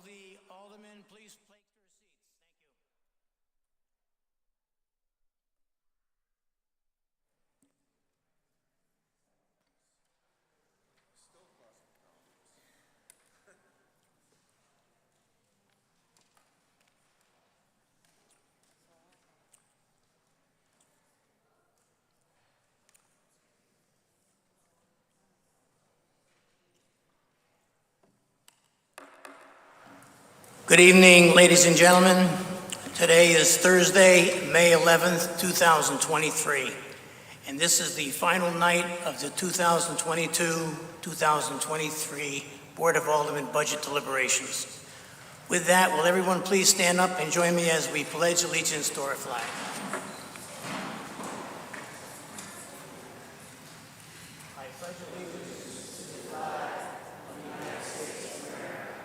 the aldermen please take their seats? Thank you. Good evening, ladies and gentlemen. Today is Thursday, May 11th, 2023, and this is the final night of the 2022-2023 Board of Aldermen budget deliberations. With that, will everyone please stand up and join me as we pledge allegiance to our flag. I pledge allegiance to the flag of the United States of America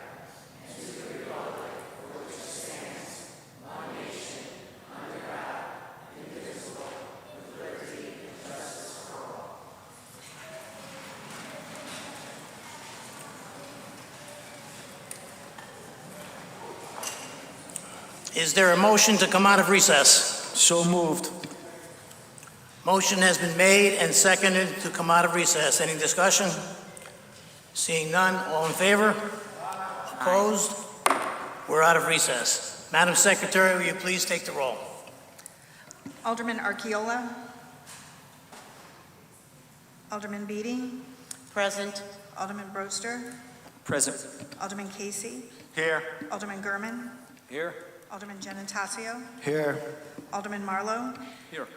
and to the republic for which it stands, one nation, under God, indivisible, with liberty and justice for all. Is there a motion to come out of recess? So moved. Motion has been made and seconded to come out of recess. Any discussion? Seeing none, all in favor? Opposed? We're out of recess. Madam Secretary, will you please take the roll? Alderman Archiola. Alderman Beatty. Present. Alderman Broster. Present. Alderman Casey. Here. Alderman Gurman. Here. Alderman Gennatasio. Here. Alderman Marlowe. Here.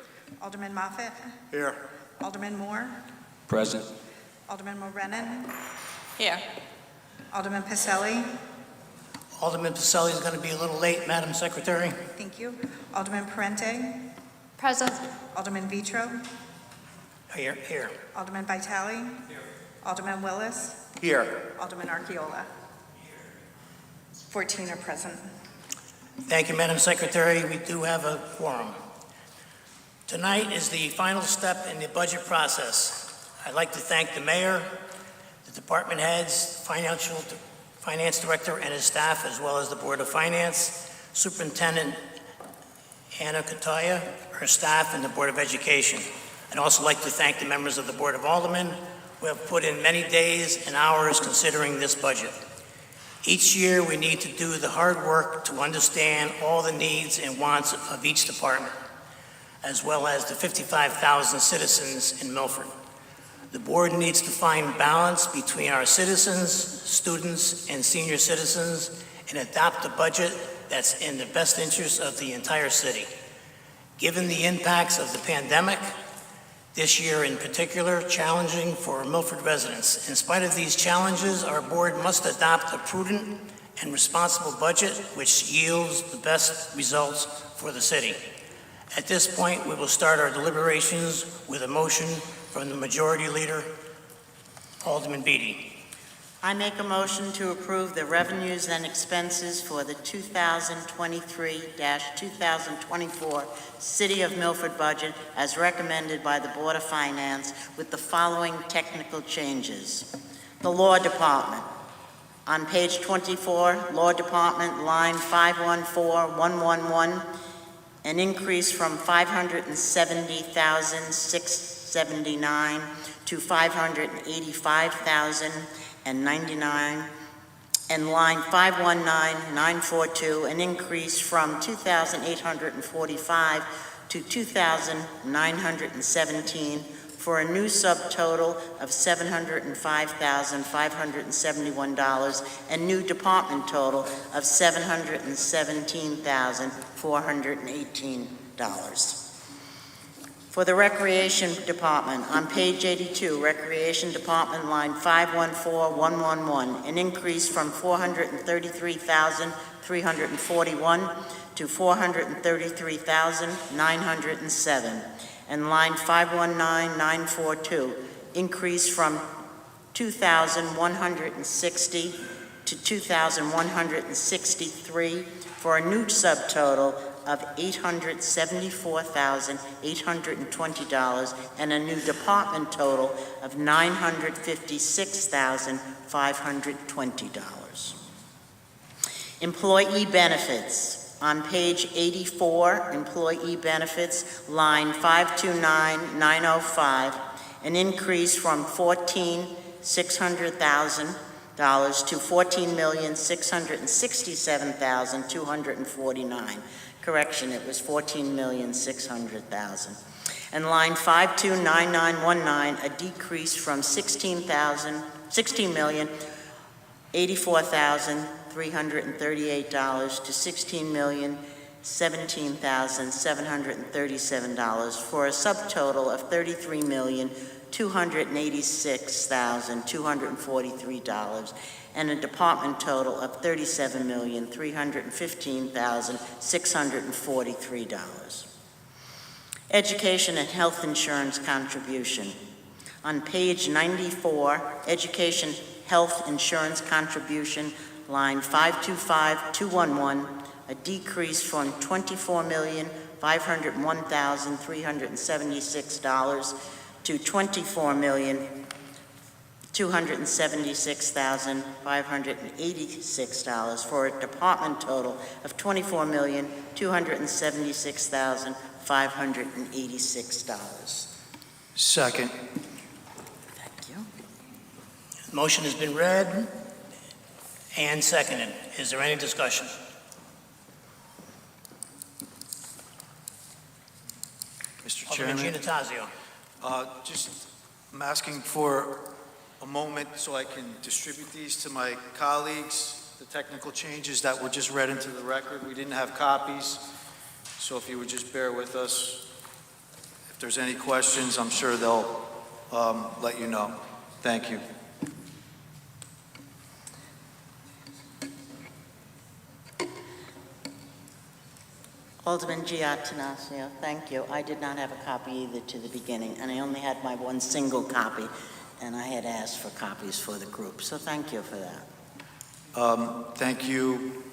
Alderman Moffett. Here. Alderman Moore. Present. Alderman Morenin. Here. Alderman Pacelli. Alderman Pacelli is going to be a little late, Madam Secretary. Thank you. Alderman Parente. Present. Alderman Vitro. Here. Alderman Vitale. Here. Alderman Willis. Here. Alderman Archiola. 14 are present. Thank you, Madam Secretary. We do have a quorum. Tonight is the final step in the budget process. I'd like to thank the mayor, the department heads, finance director and his staff, as well as the Board of Finance, Superintendent Anna Kataya, her staff, and the Board of Education. I'd also like to thank the members of the Board of Aldermen who have put in many days and hours considering this budget. Each year, we need to do the hard work to understand all the needs and wants of each department, as well as the 55,000 citizens in Milford. The board needs to find balance between our citizens, students, and senior citizens and adopt a budget that's in the best interest of the entire city. Given the impacts of the pandemic, this year in particular, challenging for Milford residents. In spite of these challenges, our board must adopt a prudent and responsible budget which yields the best results for the city. At this point, we will start our deliberations with a motion from the Majority Leader, Alderman Beatty. I make a motion to approve the revenues and expenses for the 2023-2024 City of Milford budget as recommended by the Board of Finance with the following technical changes. The Law Department. On page 24, Law Department, line 514111, an increase from $570,679 to $585,099, and line 519942, an increase from $2,845 to $2,917, for a new subtotal of $705,571 and new department total of $717,418. For the Recreation Department, on page 82, Recreation Department, line 514111, an increase from $433,341 to $433,907. And line 519942, increase from 2,160 to 2,163, for a new subtotal of $874,820 and a new department total of $956,520. Employee benefits, on page 84, employee benefits, line 529905, an increase from $14,600,000 to $14,667,249. Correction, it was $14,600,000. And line 529919, a decrease from $16,084,338 to $16,017,737 for a subtotal of $33,286,243 and a department total of $37,315,643. Education and health insurance contribution. On page 94, education health insurance contribution, line 525211, a decrease from $24,501,376 to $24,276,586 for a department total of $24,276,586. Second. Thank you. Motion has been read and seconded. Is there any discussion? Mr. Alderman Chairman, Giannatasio. I'm asking for a moment so I can distribute these to my colleagues, the technical changes that were just read into the record. We didn't have copies, so if you would just bear with us. If there's any questions, I'm sure they'll let you know. Thank you. Alderman Giannatasio, thank you. I did not have a copy either to the beginning, and I only had my one single copy, and I had asked for copies for the group, so thank you for that. Thank you,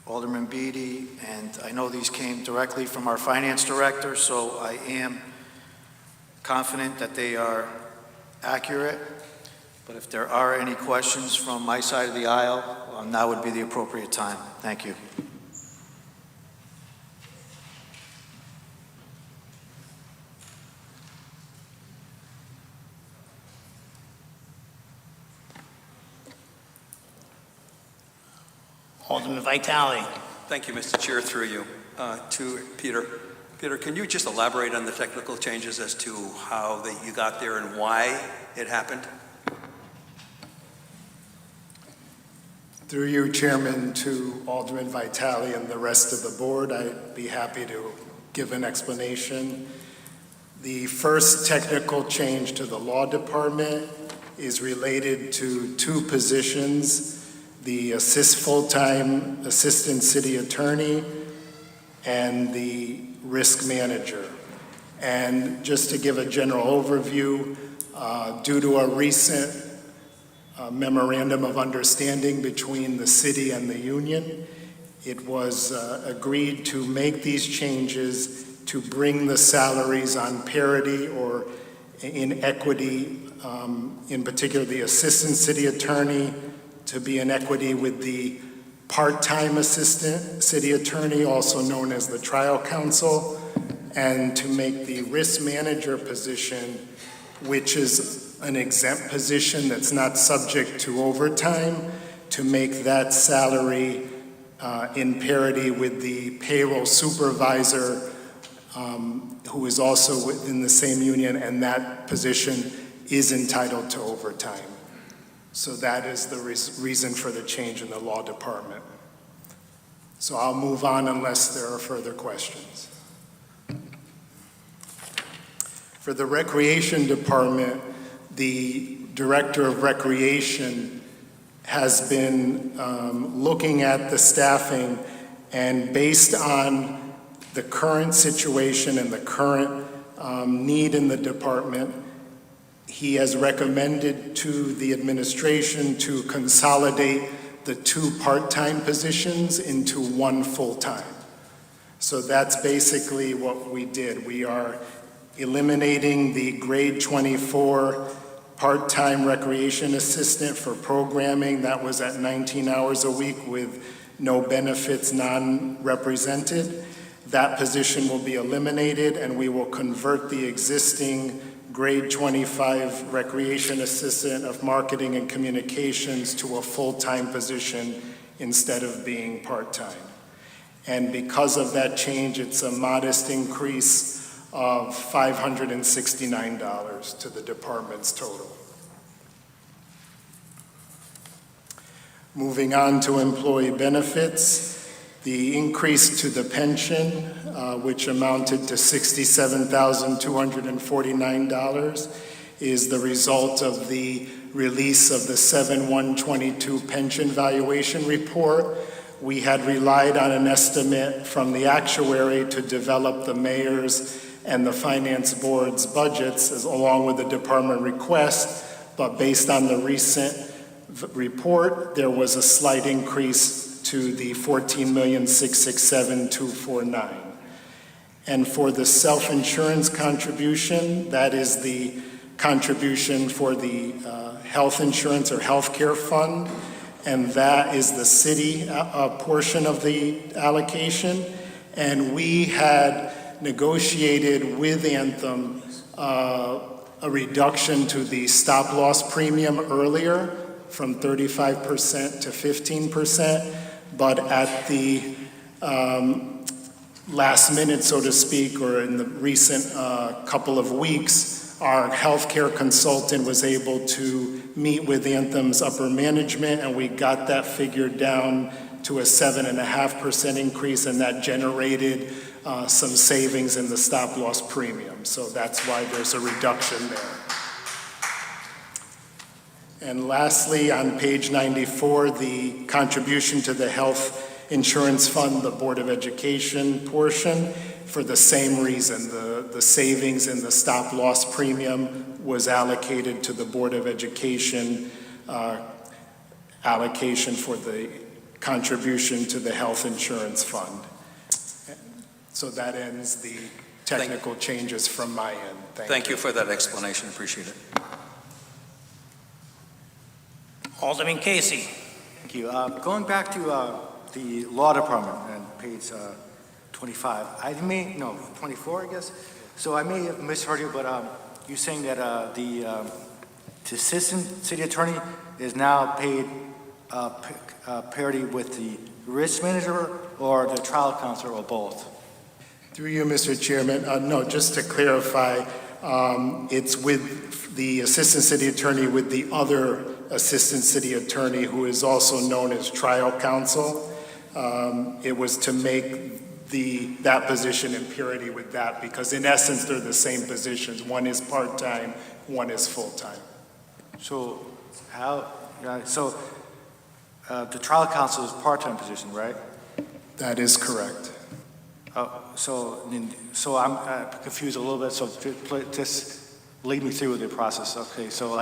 Alderman Beatty, and I know these came directly from our finance director, so I am confident that they are accurate. But if there are any questions from my side of the aisle, now would be the appropriate time. Thank you. Alderman Vitale. Thank you, Mr. Chair, through you. To Peter. Peter, can you just elaborate on the technical changes as to how you got there and why it happened? Through you, Chairman, to Alderman Vitale and the rest of the board, I'd be happy to give an explanation. The first technical change to the law department is related to two positions: the full-time assistant city attorney and the risk manager. And just to give a general overview, due to a recent memorandum of understanding between the city and the union, it was agreed to make these changes to bring the salaries on parity or in equity, in particular the assistant city attorney to be in equity with the part-time assistant city attorney, also known as the trial counsel, and to make the risk manager position, which is an exempt position that's not subject to overtime, to make that salary in parity with the payroll supervisor, who is also within the same union, and that position is entitled to overtime. So that is the reason for the change in the law department. So I'll move on unless there are further questions. For the recreation department, the director of recreation has been looking at the staffing, and based on the current situation and the current need in the department, he has recommended to the administration to consolidate the two part-time positions into one full-time. So that's basically what we did. We are eliminating the grade 24 part-time recreation assistant for programming that was at 19 hours a week with no benefits, non-represented. That position will be eliminated, and we will convert the existing grade 25 recreation assistant of marketing and communications to a full-time position instead of being part-time. And because of that change, it's a modest increase of $569 to the department's total. Moving on to employee benefits, the increase to the pension, which amounted to $67,249, is the result of the release of the 7/1/22 pension valuation report. We had relied on an estimate from the actuary to develop the mayor's and the finance board's budgets along with the department request, but based on the recent report, there was a slight increase to the $14,667,249. And for the self-insurance contribution, that is the contribution for the health insurance or health care fund, and that is the city portion of the allocation. And we had negotiated with Anthem a reduction to the stop-loss premium earlier from 35% to 15%, but at the last minute, so to speak, or in the recent couple of weeks, our healthcare consultant was able to meet with Anthem's upper management, and we got that figure down to a 7.5% increase, and that generated some savings in the stop-loss premium. So that's why there's a reduction there. And lastly, on page 94, the contribution to the health insurance fund, the Board of Education portion, for the same reason. The savings in the stop-loss premium was allocated to the Board of Education allocation for the contribution to the health insurance fund. So that ends the technical changes from my end. Thank you for that explanation. Appreciate it. Alderman Casey. Thank you. Going back to the law department on page 25, 24, I guess. So I may have misheard you, but you're saying that the assistant city attorney is now paid parity with the risk manager or the trial counselor or both? Through you, Mr. Chairman. No, just to clarify, it's with the assistant city attorney with the other assistant city attorney who is also known as trial counsel. It was to make that position in parity with that, because in essence they're the same positions. One is part-time, one is full-time. So the trial counsel is part-time position, right? That is correct. So I'm confused a little bit, so just lead me through the process. Okay, so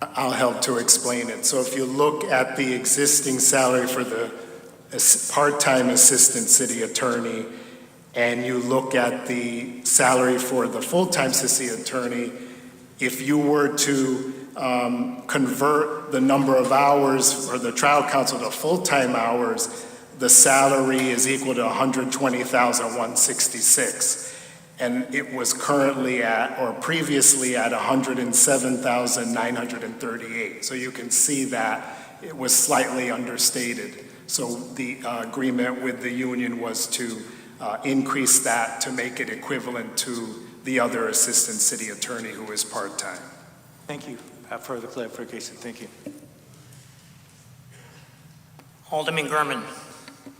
I'll help to explain it. So if you look at the existing salary for the part-time assistant city attorney, and you look at the salary for the full-time city attorney, if you were to convert the number of hours for the trial counsel to full-time hours, the salary is equal to $120,166. And it was currently previously at $107,938. So you can see that it was slightly understated. So the agreement with the union was to increase that to make it equivalent to the other assistant city attorney who is part-time. Thank you for the clarification. Thank you. Alderman Gurman.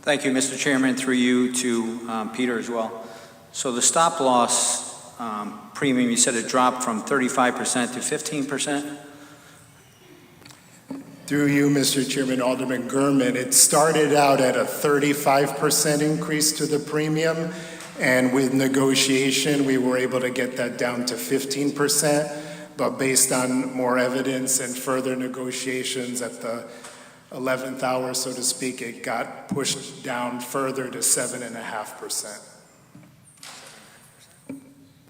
Thank you, Mr. Chairman, through you to Peter as well. So the stop-loss premium, you said it dropped from 35% to 15%? Through you, Mr. Chairman, Alderman Gurman, it started out at a 35% increase to the premium, and with negotiation, we were able to get that down to 15%, but based on more evidence and further negotiations at the 11th hour, so to speak, it got pushed down further to 7.5%.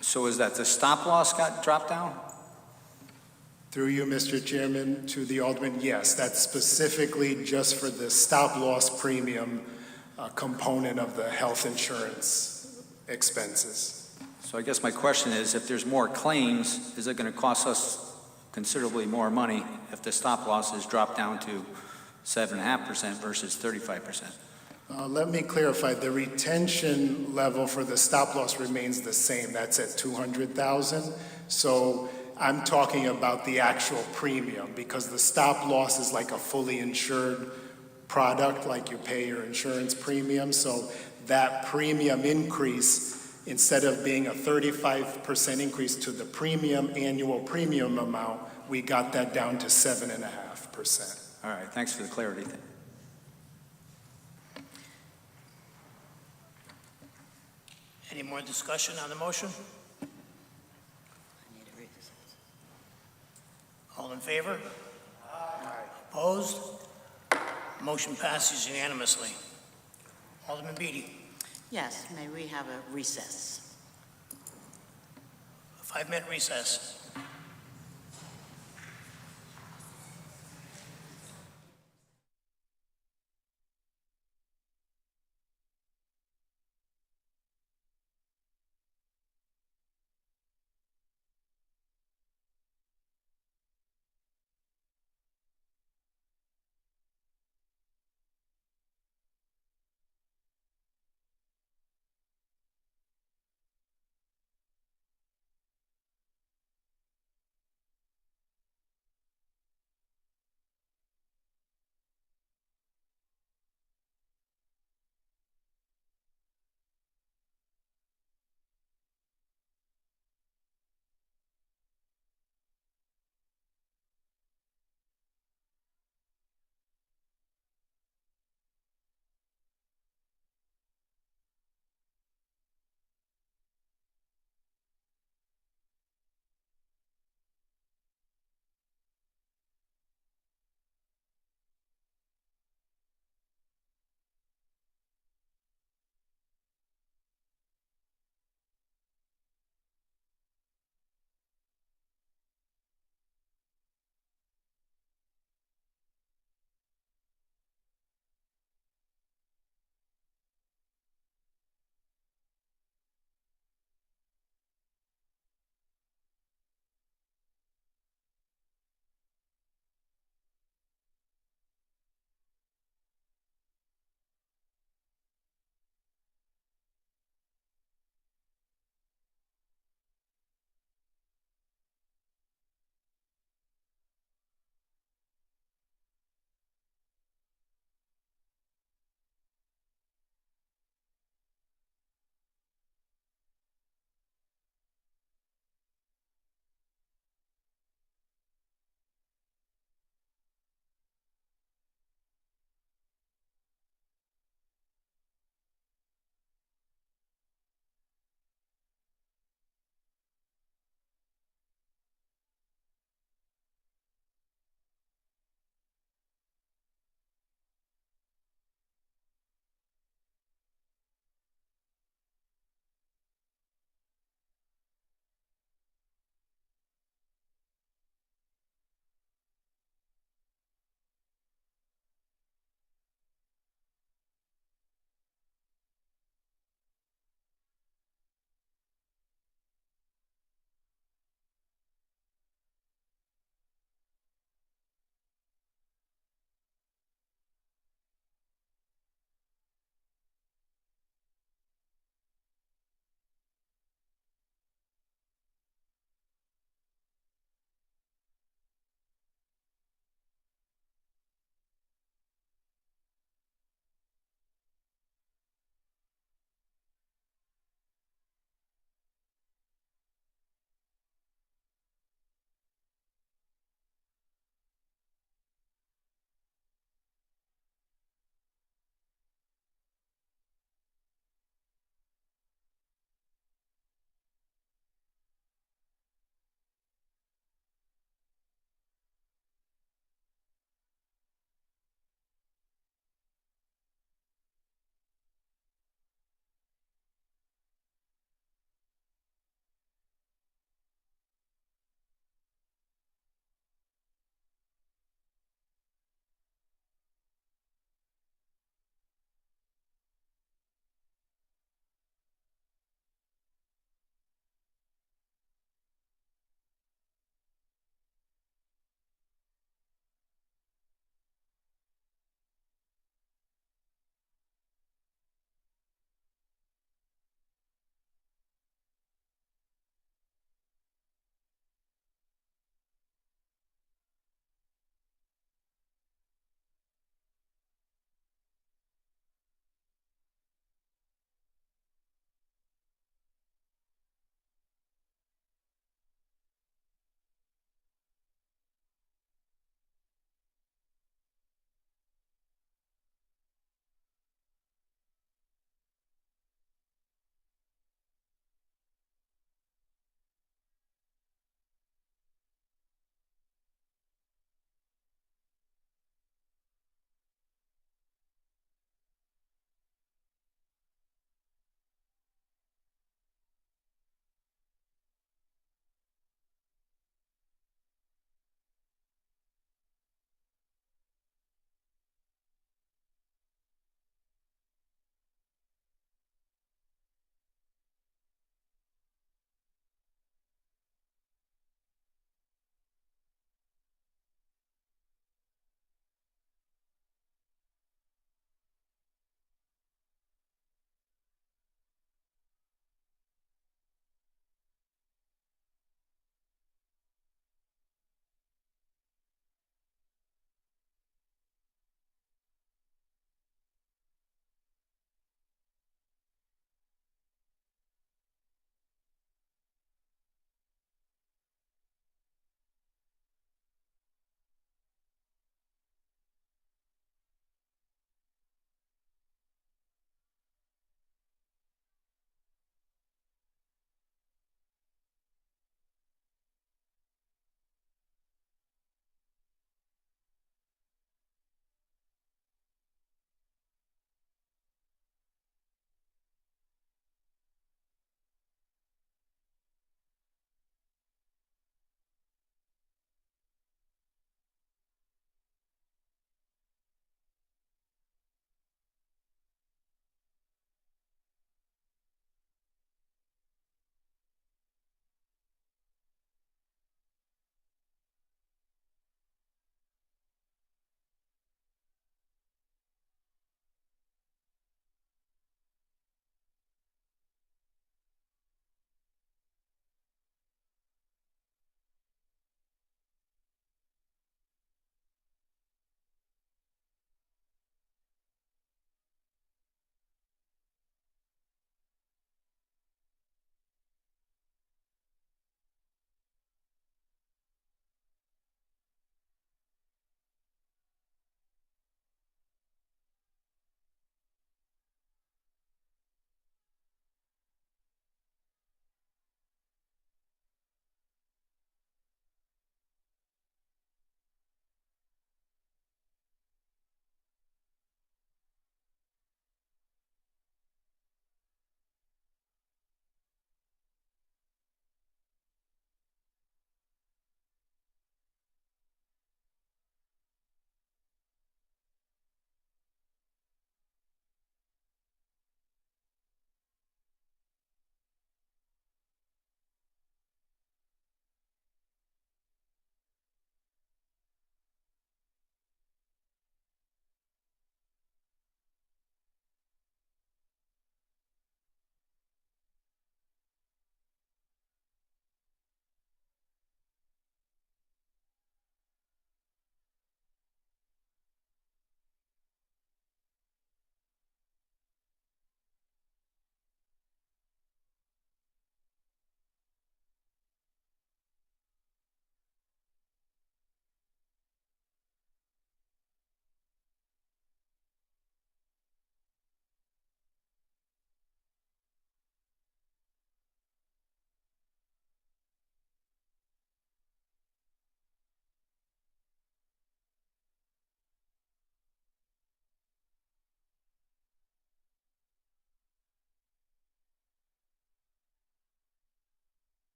So is that the stop-loss got dropped down? Through you, Mr. Chairman, to the Alderman, yes, that's specifically just for the stop-loss premium component of the health insurance expenses. So I guess my question is, if there's more claims, is it going to cost us considerably more money if the stop losses drop down to 7.5% versus 35%? Let me clarify, the retention level for the stop-loss remains the same. That's at 200,000. So I'm talking about the actual premium, because the stop-loss is like a fully insured product, like you pay your insurance premium. So that premium increase, instead of being a 35% increase to the premium, annual premium amount, we got that down to 7.5%. All right, thanks for the clarity. Any more discussion on the motion? All in favor? Aye. Opposed? Motion passes unanimously. Alderman Beatty, Yes, may we have a recess? a 5-minute recess.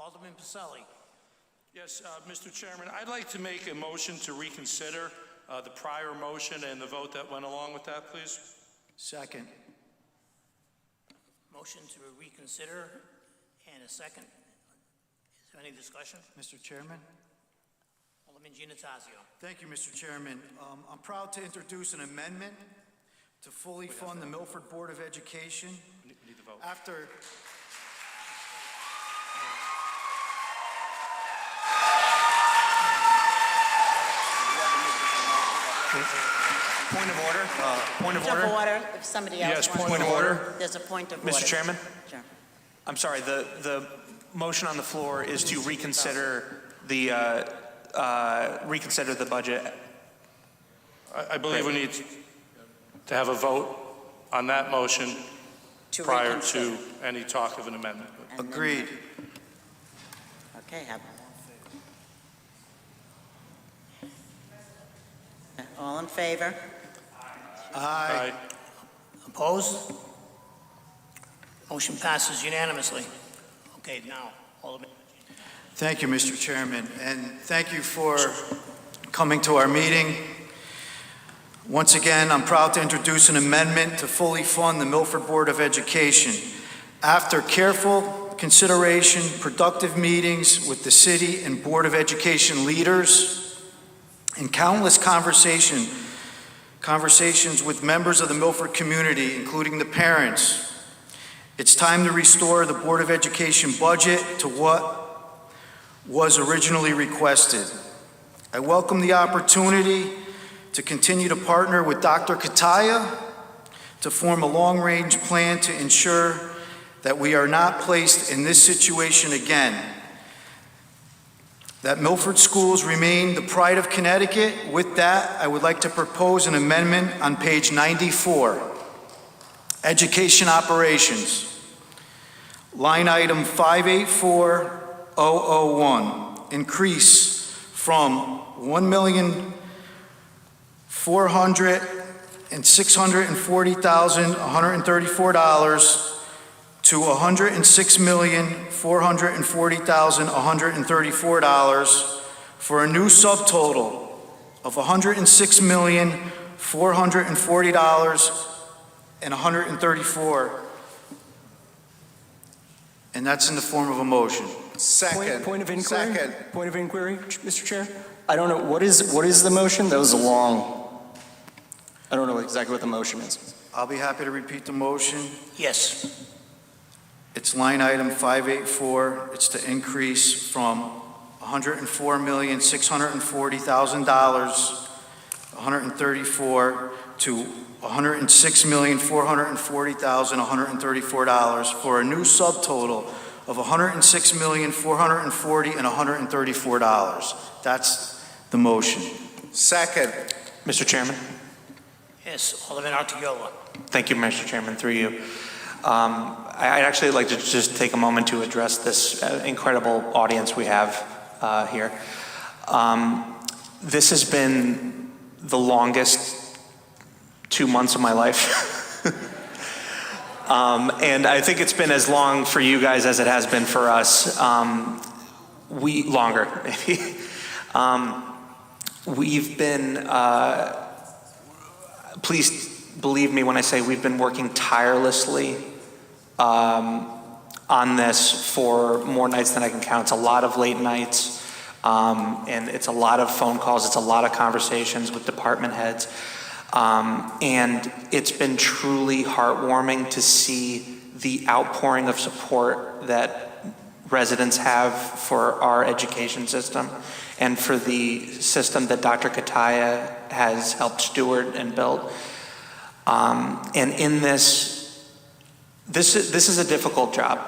Alderman Pacelli. Yes, Mr. Chairman, I'd like to make a motion to reconsider the prior motion and the vote that went along with that, please. Second. Motion to reconsider and a second. Is there any discussion? Mr. Chairman? Alderman Giannatasio. Thank you, Mr. Chairman. I'm proud to introduce an amendment to fully fund the Milford Board of Education We need the vote. after... Point of order. Point of Point of order. order, if somebody else Yes, wants. point of order. There's a point of order. Mr. Chairman, Sure. I'm sorry, the motion on the floor is to reconsider the budget. I believe we need to have a vote on that motion To prior reconsider. to any talk of an amendment. And then- Agreed. Okay, all in favor? Aye. Opposed? Motion passes unanimously. Okay, now, Alderman. Thank you, Mr. Chairman, and thank you for coming to our meeting. Once again, I'm proud to introduce an amendment to fully fund the Milford Board of Education. After careful consideration, productive meetings with the city and Board of Education leaders, and countless conversations with members of the Milford community, including the parents, it's time to restore the Board of Education budget to what was originally requested. I welcome the opportunity to continue to partner with Dr. Kataya to form a long-range plan to ensure that we are not placed in this situation again. That Milford schools remain the pride of Connecticut. With that, I would like to propose an amendment on page 94. Education operations. Line item 584001, increase from $1,640,134 to $106,440,134 for a new subtotal of $106,440,134, and that's in the form of a motion. Point of inquiry. Point of inquiry, Mr. Chair. I don't know, what is the motion? That was a long, I don't know exactly what the motion is. I'll be happy to repeat the motion. Yes. It's line item 584. It's to increase from $104,640,000, 134 to $106,440,134 for a new subtotal of $106,440,000 and $134. That's the motion. Second. Mr. Chairman. Yes, Alderman Artigiola. Thank you, Mr. Chairman, through you. I'd actually like to just take a moment to address this incredible audience we have here. This has been the longest 2 months of my life. And I think it's been as long for you guys as it has been for us. Longer, maybe. We've been, please believe me when I say we've been working tirelessly on this for more nights than I can count. It's a lot of late nights, and it's a lot of phone calls. It's a lot of conversations with department heads. And it's been truly heartwarming to see the outpouring of support that residents have for our education system and for the system that Dr. Kataya has helped steward and build. And in this is a difficult job.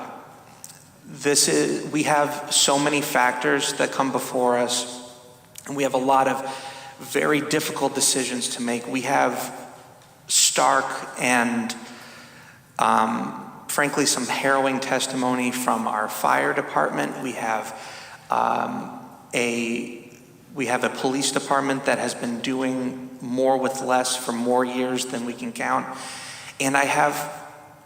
We have so many factors that come before us, and we have a lot of very difficult decisions to make. We have stark and frankly some harrowing testimony from our fire department. We have a police department that has been doing more with less for more years than we can count. And I have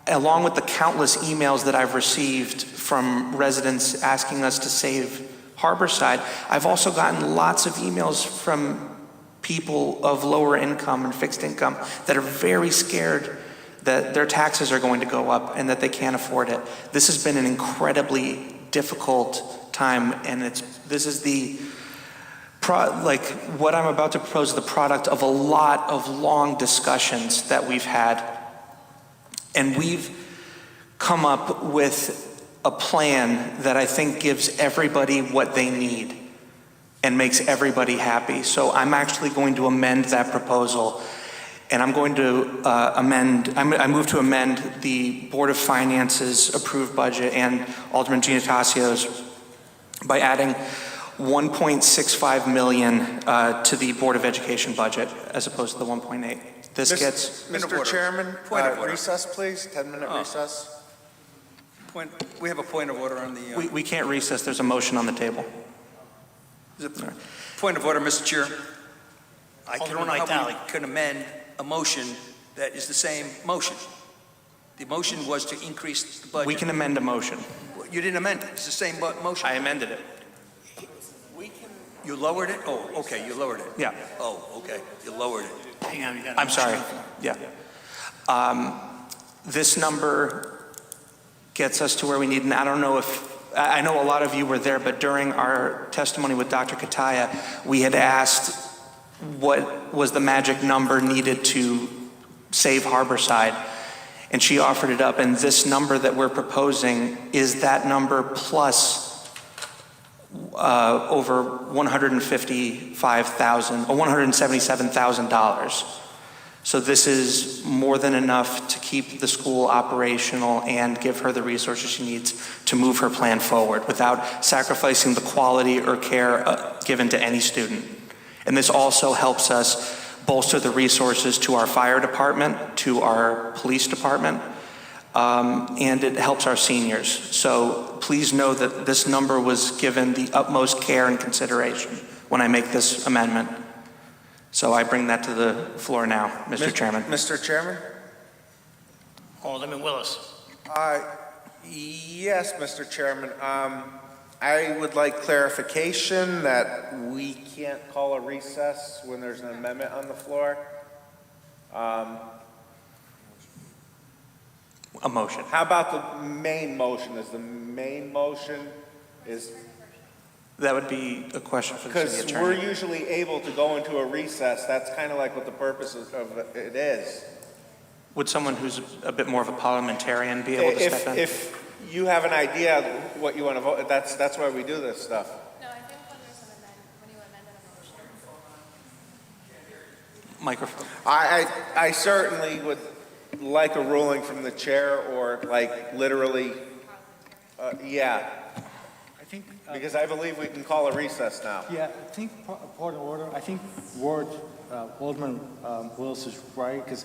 along with the countless emails that I've received from residents asking us to save Harborside, I've also gotten lots of emails from people of lower income and fixed income that are very scared that their taxes are going to go up and that they can't afford it. This has been an incredibly difficult time, and this is what I'm about to propose is the product of a lot of long discussions that we've had. And we've come up with a plan that I think gives everybody what they need and makes everybody happy. So I'm actually going to amend that proposal, and I'm going to I move to amend the Board of Finance's approved budget and Alderman Giannatasio's by adding $1.65 million to the Board of Education budget as opposed to the 1.8. This gets... Mr. Chairman, Point of order. recess, please, 10-minute recess. We have a point of order on the... We can't recess, there's a motion on the table. Point of order, Mr. Chair. I don't Alderman know how Vitale. we can amend a motion that is the same motion. The motion was to increase the budget. We can amend a motion. You didn't amend it. It's the same motion. I amended it. You lowered it? Oh, okay, you lowered it. Yeah. Oh, okay, you lowered it. Hang on, you got a I'm motion sorry. on the floor. Yeah. This number gets us to where we need, and I don't know if, I know a lot of you were there, but during our testimony with Dr. Kataya, we had asked what was the magic number needed to save Harborside, and she offered it up, and this number that we're proposing is that number plus over $155,000 or $177,000. So this is more than enough to keep the school operational and give her the resources she needs to move her plan forward without sacrificing the quality or care given to any student. And this also helps us bolster the resources to our fire department, to our police department, and it helps our seniors. So please know that this number was given the utmost care and consideration when I make this amendment. So I bring that to the floor now, Mr. Chairman. Mr. Chairman? Alderman Willis. Yes, Mr. Chairman. I would like clarification that we can't call a recess when there's an amendment on the floor. A motion. How about the main motion? Is the main motion That would be a question for the city because we're attorney. usually able to go into a recess. That's kind of like what the purpose of it is. Would someone who's a bit more of a parliamentarian be able to step in? If you have an idea of what you want to vote, that's why we do this stuff. No, I think when there's an when you amended a motion. Microphone. I certainly would like a ruling from the chair or like literally, yeah, I think, because I believe we can call a recess now. yeah, I think part of order, I think Alderman Willis is right, because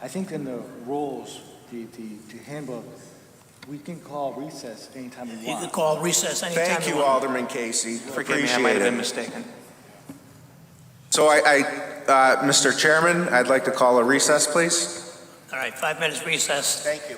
I think in the rules, the handbook, we can call recess anytime we You want. can call recess anytime Thank you, want. Alderman Casey. Forgive me, I Appreciate might have been it. mistaken. So Mr. Chairman, I'd like to call a recess, please. All right, 5 minutes recess. Thank you.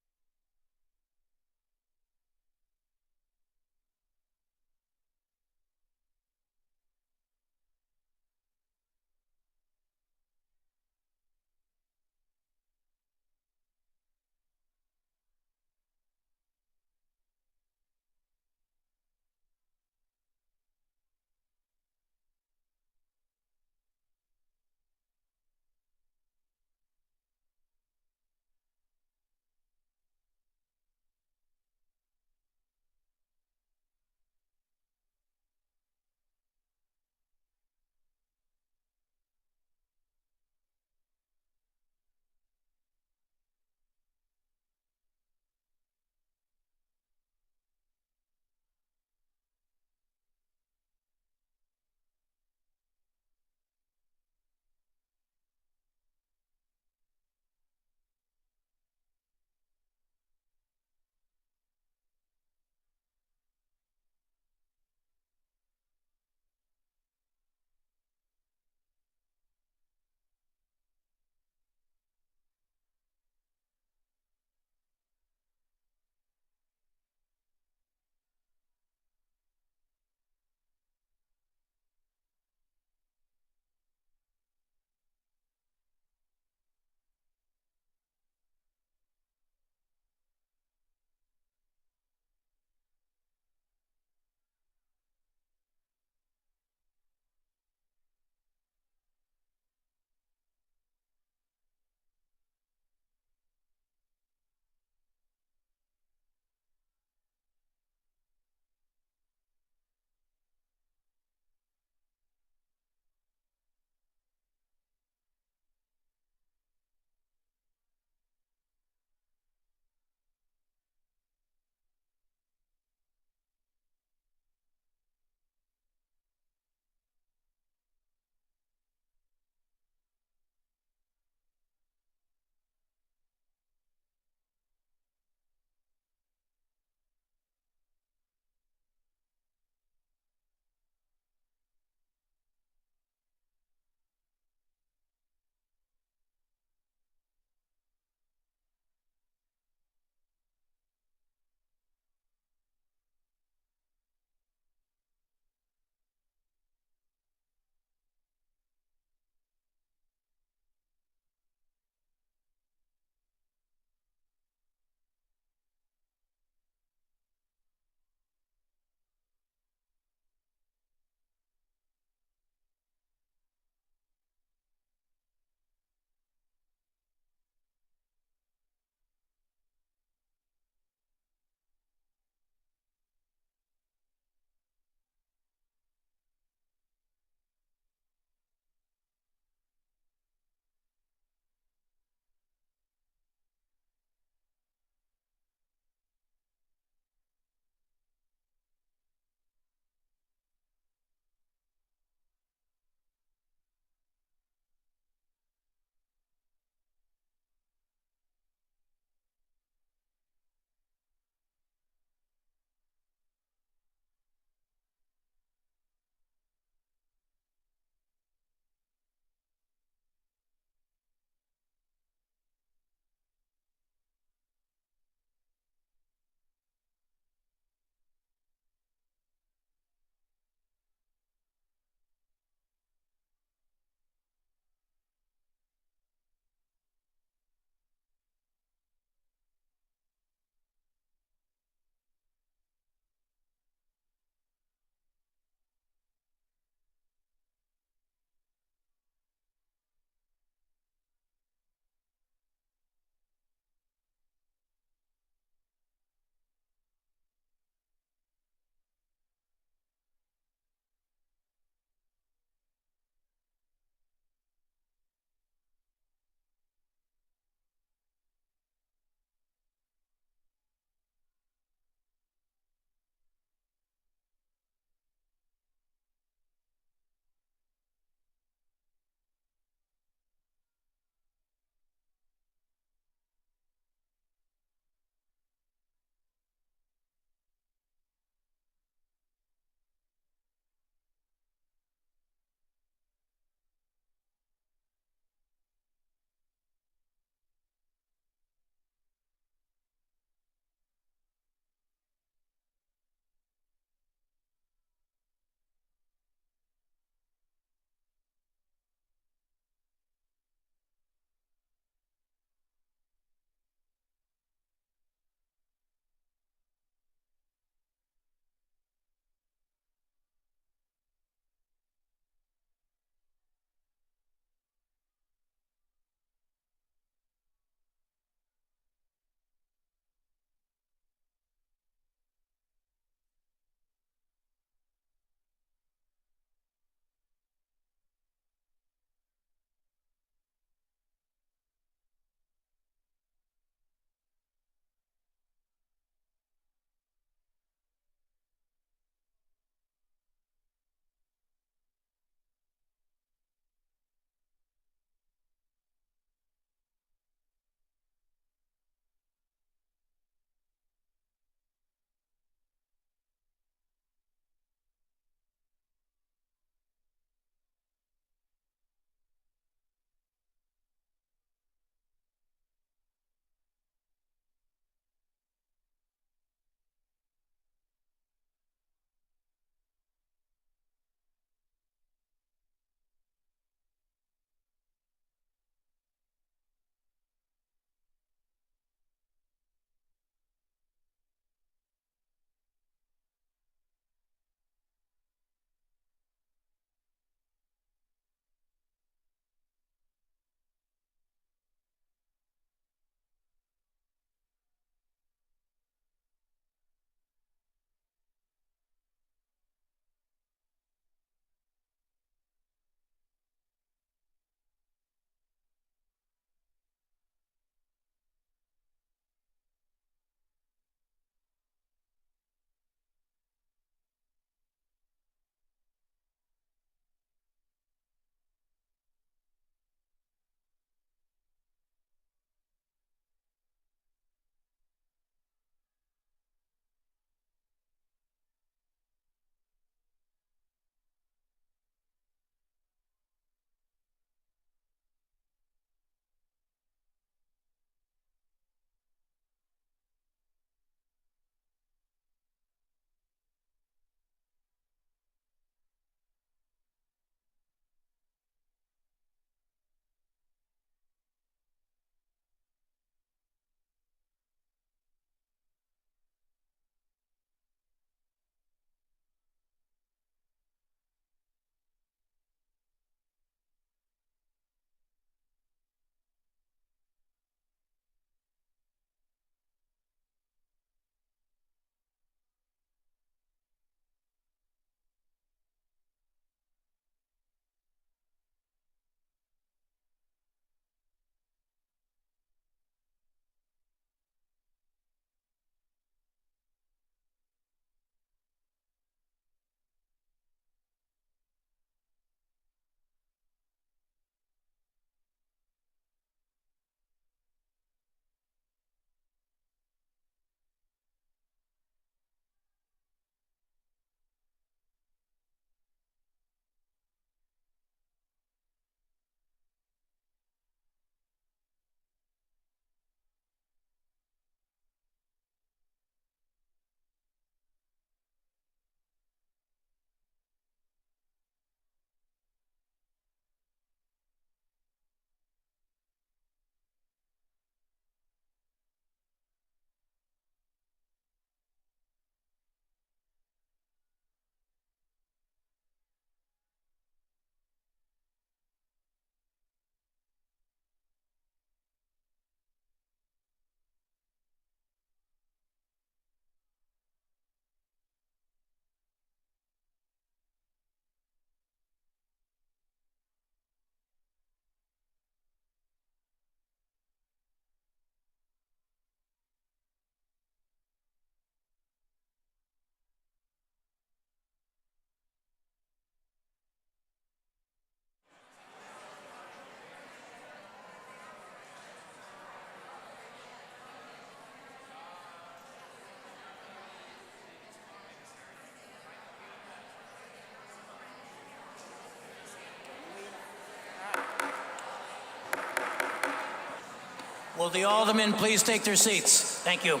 Will the aldermen please take their seats? Thank you.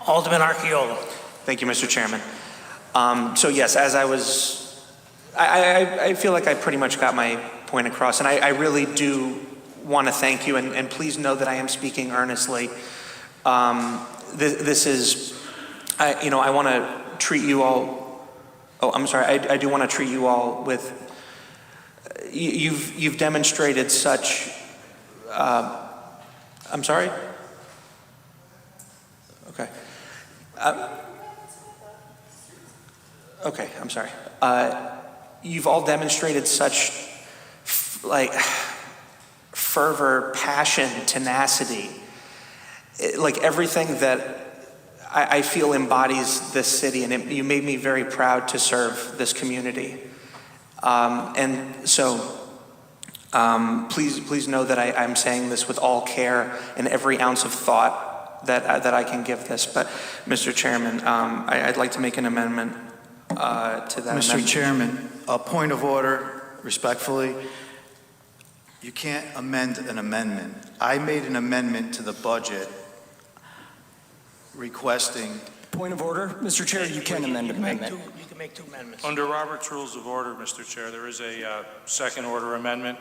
Alderman Archiola. Thank you, Mr. Chairman. So yes, as I was, I feel like I pretty much got my point across, and I really do want to thank you, and please know that I am speaking earnestly. This is, I want to treat you all, I do want to treat you all with, you've demonstrated such, I'm sorry? Okay. Okay, I'm sorry. You've all demonstrated such, fervor, passion, tenacity. Like everything that I feel embodies this city, and you made me very proud to serve this community. And so, please know that I'm saying this with all care and every ounce of thought that I can give this. But, Mr. Chairman, I'd like to make an amendment to that amendment. Mr. Chairman, a point of order, respectfully. You can't amend an amendment. I made an amendment to the budget requesting. Point of order, Mr. Chair, you can amend an amendment. You can make two amendments. Under Robert's Rules of Order, Mr. Chair, there is a second order amendment.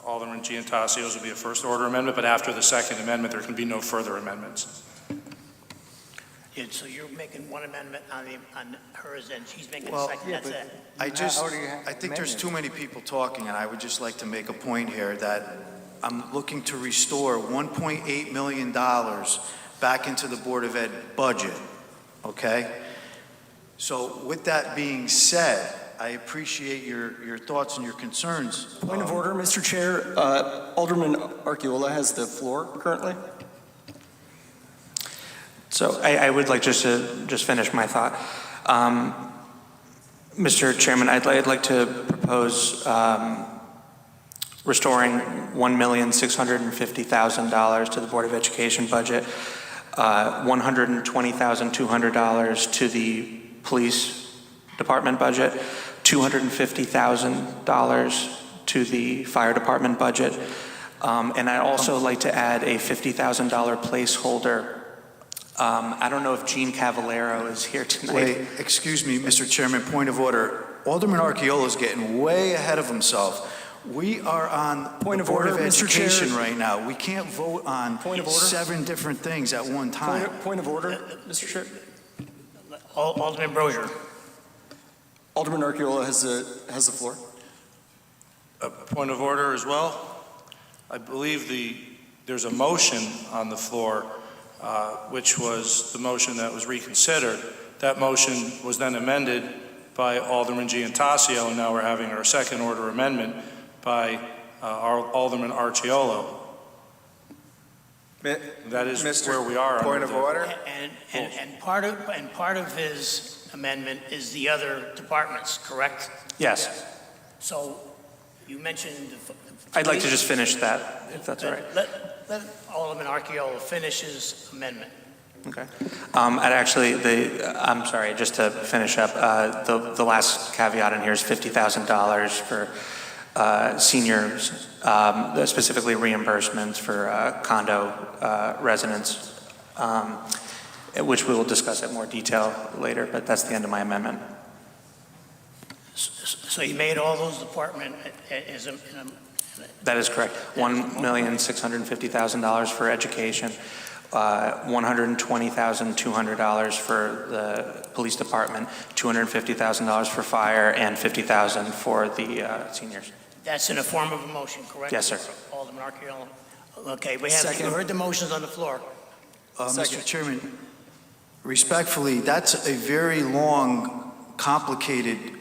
Alderman Giantassio's will be a first order amendment, but after the second amendment, there can be no further amendments. Yeah, so you're making one amendment on hers, and she's making a Well, second, that's it. I think there's too many people talking, and I would just like to make a point here that I'm looking to restore $1.8 million back into the Board of Ed budget, okay? So with that being said, I appreciate your thoughts and your concerns. Point of order, Mr. Chair. Alderman Archiola has the floor currently. So I would like just to finish my thought. Mr. Chairman, I'd like to propose restoring $1,650,000 to the Board of Education budget, $120,200 to the Police Department budget, $250,000 to the Fire Department budget, and I'd also like to add a $50,000 placeholder. I don't know if Gene Cavallero is here tonight. Wait, excuse me, Mr. Chairman, point of order. Alderman Archiola is getting way ahead of himself. We are on the Board of Education right now. We can't vote on 7 different things at one time. Point of order, Mr. Chair. Alderman Brozier. Alderman Archiola has the floor. A point of order as well. I believe there's a motion on the floor, which was the motion that was reconsidered. That motion was then amended by Alderman Giantassio, and now we're having our second order amendment by our Alderman Archiola. That is where we are. Point of order? And part of his amendment is the other departments, correct? Yes. So you mentioned. I'd like to just finish that, if that's all right. Let Alderman Archiola finish his amendment. Okay. I'm sorry, just to finish up, the last caveat in here is $50,000 for seniors, specifically reimbursements for condo residents, which we will discuss in more detail later, but that's the end of my amendment. So you made all those department as a. That is correct. $1,650,000 for education, $120,200 for the police department, $250,000 for fire, and $50,000 for the seniors. That's in a form of a motion, correct? Yes, sir. Alderman Archiola. Okay, you heard the motions on the floor. Mr. Chairman, respectfully, that's a very long, complicated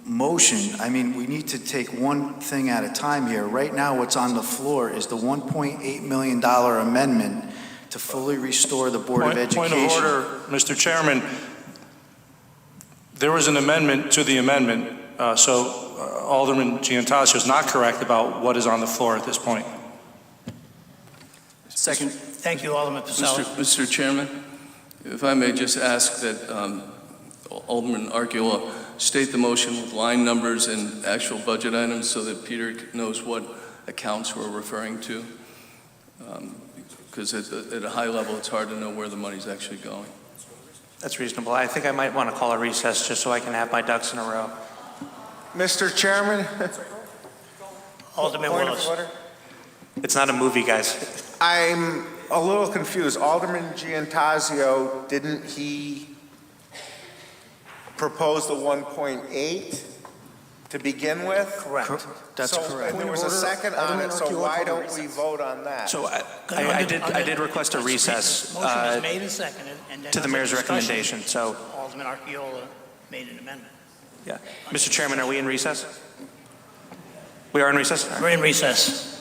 motion. I mean, we need to take one thing at a time here. Right now, what's on the floor is the $1.8 million amendment to fully restore the Board of Education. Point of order, Mr. Chairman. There was an amendment to the amendment, so Alderman Giantasio is not correct about what is on the floor at this point. Second. Thank you, Alderman Pacella. Mr. Chairman, If I may just ask that Alderman Archiola state the motion with line numbers and actual budget items so that Peter knows what accounts we're referring to. Because at a high level, it's hard to know where the money's actually going. That's reasonable. I think I might want to call a recess just so I can have my ducks in a row. Mr. Chairman? Alderman Point of Willis. order. It's not a movie, guys. I'm a little confused. Alderman Giantasio, didn't he propose the 1.8 to begin with? Correct. That's So, correct. and there was a second on it, so why don't we vote on that? So I did request a recess Motion was made and seconded, and then to the under mayor's discussion, recommendation, so, Alderman Archiola made an amendment. yeah. Mr. Chairman, are we in recess? We are in recess? We're in recess.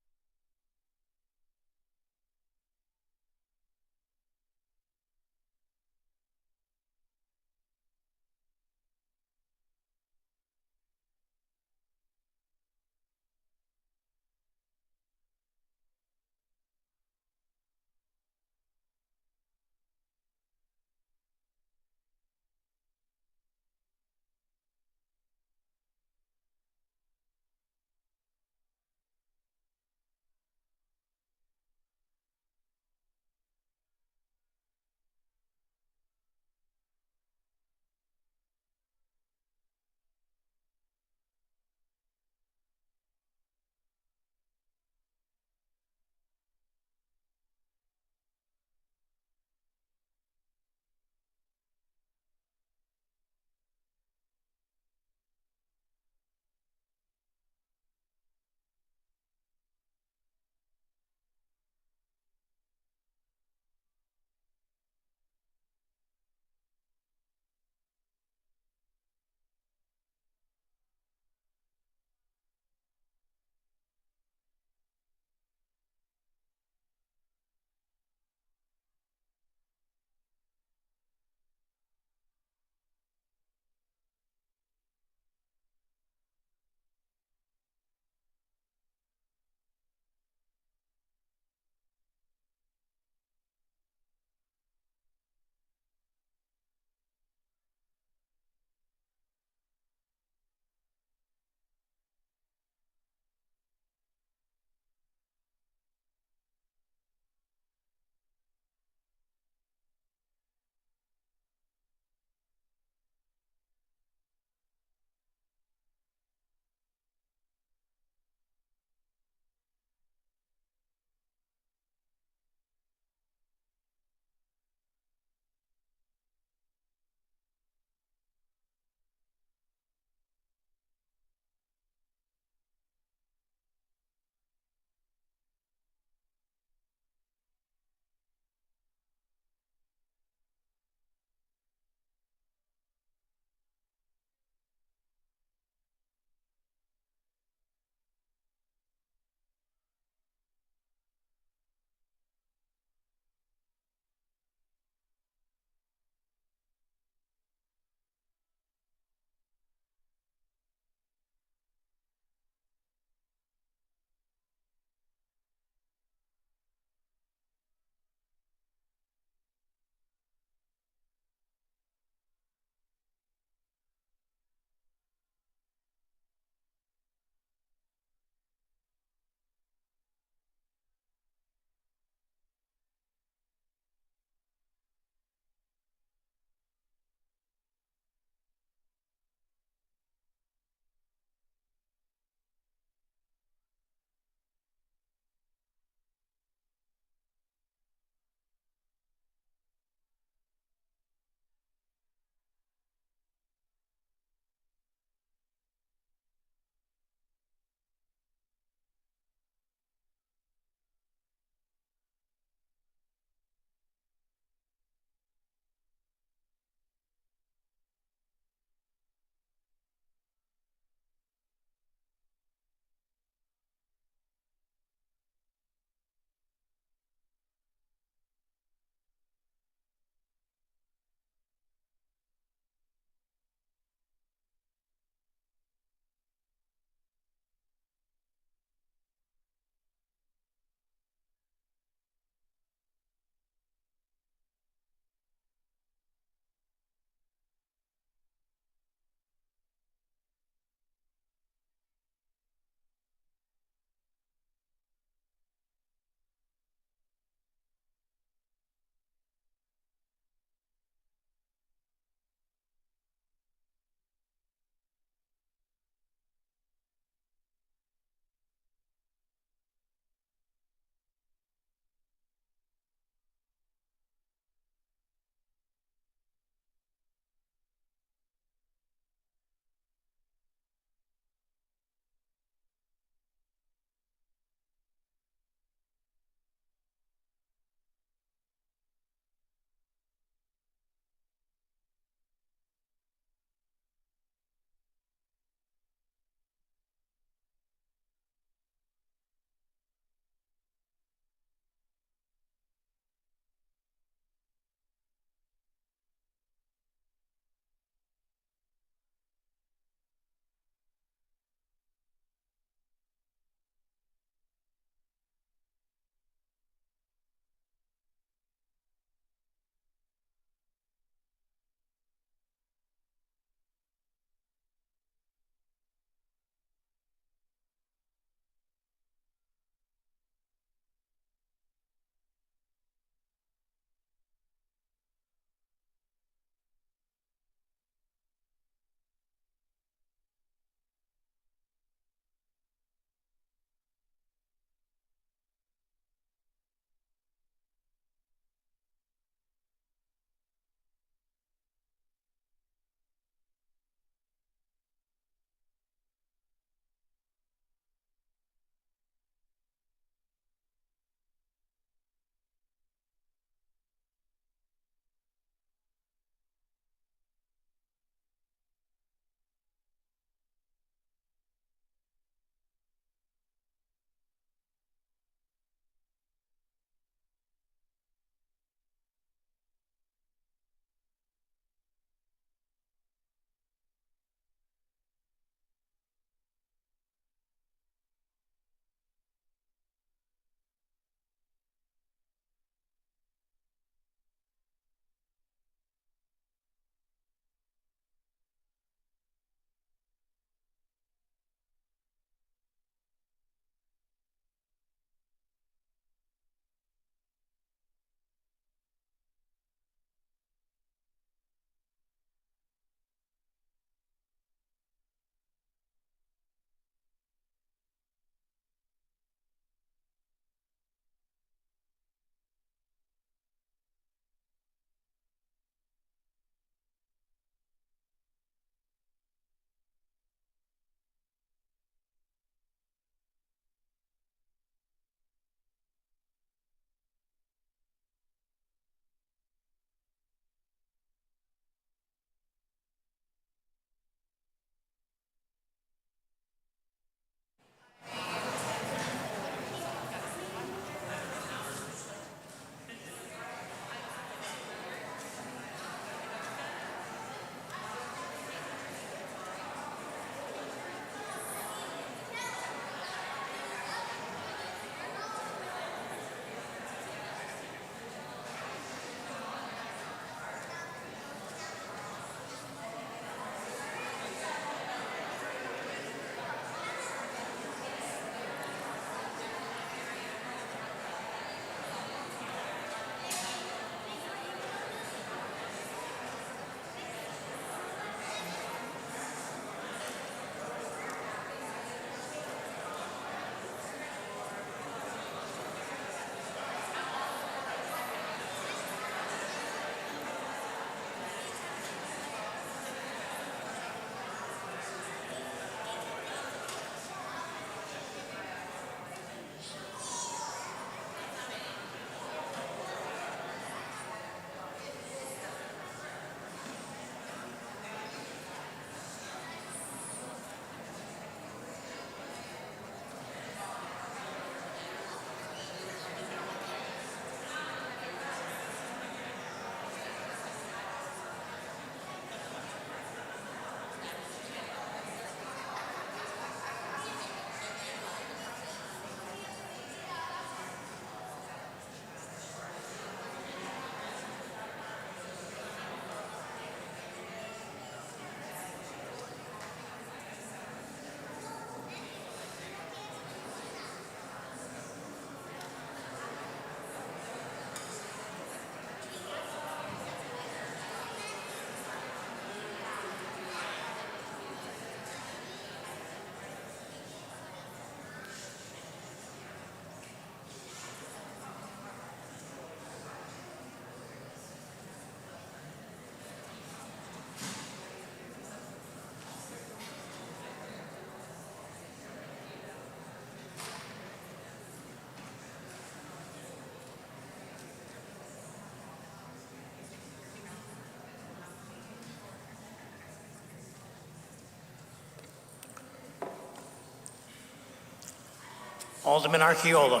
Alderman Archiola.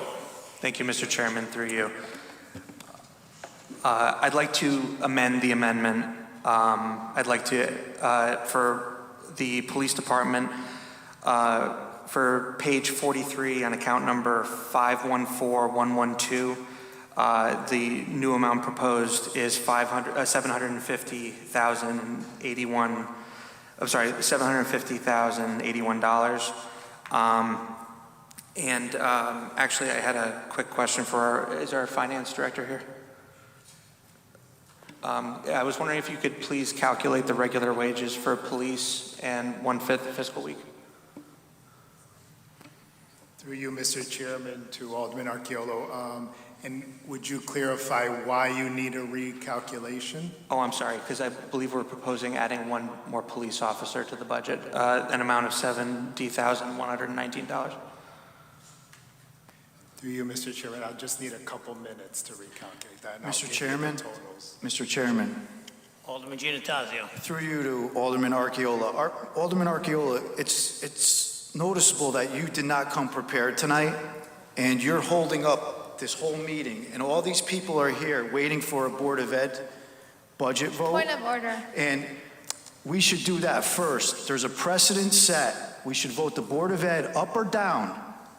Thank you, Mr. Chairman, through you. I'd like to amend the amendment. I'd like to, for the police department, for page 43 on account number 514112, the new amount proposed is $750,081. Actually, I had a quick question is our finance director here? I was wondering if you could please calculate the regular wages for police and 1/5 fiscal week. Through you, Mr. Chairman, to Alderman Archiola, and would you clarify why you need a recalculation? Oh, I'm sorry, because I believe we're proposing adding one more police officer to the budget, an amount of $70,119. Through you, Mr. Chairman, I'll just need a couple minutes to recalculate that. and I'll Mr. give you the Chairman? totals. Mr. Chairman, Alderman Giannatasio. through you to Alderman Archiola. Alderman Archiola, it's noticeable that you did not come prepared tonight, and you're holding up this whole meeting, and all these people are here waiting for a Board of Ed budget vote. Point of order. And we should do that first. There's a precedent set. We should vote the Board of Ed up or down.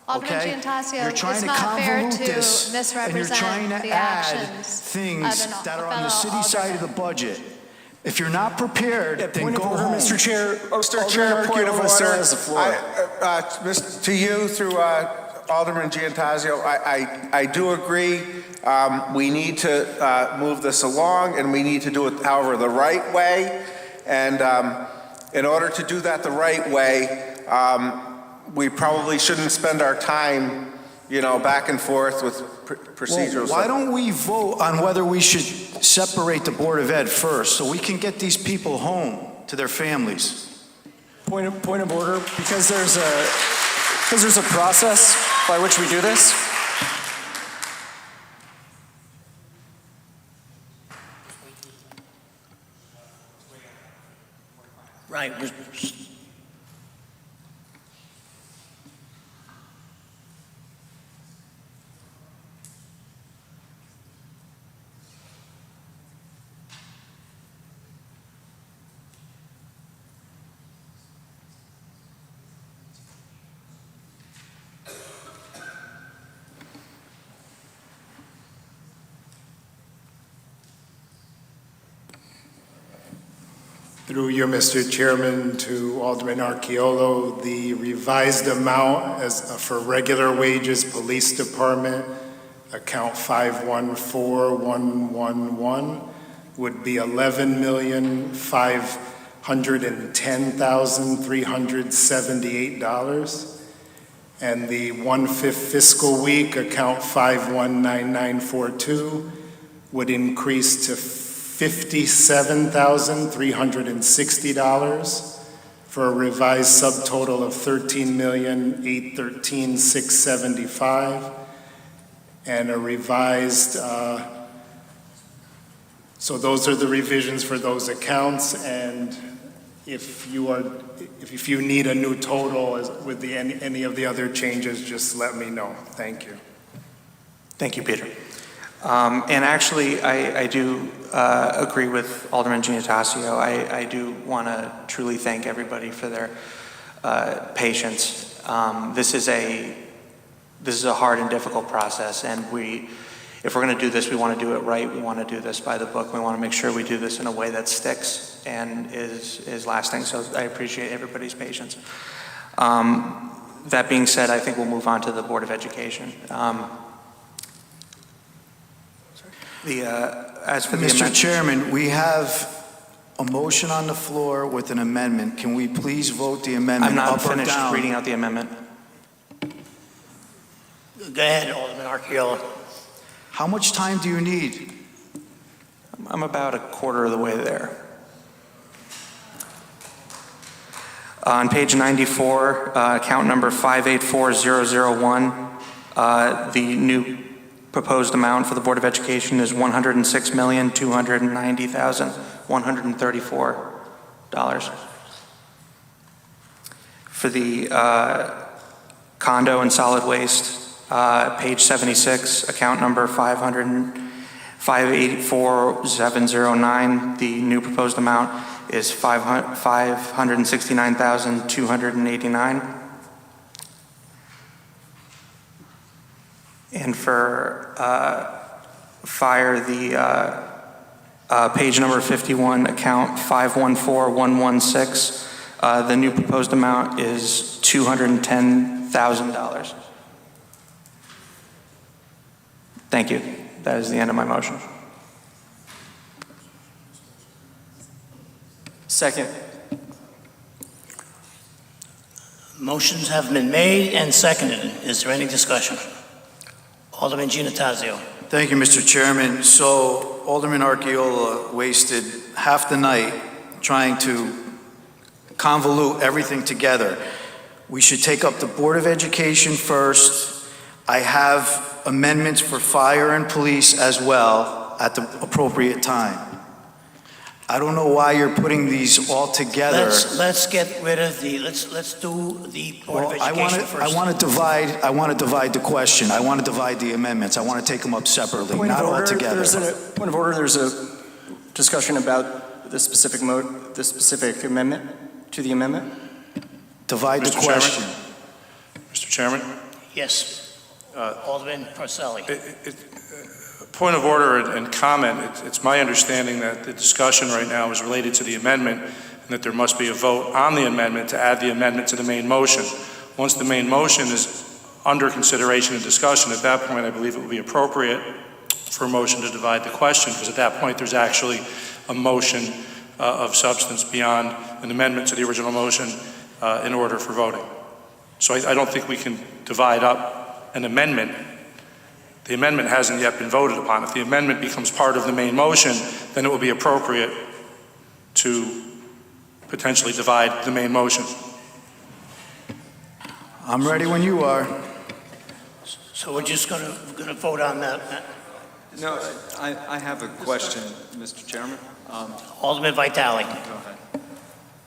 Alderman Okay? Giannatasio, You're trying it's to not fair convolute to this, and you're misrepresent trying to the add actions things of that a are on the fellow city side of the alderman. budget. If you're not prepared, then Point go of order, home. Mr. Chair. Mr. Chair, point of Archiola still order. has the floor. To you, through Alderman Giannatasio, I do agree. We need to move this along, and we need to do it, however, the right way. And in order to do that the right way, we probably shouldn't spend our time, back and forth with procedural. Well, why don't we vote on whether we should separate the Board of Ed first, so we can get these people home to their families? Point of order, because there's a process by which we do this. Right. Through you, Mr. Chairman, to Alderman Archiola, the revised amount for regular wages, Police Department, account 514111, would be $11,510,378. And the 1/5 fiscal week, account 519942, would increase to $57,360 for a revised subtotal of $13,813,675, and a revised, so those are the revisions for those accounts, and if you need a new total with any of the other changes, just let me know. Thank you. Thank you, Peter. And actually, I do agree with Alderman Giannatasio. I do want to truly thank everybody for their patience. This is a hard and difficult process, and if we're going to do this, we want to do it right. We want to do this by the book. We want to make sure we do this in a way that sticks and is lasting. So I appreciate everybody's patience. That being said, I think we'll move on to the Board of Education. As for the Mr. Chairman, we have a motion on the floor with an amendment. Can we please vote the amendment I'm up not or finished down? reading out the amendment. Go ahead, Alderman Archiola. How much time do you need? I'm about a quarter of the way there. On page 94, account number 584001, the new proposed amount for the Board of Education is $106,290,134. For the condo and solid waste, Page 76, account number 584,709. The new proposed amount is $569,289. And for fire, the page number 51, account 514116, the new proposed amount is $210,000. Thank you. That is the end of my motion. Second. Motions have been made and seconded. Is there any discussion? Alderman Giannattasio. Thank you, Mr. Chairman. So Alderman Archiola wasted half the night trying to convolute everything together. We should take up the Board of Education first. I have amendments for fire and police as well at the appropriate time. I don't know why you're putting these all together. Let's get rid of the, let's do the Board of Education first. I want to divide the question. I want to divide the amendments. I want to take them up separately, not all together. Point of order, there's a discussion about the specific amendment to the amendment. Divide the question. Mr. Chairman? Yes. Alderman Parcelli. Point of order and comment, it's my understanding that the discussion right now is related to the amendment and that there must be a vote on the amendment to add the amendment to the main motion. Once the main motion is under consideration and discussion, at that point I believe it would be appropriate for a motion to divide the question, because at that point there's actually a motion of substance beyond an amendment to the original motion in order for voting. So I don't think we can divide up an amendment. The amendment hasn't yet been voted upon. If the amendment becomes part of the main motion, then it will be appropriate to potentially divide the main motion. I'm ready when you are. So we're just going to vote on that. No, I have a question, Mr. Chairman. Alderman Vitale. Go ahead.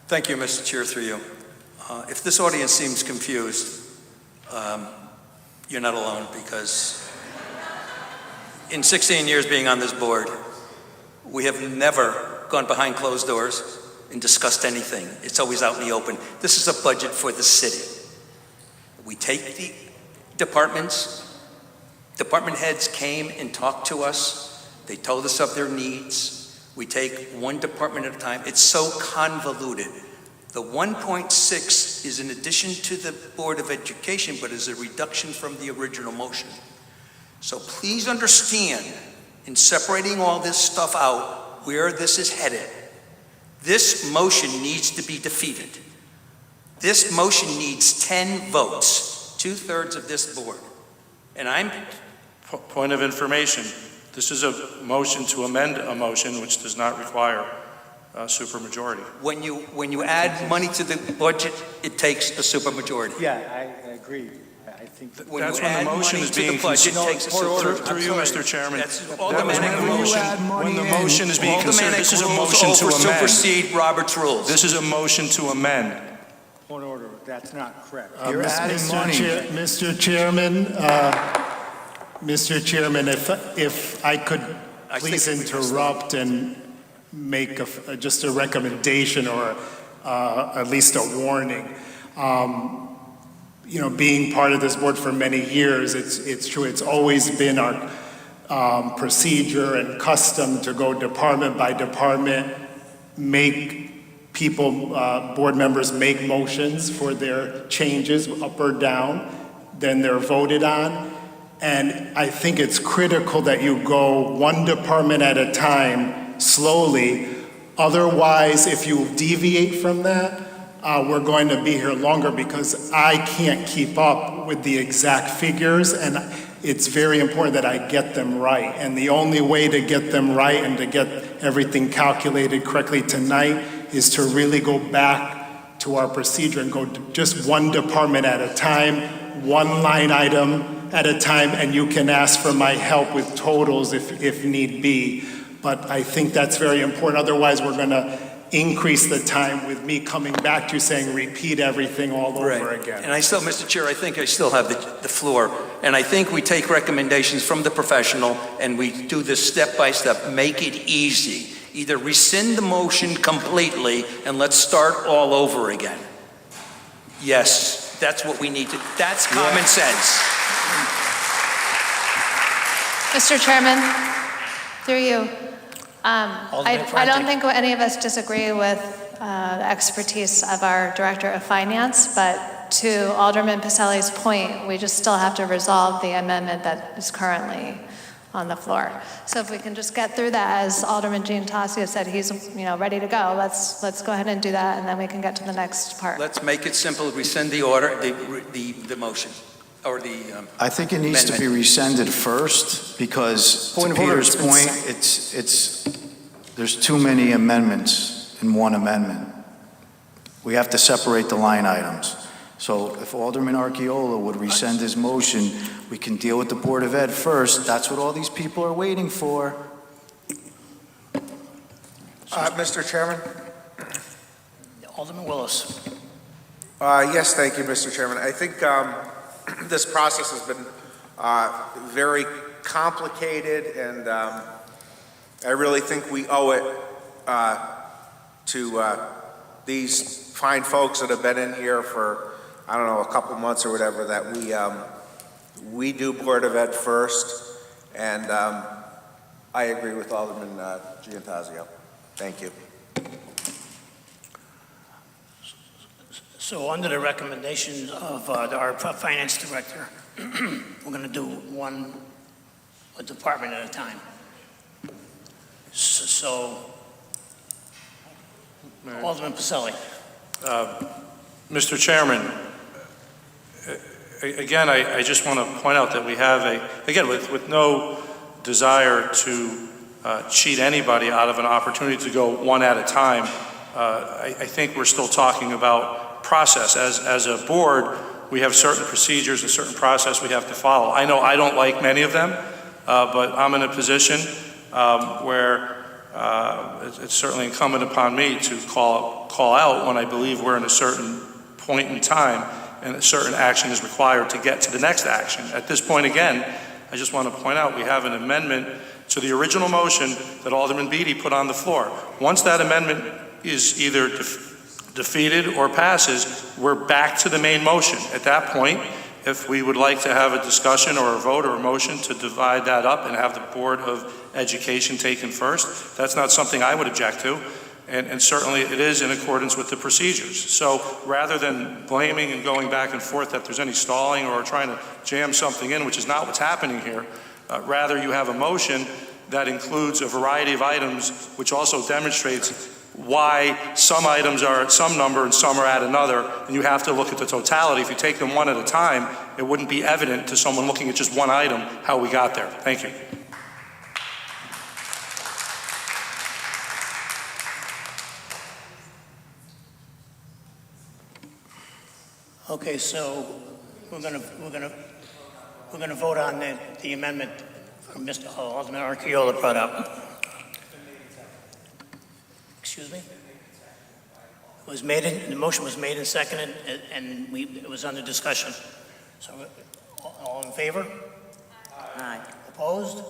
Thank you, Mr. Chair, through you. If this audience seems confused, you're not alone, because in 16 years being on this board, we have never gone behind closed doors and discussed anything. It's always out in the open. This is a budget for the city. We take the departments. Department heads came and talked to us. They told us of their needs. We take one department at a time. It's so convoluted. The 1.6 is in addition to the Board of Education, but is a reduction from the original motion. So please understand, in separating all this stuff out, where this is headed. This motion needs to be defeated. This motion needs 10 votes, 2/3 of this board. And I'm... Point of information, this is a motion to amend a motion which does not require a supermajority. When you add money to the budget, it takes a supermajority. Yeah, I agree. I think That's when the motion is being considered. Through you, Mr. Chairman. That's automatic motion. When the motion is being considered, this is a motion to amend. Supersede Robert's rules. This is a motion to amend. Point of order, that's not correct. You're adding money. Mr. Chairman, if I could please interrupt and make just a recommendation or at least a warning. You know, being part of this board for many years, it's true, it's always been our procedure and custom to go department by department, make people, board members make motions for their changes up or down, then they're voted on. And I think it's critical that you go one department at a time, slowly. Otherwise, if you deviate from that, we're going to be here longer, because I can't keep up with the exact figures, and it's very important that I get them right. And the only way to get them right and to get everything calculated correctly tonight is to really go back to our procedure and go just one department at a time, one line item at a time, and you can ask for my help with totals if need be. But I think that's very important. Otherwise, we're going to increase the time with me coming back to you saying repeat everything all over Right. again. And I still, Mr. Chair, I think I still have the floor. And I think we take recommendations from the professional and we do this step by step. Make it easy. Either rescind the motion completely and let's start all over again. Yes, that's what we need to, that's common sense. Mr. Chairman, through you. I Prenti. don't think any of us disagree with the expertise of our Director of Finance, but to Alderman Pacelli's point, we just still have to resolve the amendment that is currently on the floor. So if we can just get through that, as Alderman Giantasio said, he's ready to go. Let's go ahead and do that, and then we can get to the next part. Let's make it simple. Rescind the order, the motion, or the I think it needs to be amendment. rescinded first, because to Point of order, Peter's it's been point, there's too many amendments in one amendment. We have to separate the line items. So if Alderman Archiola would rescind his motion, we can deal with the Board of Ed first. That's what all these people are waiting for. Mr. Chairman? Alderman Willis. Yes, thank you, Mr. Chairman. I think this process has been very complicated, and I really think we owe it to these fine folks that have been in here for, I don't know, a couple months or whatever, that we do Board of Ed first, and I agree with Alderman Giantasio. Thank you. So under the recommendation of our Finance Director, we're going to do a department at a time. So, Alderman Pacelli. Mr. Chairman, again, I just want to point out that we have again, with no desire to cheat anybody out of an opportunity to go one at a time, I think we're still talking about process. As a board, we have certain procedures and certain process we have to follow. I know I don't like many of them, but I'm in a position where it's certainly incumbent upon me to call out when I believe we're in a certain point in time and a certain action is required to get to the next action. At this point, again, I just want to point out we have an amendment to the original motion that Alderman Beatty put on the floor. Once that amendment is either defeated or passes, we're back to the main motion. At that point, if we would like to have a discussion or a vote or a motion to divide that up and have the Board of Education taken first, that's not something I would object to. And certainly it is in accordance with the procedures. So rather than blaming and going back and forth that there's any stalling or trying to jam something in, which is not what's happening here, rather you have a motion that includes a variety of items, which also demonstrates why some items are at some number and some are at another, and you have to look at the totality. If you take them one at a time, it wouldn't be evident to someone looking at just one item how we got there. Thank you. Okay, so we're going to vote on the amendment from Mr. Alderman Archiola brought up. Excuse me? The motion was made and seconded, and it was under discussion. So, all in favor? Aye. Opposed?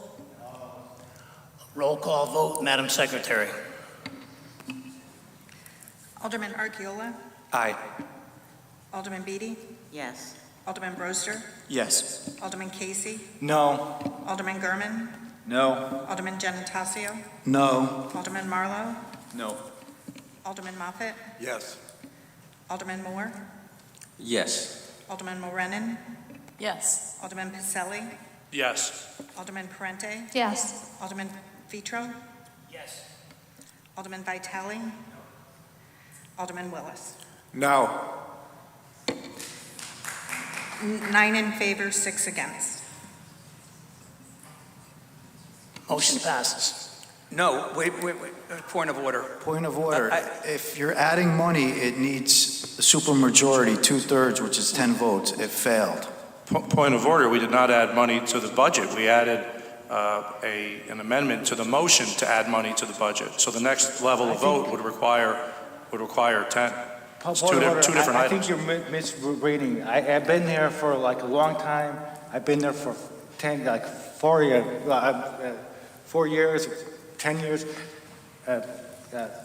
Roll call vote, Madam Secretary. Alderman Archiola, Aye. Alderman Beatty, Yes. Alderman Broster, Yes. Alderman Casey, No. Alderman Gurman, No. Alderman Giantasio, No. Alderman Marlowe, No. Alderman Moffett, Yes. Alderman Moore, Yes. Alderman Morenin, Yes. Alderman Pacelli, Yes. Alderman Parente, Yes. Alderman Vitro, Yes. Alderman Vitale, Alderman Willis. No. 9 in favor, 6 against. Motion passes. No, wait, point of order. Point of order. I- If you're adding money, it needs a supermajority, 2/3, which is 10 votes. It failed. Point of order, we did not add money to the budget. We added an amendment to the motion to add money to the budget. So the next level of vote would require 10. It's two different I items. think you're misreading. I've been there for like a long time. I've been there for 4 years, 10 years.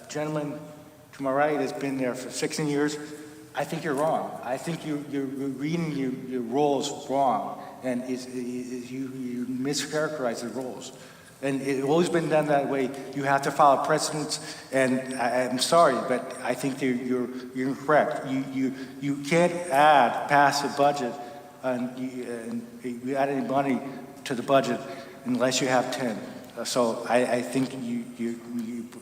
Gentleman to my right has been there for 16 years. I think you're wrong. I think you're reading your roles wrong, and you mischaracterize the roles. And it's always been done that way. You have to follow precedents, and I'm sorry, but I think you're incorrect. You can't pass a budget, and you add any money to the budget unless you have 10. So I think you're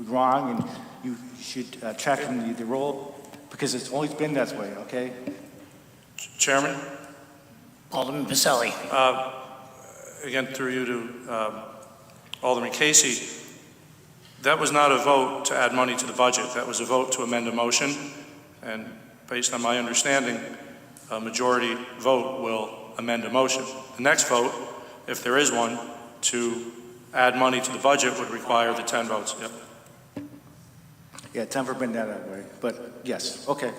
wrong, and you should check in the role, because it's always been that way, okay? Chairman? Alderman Pacelli. Again, through you to Alderman Casey, that was not a vote to add money to the budget. That was a vote to amend a motion, and based on my understanding, a majority vote will amend a motion. The next vote, if there is one, to add money to the budget would require the 10 votes. Yep. Yeah, it's never been that way, but yes, okay.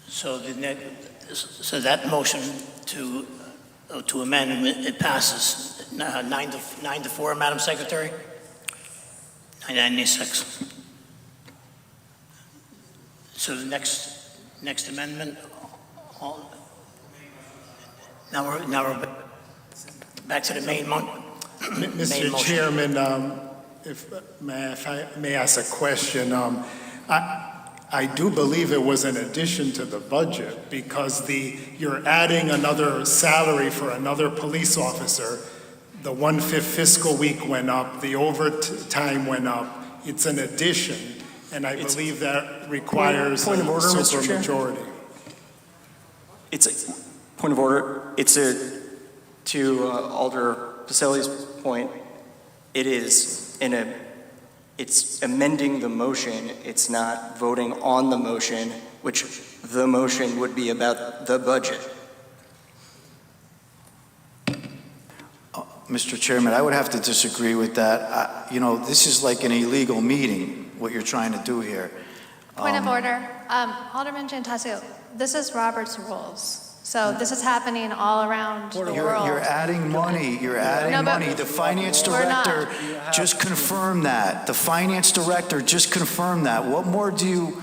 So that motion to amend, it passes 9 to 4, Madam Secretary? 996. So the next amendment, now we're back to the main motion. Mr. Chairman, if I may ask a question, I do believe it was an addition to the budget, because you're adding another salary for another police officer. The 1/5 fiscal week went up, the overtime went up. It's an addition, and I believe that requires Point of order, a Mr. Chair? supermajority. It's a point of order. To Alder Pacelli's point, it's amending the motion. It's not voting on the motion, which the motion would be about the budget. Mr. Chairman, I would have to disagree with that. This is like an illegal meeting, what you're trying to do here. Point of order. Alderman Giantasio, this is Robert's rules. So this is happening all around the world. You're adding money. You're adding money. The finance director just confirmed that. The finance director just confirmed that. What more do you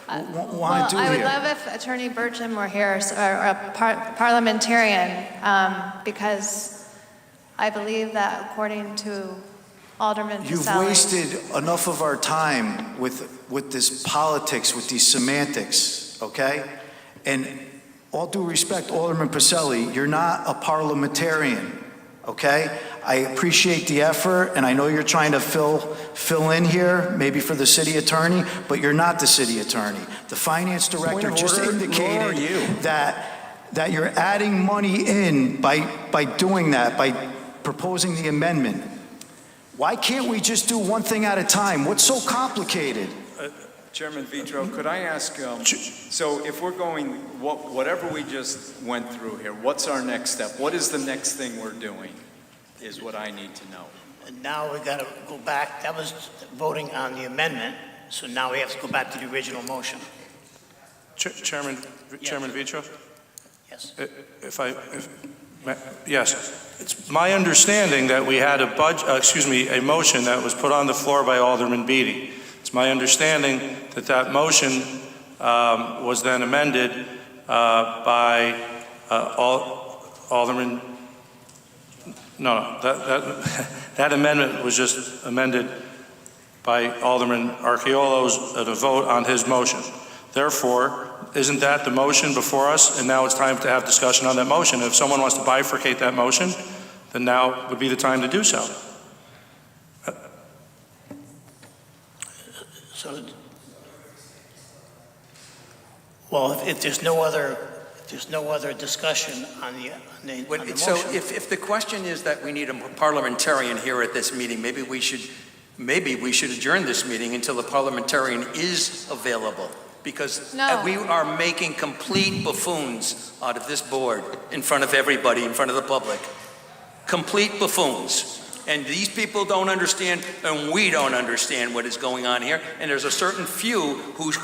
want to do here? I would love if Attorney Burcham were here, or a parliamentarian, because I believe that according to Alderman Pacelli. You've wasted enough of our time with this politics, with these semantics, okay? And all due respect, Alderman Pacelli, you're not a parliamentarian, okay? I appreciate the effort, and I know you're trying to fill in here, maybe for the city attorney, but you're not the city attorney. The finance director just indicated that you're adding money in by doing that, by proposing the amendment. Why can't we just do one thing at a time? What's so complicated? Chairman Vitro, could I ask, so if we're going, whatever we just went through here, what's our next step? What is the next thing we're doing, is what I need to know. And now we got to go back. That was voting on the amendment, so now we have to go back to the original motion. Chairman Vitro? Yes. Yes. It's my understanding that we had a motion that was put on the floor by Alderman Beatty. It's my understanding that motion was then amended by Alderman. No, that amendment was just amended by Alderman Archeolo's at a vote on his motion. Therefore, isn't that the motion before us? And now it's time to have discussion on that motion. If someone wants to bifurcate that motion, then now would be the time to do so. If there's no other discussion on the motion. So if the question is that we need a parliamentarian here at this meeting, maybe we should adjourn this meeting until the parliamentarian is available. because No. we are making complete buffoons out of this board in front of everybody, in front of the public. Complete buffoons. And these people don't understand, and we don't understand what is going on here. And there's a certain few who's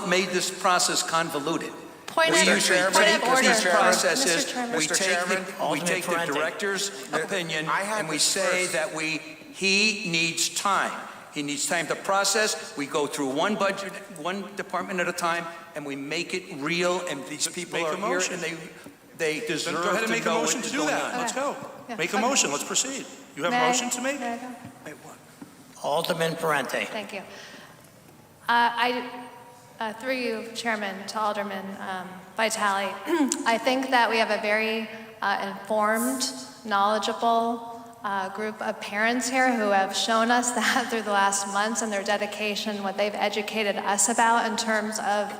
made this process convoluted. Point We of usually point take of order. these processes, Mr. Chairman. we Mr. take Chairman. we take the Alderman director's opinion, I had and we this say first. that he needs time. He needs time to process. We go through one budget, one department at a time, and we make it real, and these people Make a are here, motion. and they Then deserve go ahead and to make a know motion what's to do going that. on. Let's go. Yeah. Make a Okay. motion. Let's proceed. You have May a I- motion to make? may I go? Alderman Parente. Thank you. Through you, Chairman, to Alderman Vitale, I think that we have a very informed, knowledgeable group of parents here who have shown us that through the last months and their dedication, what they've educated us about in terms of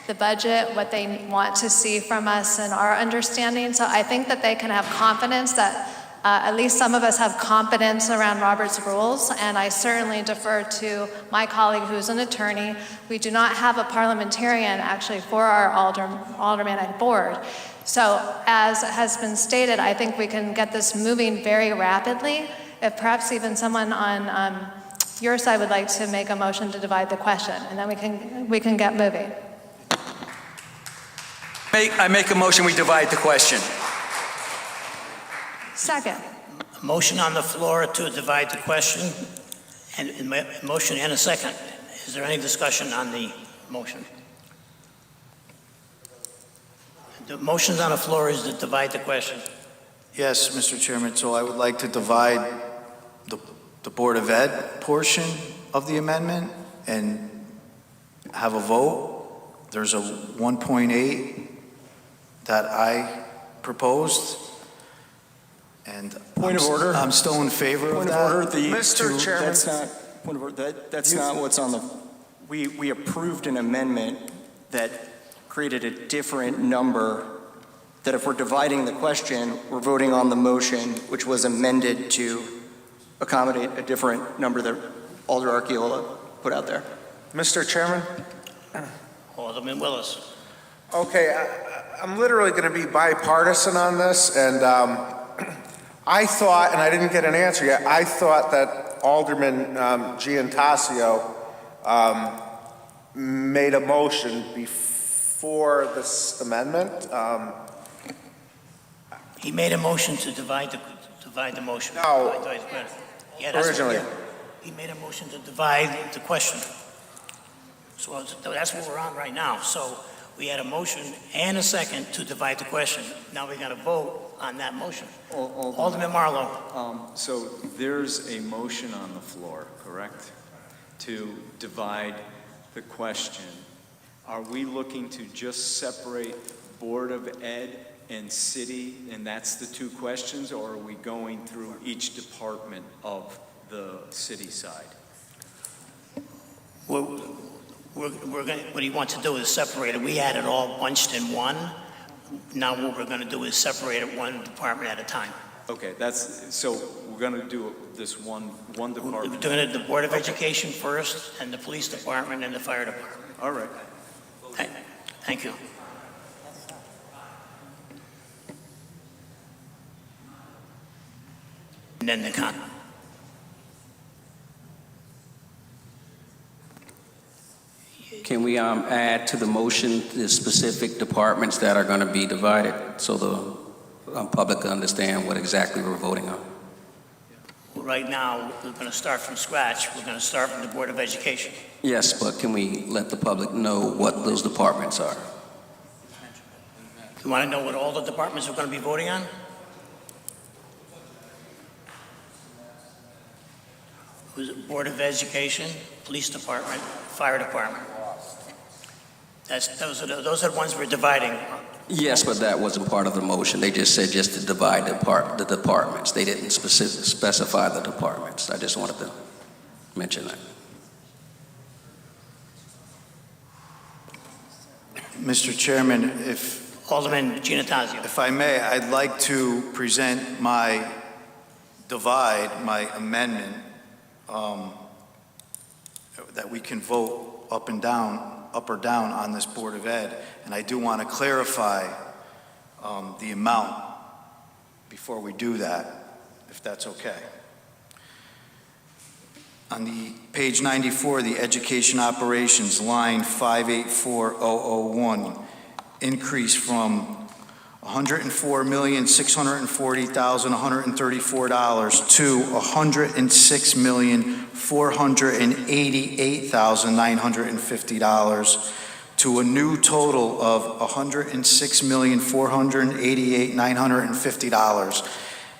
the budget, what they want to see from us and our understanding. So I think that they can have confidence that at least some of us have confidence around Robert's rules, and I certainly defer to my colleague who's an attorney. We do not have a parliamentarian actually for our alderman and board. So as has been stated, I think we can get this moving very rapidly. If perhaps even someone on your side would like to make a motion to divide the question, and then we can get moving. I make a motion, we divide the question. Second. A motion on the floor to divide the question, and a motion and a second. Is there any discussion on the motion? The motion on the floor is to divide the question. Yes, Mr. Chairman, so I would like to divide the Board of Ed portion of the amendment and have a vote. There's a 1.8 that I proposed, and Point of order. I'm still in favor of Point that. of order, Mr. Chairman. That's not, point of order, that's not what's on the, we approved an amendment that created a different number, that if we're dividing the question, we're voting on the motion, which was amended to accommodate a different number that Alder Archiola put out there. Mr. Chairman? Alderman Willis. Okay, I'm literally going to be bipartisan on this, and I thought, and I didn't get an answer yet, I thought that Alderman Giantasio made a motion before this amendment. He made a motion to divide the motion. No. Divide the question. Yeah, that's what- Originally. yeah. He made a motion to divide the question. So that's what we're on right now. So we had a motion and a second to divide the question. Now we got to vote on that motion. Alderman Marlowe. So there's a motion on the floor, correct? To divide the question. Are we looking to just separate Board of Ed and City, and that's the two questions, or are we going through each department of the city side? We're going. What he wants to do is separate it. We had it all bunched in one. Now what we're going to do is separate it one department at a time. Okay, so we're going to do this one We're department. doing it the Board of Education first, and the Police Department, and the Fire Department. All right. Thank you. And then the con. Can we add to the motion the specific departments that are going to be divided so the public can understand what exactly we're voting on? Right now, we're going to start from scratch. We're going to start from the Board of Education. Yes, but can we let the public know what those departments are? You want to know what all the departments are going to be voting on? Was it Board of Education, Police Department, Fire Department? Those are the ones we're dividing. Yes, but that wasn't part of the motion. They just said just to divide the departments. They didn't specify the departments. I just wanted to mention that. Mr. Chairman, Alderman Giannatasio. If I may, I'd like to present my amendment, that we can vote up and down up or down on this Board of Ed, and I do want to clarify the amount before we do that, if that's okay. On the page 94, the education operations, line 584001, increase from $104,640,134 to $106,488,950 to a new total of $106,488,950.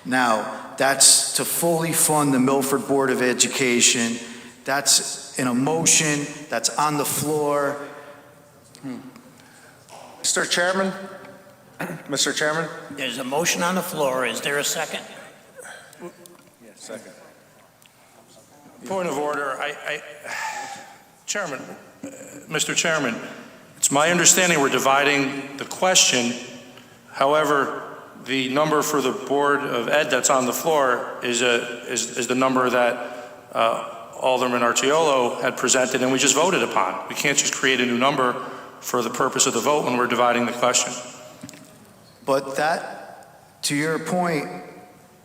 Now, that's to fully fund the Milford Board of Education. That's in a motion that's on the floor. Mr. Chairman? Mr. Chairman? There's a motion on the floor. Is there a second? Yes, second. Point of order, Chairman, Mr. Chairman, it's my understanding we're dividing the question. However, the number for the Board of Ed that's on the floor is the number that Alderman Artiolo had presented and we just voted upon. We can't just create a new number for the purpose of the vote when we're dividing the question. But that, to your point,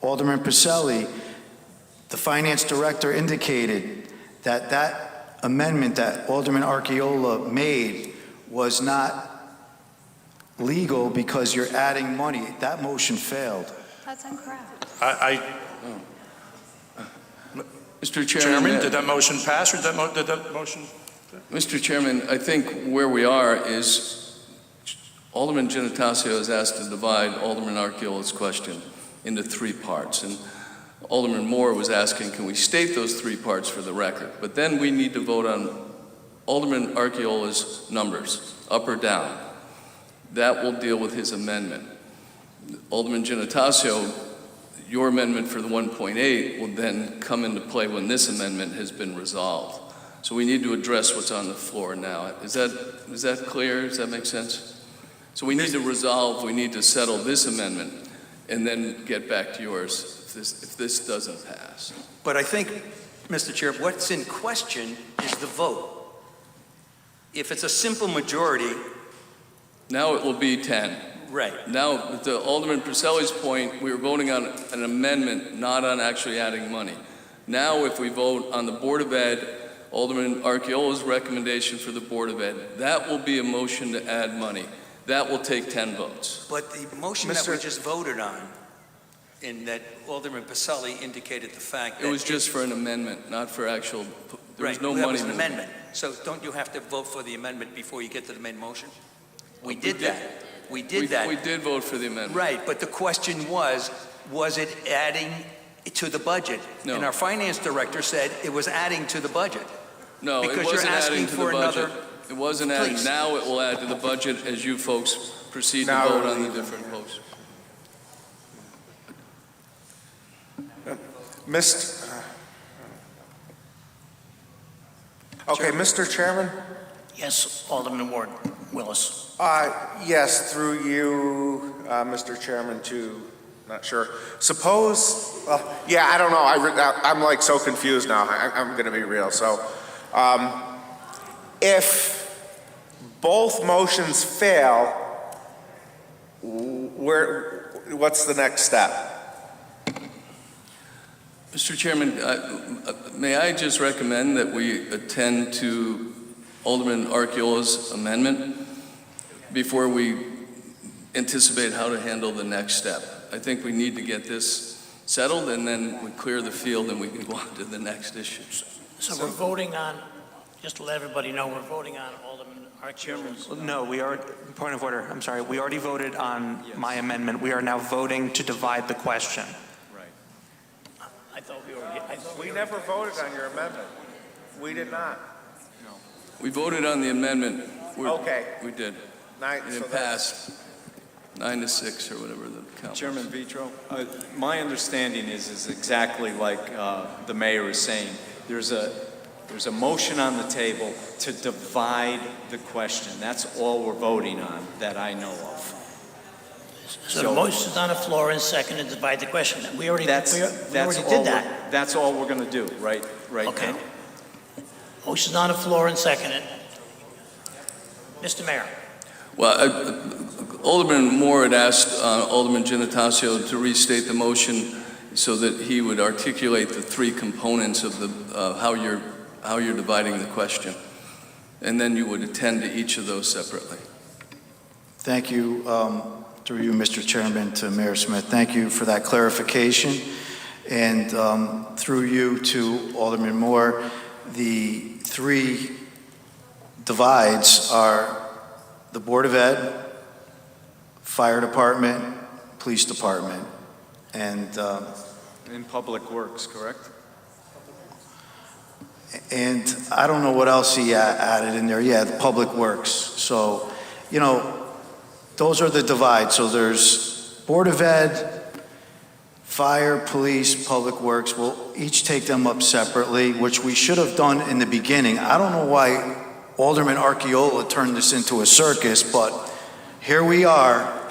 Alderman Pacelli, the finance director indicated that that amendment that Alderman Archiola made was not legal because you're adding money. That motion failed. That's incorrect. Mr. Chairman, did that motion pass or did that motion? Mr. Chairman, I think where we are is Alderman Gennatasio has asked to divide Alderman Archiola's question into three parts. And Alderman Moore was asking, can we state those three parts for the record? But then we need to vote on Alderman Archiola's numbers, up or down. That will deal with his amendment. Alderman Gennatasio, your amendment for the 1.8 will then come into play when this amendment has been resolved. So we need to address what's on the floor now. Is that clear? Does that make sense? So we need to resolve, we need to settle this amendment and then get back to yours if this doesn't pass. But I think, Mr. Chair, what's in question is the vote. If it's a simple majority. Now it will be 10. Right. Now, to Alderman Pacelli's point, we were voting on an amendment, not on actually adding money. Now, if we vote on the Board of Ed, Alderman Archiola's recommendation for the Board of Ed, that will be a motion to add money. That will take 10 votes. But the motion that we just voted on, in that Alderman Pacelli indicated the fact that... It was just for an amendment, not for actual... There was no that money. was an amendment. So don't you have to vote for the amendment before you get to the main motion? We did that. We did that. We did vote for the amendment. Right, but the question was it adding to the budget? No. And our finance director said it was adding to the budget. No, because it wasn't you're asking adding to for the budget. another... It wasn't adding. Please. Now it will add to the budget as you folks proceed to vote on the different votes. Mr. Chairman? Yes, Alderman Ward Willis. Yes, through you, Mr. Chairman, to, not sure. Suppose, I don't know. I'm like so confused now. I'm going to be real. So, if both motions fail, what's the next step? Mr. Chairman, may I just recommend that we attend to Alderman Archiola's amendment before we anticipate how to handle the next step? I think we need to get this settled and then we clear the field and we can go on to the next issue. So we're voting on, just to let everybody know, we're voting on Alderman Archiola's. No, point of order, I'm sorry, we already voted on my amendment. We are now voting to divide the question. I thought We never voted on your amendment. We did not. We voted on the amendment. Okay. We did. And it passed 9-6 or whatever the count Chairman Vitro, my understanding is exactly like the mayor is saying. There's a motion on the table to divide the question. That's all we're voting on that I know of. So the motion's on the floor and second to divide the question. We already did that. That's all we're going to do right Okay. now. Motion's on the floor and seconded. Mr. Mayor. Well, Alderman Moore had asked Alderman Gennatasio to restate the motion so that he would articulate the three components of the how you're dividing the question, and then you would attend to each of those separately. Thank you, through you, Mr. Chairman, to Mayor Smith. Thank you for that clarification. And through you to Alderman Moore, the three divides are the Board of Ed, Fire Department, Police Department, and In Public Works, correct? and I don't know what else he added in there. Yeah, the Public Works. So, you know, those are the divides. So there's Board of Ed, Fire, Police, Public Works. We'll each take them up separately, which we should have done in the beginning. I don't know why Alderman Archiola turned this into a circus, but here we are.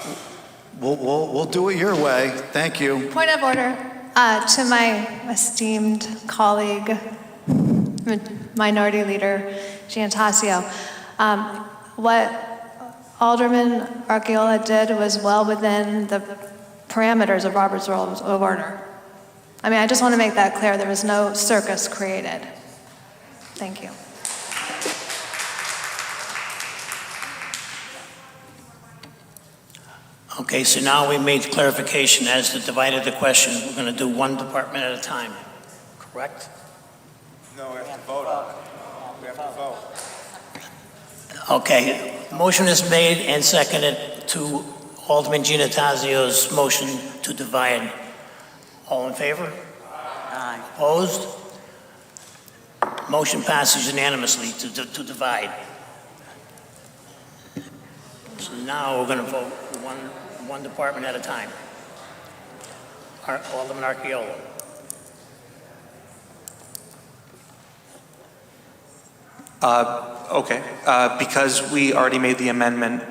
We'll do it your way. Thank you. Point of order. To my esteemed colleague, Minority Leader Giantasio, what Alderman Archiola did was well within the parameters of Robert's Rules of Order. I mean, I just want to make that clear. There was no circus created. Thank you. Okay, so now we made clarification as to divided the question. We're going to do one department at a time, correct? No, we have to vote on it. We have to vote. Okay, motion is made and seconded to Alderman Giannatasio's motion to divide. All in favor? Aye. Opposed? Motion passes unanimously to divide. So now we're going to vote one department at a time. Alderman Archiola. Okay, because we already made the amendment,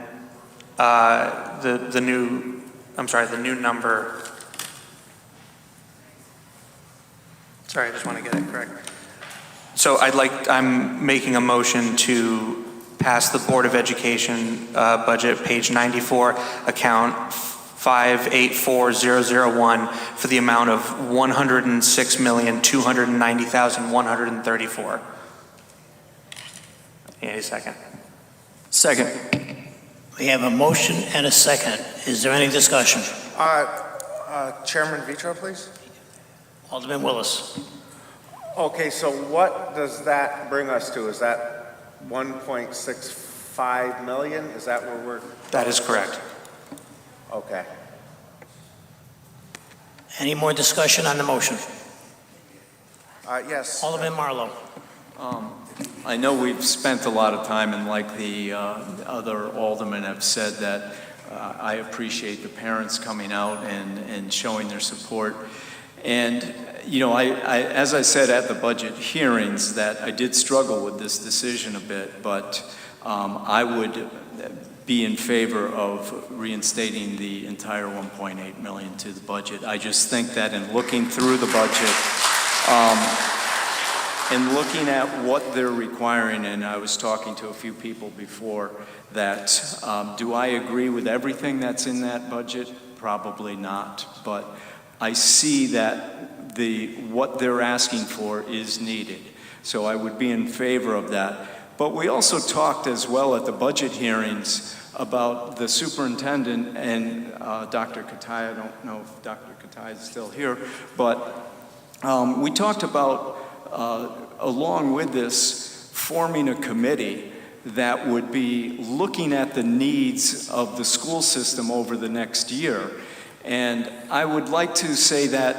the new number, sorry, I just want to get it correct. So I'm making a motion to pass the Board of Education budget, page 94, account 584001 for the amount of $106,290,134. Any second? Second. We have a motion and a second. Is there any discussion? Chairman Vitro, please. Alderman Willis. Okay, so what does that bring us to? Is that 1.65 million? Is that where we're? That is correct. Okay. Any more discussion on the motion? Yes. Alderman Marlowe. I know we've spent a lot of time, and like the other aldermen have said, that I appreciate the parents coming out and showing their support. And, you know, as I said at the budget hearings, that I did struggle with this decision a bit, but I would be in favor of reinstating the entire 1.8 million to the budget. I just think that in looking through the budget, and looking at what they're requiring, and I was talking to a few people before, that do I agree with everything that's in that budget? Probably not, but I see that what they're asking for is needed. So I would be in favor of that. But we also talked as well at the budget hearings about the superintendent and Dr. Katai. I don't know if Dr. Katai is still here, but we talked about along with this, forming a committee that would be looking at the needs of the school system over the next year. And I would like to say that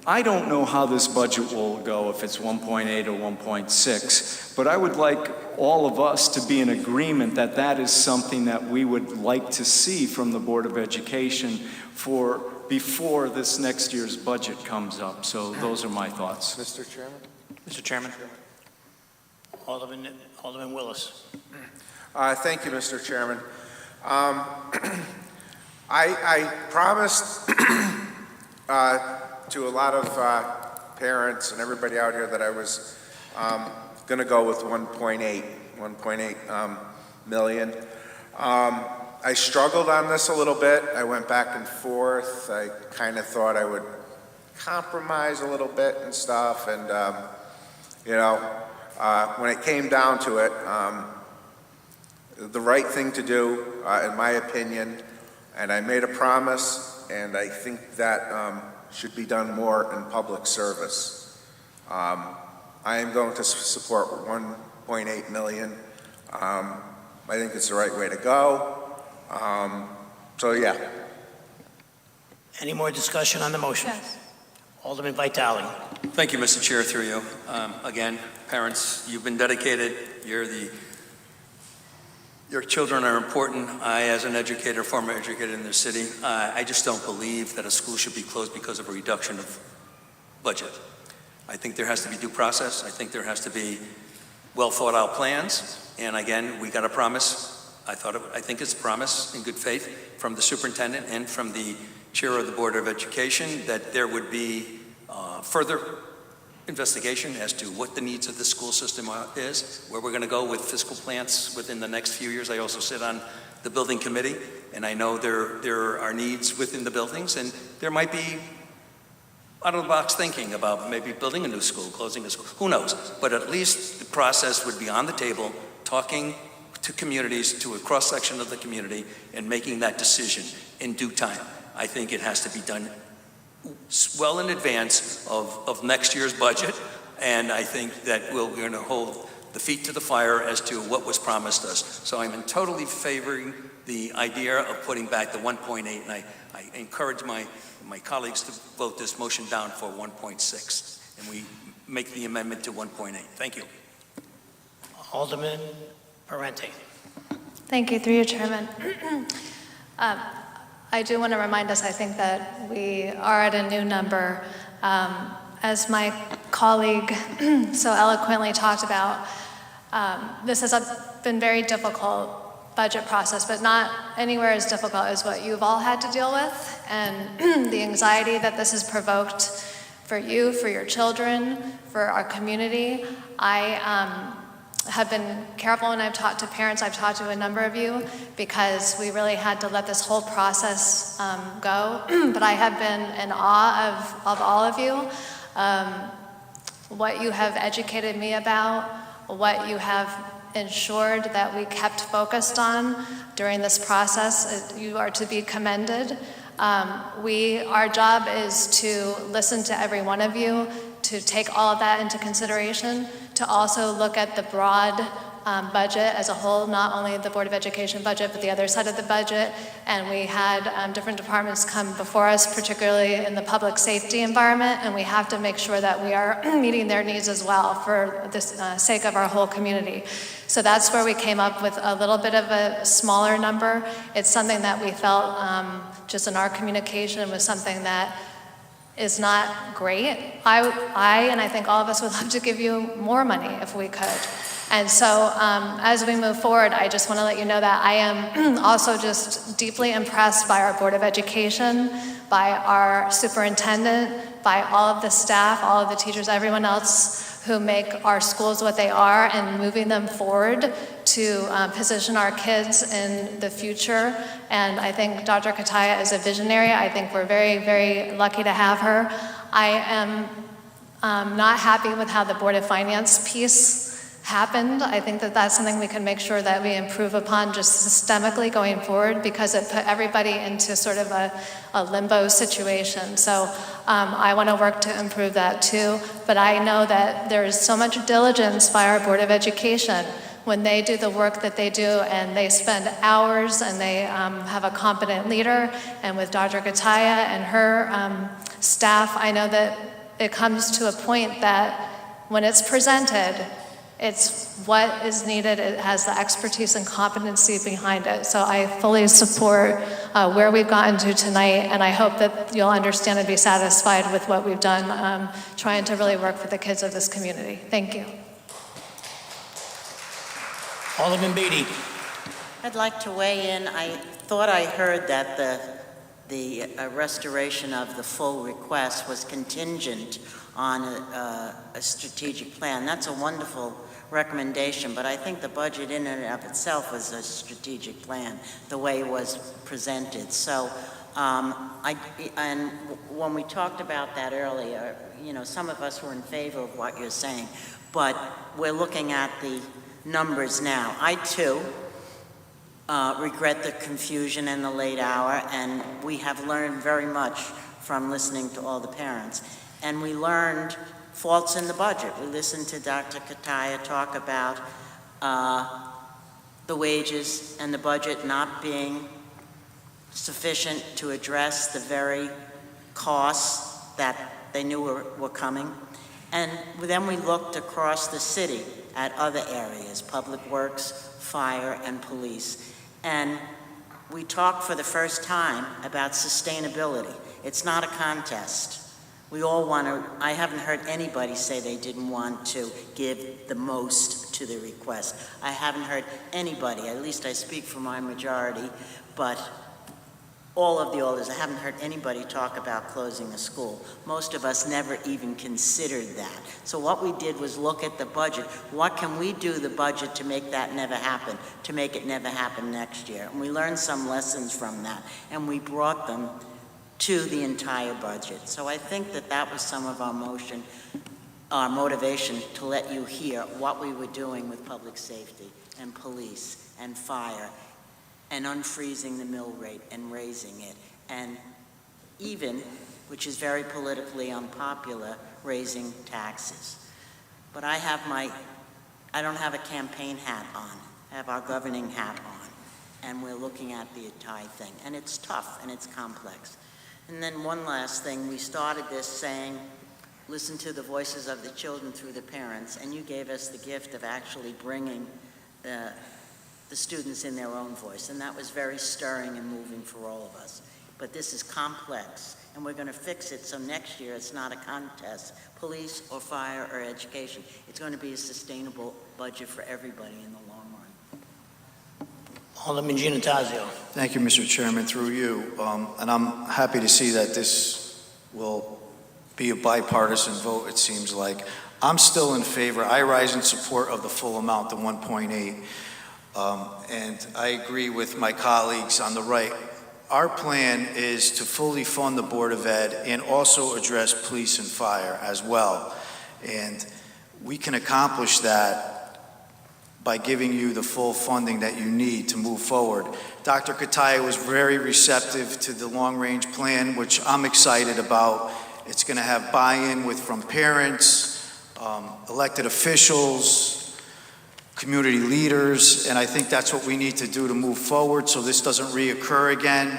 I don't know how this budget will go, if it's 1.8 or 1.6, but I would like all of us to be in agreement that that is something that we would like to see from the Board of Education before this next year's budget comes up. So those are my thoughts. Mr. Chairman? Mr. Chairman? Alderman Willis. Thank you, Mr. Chairman. I promised to a lot of parents and everybody out here that I was going to go with 1.8. million. I struggled on this a little bit. I went back and forth. I kind of thought I would compromise a little bit and stuff, and when it came down to it, the right thing to do, in my opinion, and I made a promise, and I think that should be done more in public service. I am going to support 1.8 million. I think it's the right way to go. So yeah. Any more discussion on the motion? Yes. Alderman Vitale. Thank you, Mr. Chair, through you. Again, parents, you've been dedicated. Your children are important. I, as an educator, former educator in the city, I just don't believe that a school should be closed because of a reduction of budget. I think there has to be due process. I think there has to be well thought out plans. And again, we got a promise. I think it's a promise in good faith from the superintendent and from the chair of the Board of Education that there would be further investigation as to what the needs of the school system is, where we're going to go with fiscal plans within the next few years. I also sit on the building committee, and I know there are needs within the buildings, and there might be out-of-the-box thinking about maybe building a new school, closing a school, who knows? But at least the process would be on the table, talking to communities, to a cross-section of the community, and making that decision in due time. I think it has to be done well in advance of next year's budget, and I think that we're going to hold the feet to the fire as to what was promised us. So I'm totally favoring the idea of putting back the 1.8, and I encourage my colleagues to vote this motion down for 1.6, and we make the amendment to 1.8. Thank you. Alderman Parenti. Thank you, through you, Chairman. I do want to remind us, I think that we are at a new number. As my colleague so eloquently talked about, this has been very difficult budget process, but not anywhere as difficult as what you've all had to deal with, and the anxiety that this has provoked for you, for your children, for our community. I have been careful when I've talked to parents. I've talked to a number of you because we really had to let this whole process go. But I have been in awe of all of you, what you have educated me about, what you have ensured that we kept focused on during this process. You are to be commended. Our job is to listen to every one of you, to take all of that into consideration, to also look at the broad budget as a whole, not only the Board of Education budget, but the other side of the budget. And we had different departments come before us, particularly in the public safety environment, and we have to make sure that we are meeting their needs as well for the sake of our whole community. So that's where we came up with a little bit of a smaller number. It's something that we felt just in our communication was something that is not great. I and I think all of us would love to give you more money if we could. And so as we move forward, I just want to let you know that I am also just deeply impressed by our Board of Education, by our superintendent, by all of the staff, all of the teachers, everyone else who make our schools what they are and moving them forward to position our kids in the future. And I think Dr. Kataya is a visionary. I think we're very, very lucky to have her. I am not happy with how the Board of Finance piece happened. I think that that's something we can make sure that we improve upon just systemically going forward, because it put everybody into sort of a limbo situation. So I want to work to improve that too. But I know that there is so much diligence by our Board of Education when they do the work that they do, and they spend hours, and they have a competent leader. And with Dr. Kataya and her staff, I know that it comes to a point that when it's presented, it's what is needed. It has the expertise and competency behind it. So I fully support where we've gotten to tonight, and I hope that you'll understand and be satisfied with what we've done, trying to really work for the kids of this community. Thank you. Alderman Beatty. I'd like to weigh in. I thought I heard that the restoration of the full request was contingent on a strategic plan. That's a wonderful recommendation, but I think the budget in and of itself was a strategic plan, the way it was presented. So, and when we talked about that earlier, some of us were in favor of what you're saying, but we're looking at the numbers now. I too regret the confusion and the late hour, and we have learned very much from listening to all the parents. And we learned faults in the budget. We listened to Dr. Kataya talk about the wages and the budget not being sufficient to address the very costs that they knew were coming. And then we looked across the city at other areas, public works, fire, and police. And we talked for the first time about sustainability. It's not a contest. We all want to, I haven't heard anybody say they didn't want to give the most to the request. I haven't heard anybody, at least I speak for my majority, but all of the alders, I haven't heard anybody talk about closing a school. Most of us never even considered that. So what we did was look at the budget. What can we do the budget to make that never happen, to make it never happen next year? And we learned some lessons from that, and we brought them to the entire budget. So I think that that was some of our motivation to let you hear what we were doing with public safety and police and fire, and unfreezing the mill rate and raising it, and even, which is very politically unpopular, raising taxes. But I don't have a campaign hat on, I have our governing hat on, and we're looking at the entire thing. And it's tough and it's complex. And then one last thing, we started this saying, listen to the voices of the children through the parents, and you gave us the gift of actually bringing the students in their own voice, and that was very stirring and moving for all of us. But this is complex, and we're going to fix it so next year it's not a contest, police or fire or education. It's going to be a sustainable budget for everybody in the long run. Alderman Giannattasio. Thank you, Mr. Chairman, through you. And I'm happy to see that this will be a bipartisan vote, it seems like. I'm still in favor. I rise in support of the full amount, the 1.8. And I agree with my colleagues on the right. Our plan is to fully fund the Board of Ed and also address police and fire as well. And we can accomplish that by giving you the full funding that you need to move forward. Dr. Kataya was very receptive to the long-range plan, which I'm excited about. It's going to have buy-in from parents, elected officials, community leaders, and I think that's what we need to do to move forward so this doesn't reoccur again.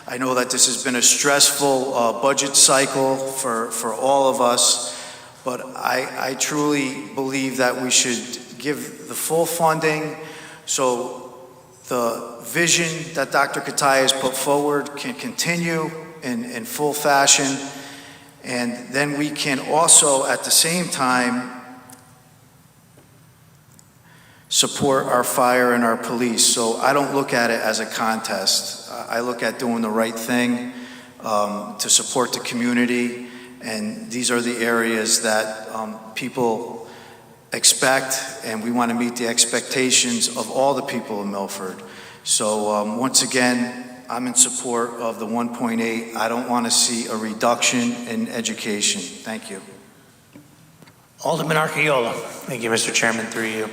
I know that this has been a stressful budget cycle for all of us, but I truly believe that we should give the full funding so the vision that Dr. Kataya has put forward can continue in full fashion, and then we can also at the same time support our fire and our police. So I don't look at it as a contest. I look at doing the right thing to support the community, and these are the areas that people expect, and we want to meet the expectations of all the people of Milford. So once again, I'm in support of the 1.8. I don't want to see a reduction in education. Thank you. Alderman Archiola. Thank you, Mr. Chairman, through you.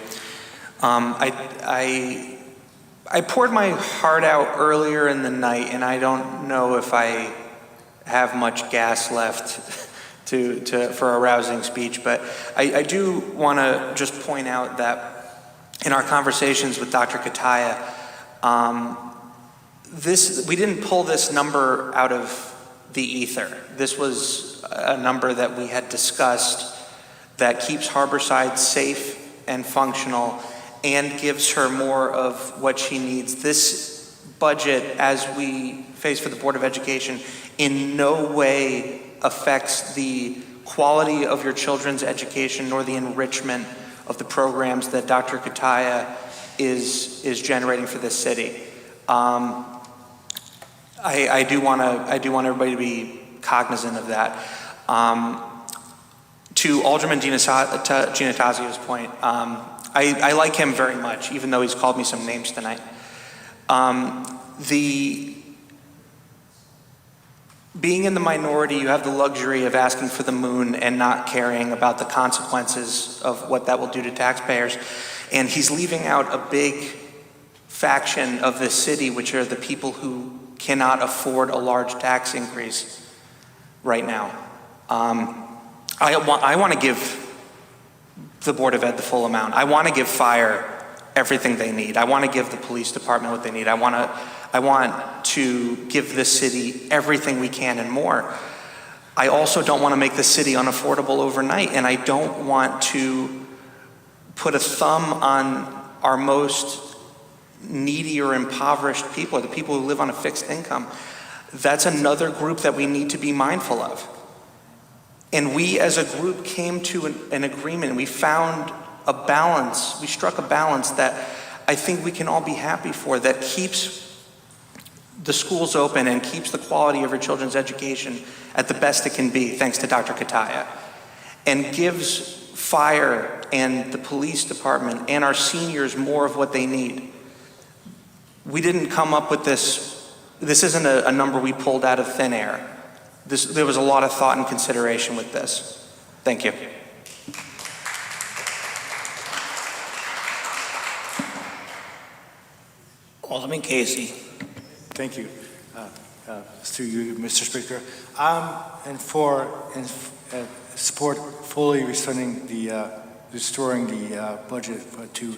I poured my heart out earlier in the night, and I don't know if I have much gas left for a rousing speech, but I do want to just point out that in our conversations with Dr. Kataya, we didn't pull this number out of the ether. This was a number that we had discussed that keeps Harborside safe and functional and gives her more of what she needs. This budget, as we face for the Board of Education, in no way affects the quality of your children's education nor the enrichment of the programs that Dr. Kataya is generating for this city. I do want everybody to be cognizant of that. To Alderman Giannatasio's point, I like him very much, even though he's called me some names tonight. Being in the minority, you have the luxury of asking for the moon and not caring about the consequences of what that will do to taxpayers. And he's leaving out a big faction of the city, which are the people who cannot afford a large tax increase right now. I want to give the Board of Ed the full amount. I want to give fire everything they need. I want to give the police department what they need. I want to give this city everything we can and more. I also don't want to make the city unaffordable overnight, and I don't want to put a thumb on our most needy or impoverished people, the people who live on a fixed income. That's another group that we need to be mindful of. And we as a group came to an agreement. We found a balance. We struck a balance that I think we can all be happy for, that keeps the schools open and keeps the quality of our children's education at the best it can be, thanks to Dr. Kataya, and gives fire and the police department and our seniors more of what they need. We didn't come up with this. This isn't a number we pulled out of thin air. There was a lot of thought and consideration with this. Thank you. Alderman Casey. Thank you. Through you, Mr. Speaker. And for support fully restoring the budget to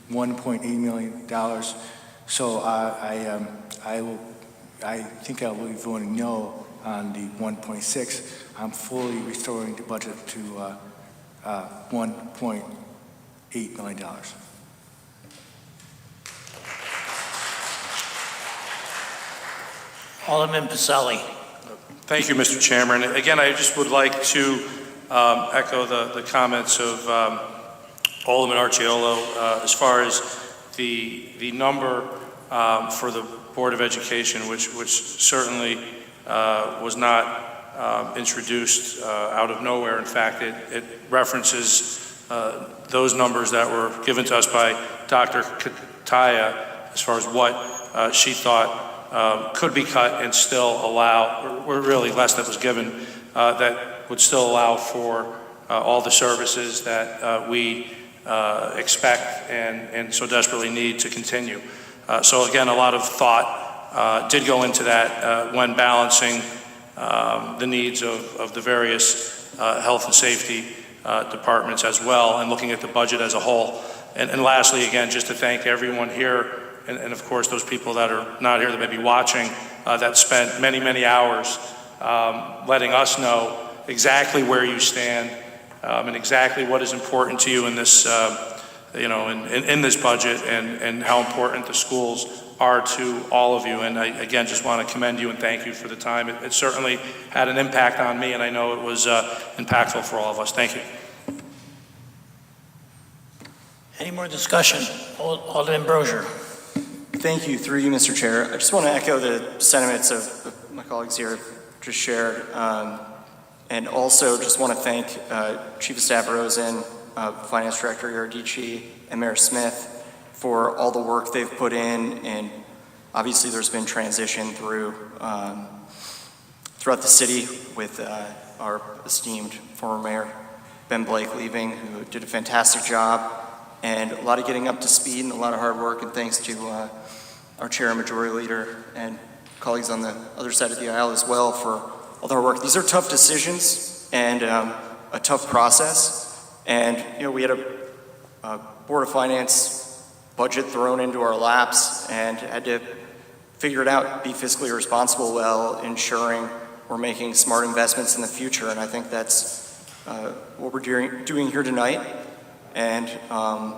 $1.8 million. So I think I will be voting no on the 1.6. I'm fully restoring the budget to $1.8 million. Alderman Pacelli. Thank you, Mr. Chairman. Again, I just would like to echo the comments of Alderman Archiolo as far as the number for the Board of Education, which certainly was not introduced out of nowhere. In fact, it references those numbers that were given to us by Dr. Kataya as far as what she thought could be cut and still allow, or really less that was given, that would still allow for all the services that we expect and so desperately need to continue. So again, a lot of thought did go into that when balancing the needs of the various health and safety departments as well, and looking at the budget as a whole. And lastly, again, just to thank everyone here, and of course those people that are not here that may be watching, that spent many, many hours letting us know exactly where you stand and exactly what is important to you in this, in this budget, and how important the schools are to all of you. And I, again, just want to commend you and thank you for the time. It certainly had an impact on me, and I know it was impactful for all of us. Thank you. Any more discussion? Alderman Brozier. Thank you. Through you, Mr. Chair. I just want to echo the sentiments of my colleagues here just shared. And also just want to thank Chief of Staff Rosen, Finance Director Yardici, and Mayor Smith for all the work they've put in. And obviously there's been transition throughout the city with our esteemed former Mayor Ben Blake leaving, who did a fantastic job, and a lot of getting up to speed and a lot of hard work, and thanks to our Chair and Majority Leader and colleagues on the other side of the aisle as well for all their work. These are tough decisions and a tough process. And, we had a Board of Finance budget thrown into our laps and had to figure it out, be fiscally responsible while ensuring we're making smart investments in the future. And I think that's what we're doing here tonight. And I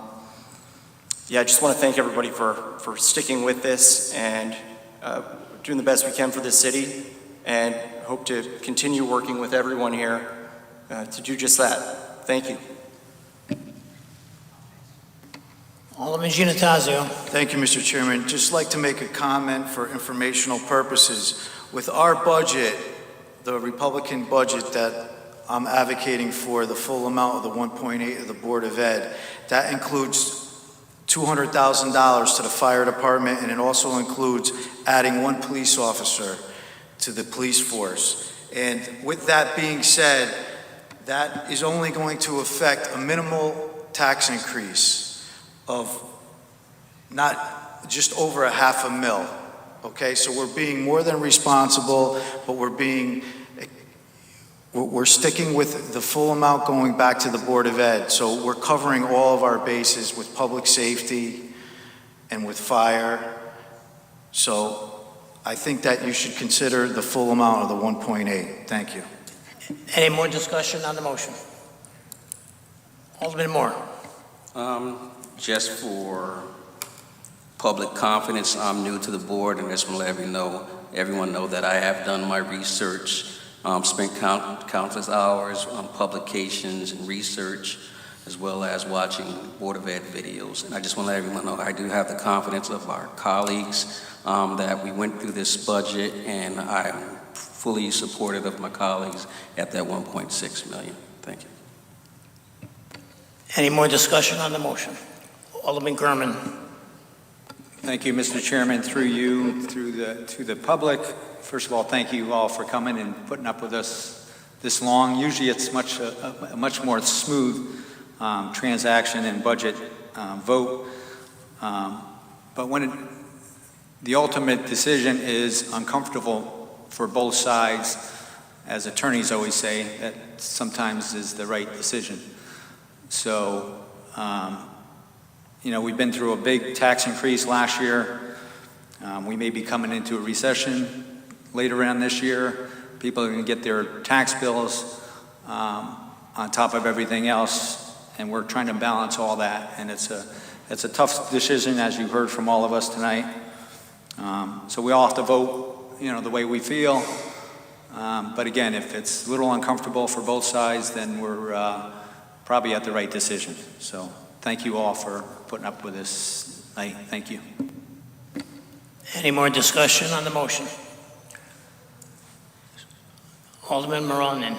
just want to thank everybody for sticking with this and doing the best we can for this city, and hope to continue working with everyone here to do just that. Thank you. Alderman Giannatasio. Thank you, Mr. Chairman. Just like to make a comment for informational purposes. With our budget, the Republican budget that I'm advocating for the full amount of the 1.8 of the Board of Ed. That includes $200,000 to the fire department, and it also includes adding one police officer to the police force. And with that being said, that is only going to affect a minimal tax increase of not just over $500,000. Okay, so we're being more than responsible, but we're sticking with the full amount going back to the Board of Ed. So we're covering all of our bases with public safety and with fire. So I think that you should consider the full amount of the 1.8. Thank you. Any more discussion on the motion? Alderman Moore. Just for public confidence, I'm new to the board, and I just want to let everyone know that I have done my research, spent countless hours on publications and research, as well as watching Board of Ed videos. And I just want to let everyone know I do have the confidence of our colleagues that we went through this budget, and I'm fully supportive of my colleagues at that 1.6 million. Thank you. Any more discussion on the motion? Alderman Gurman. Thank you, Mr. Chairman. Through you, to the public, first of all, thank you all for coming and putting up with us this long. Usually it's a much more smooth transaction and budget vote. But when the ultimate decision is uncomfortable for both sides, as attorneys always say, that sometimes is the right decision. So, we've been through a big tax increase last year. We may be coming into a recession later on this year. People are going to get their tax bills on top of everything else, and we're trying to balance all that. And it's a tough decision, as you heard from all of us tonight. So we all have to vote, the way we feel. But again, if it's a little uncomfortable for both sides, then we're probably at the right decision. So thank you all for putting up with this night. Thank you. Any more discussion on the motion? Alderman Moranen.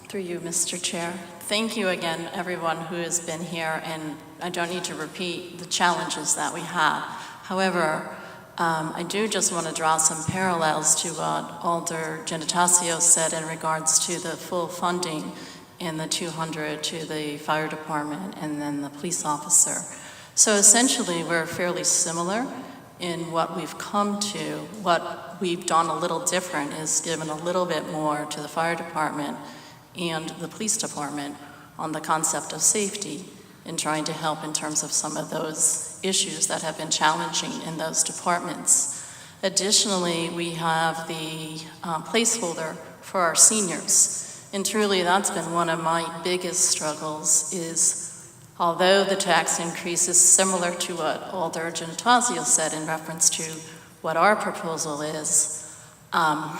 Through you, Mr. Chair. Thank you again, everyone who has been here, and I don't need to repeat the challenges that we have. However, I do just want to draw some parallels to what Alder Genitaccio said in regards to the full funding in the 200 to the fire department and then the police officer. So essentially, we're fairly similar in what we've come to. What we've done a little different is given a little bit more to the fire department and the police department on the concept of safety in trying to help in terms of some of those issues that have been challenging in those departments. Additionally, we have the placeholder for our seniors. And truly, that's been one of my biggest struggles is, although the tax increase is similar to what Alder Genitaccio said in reference to what our proposal is, to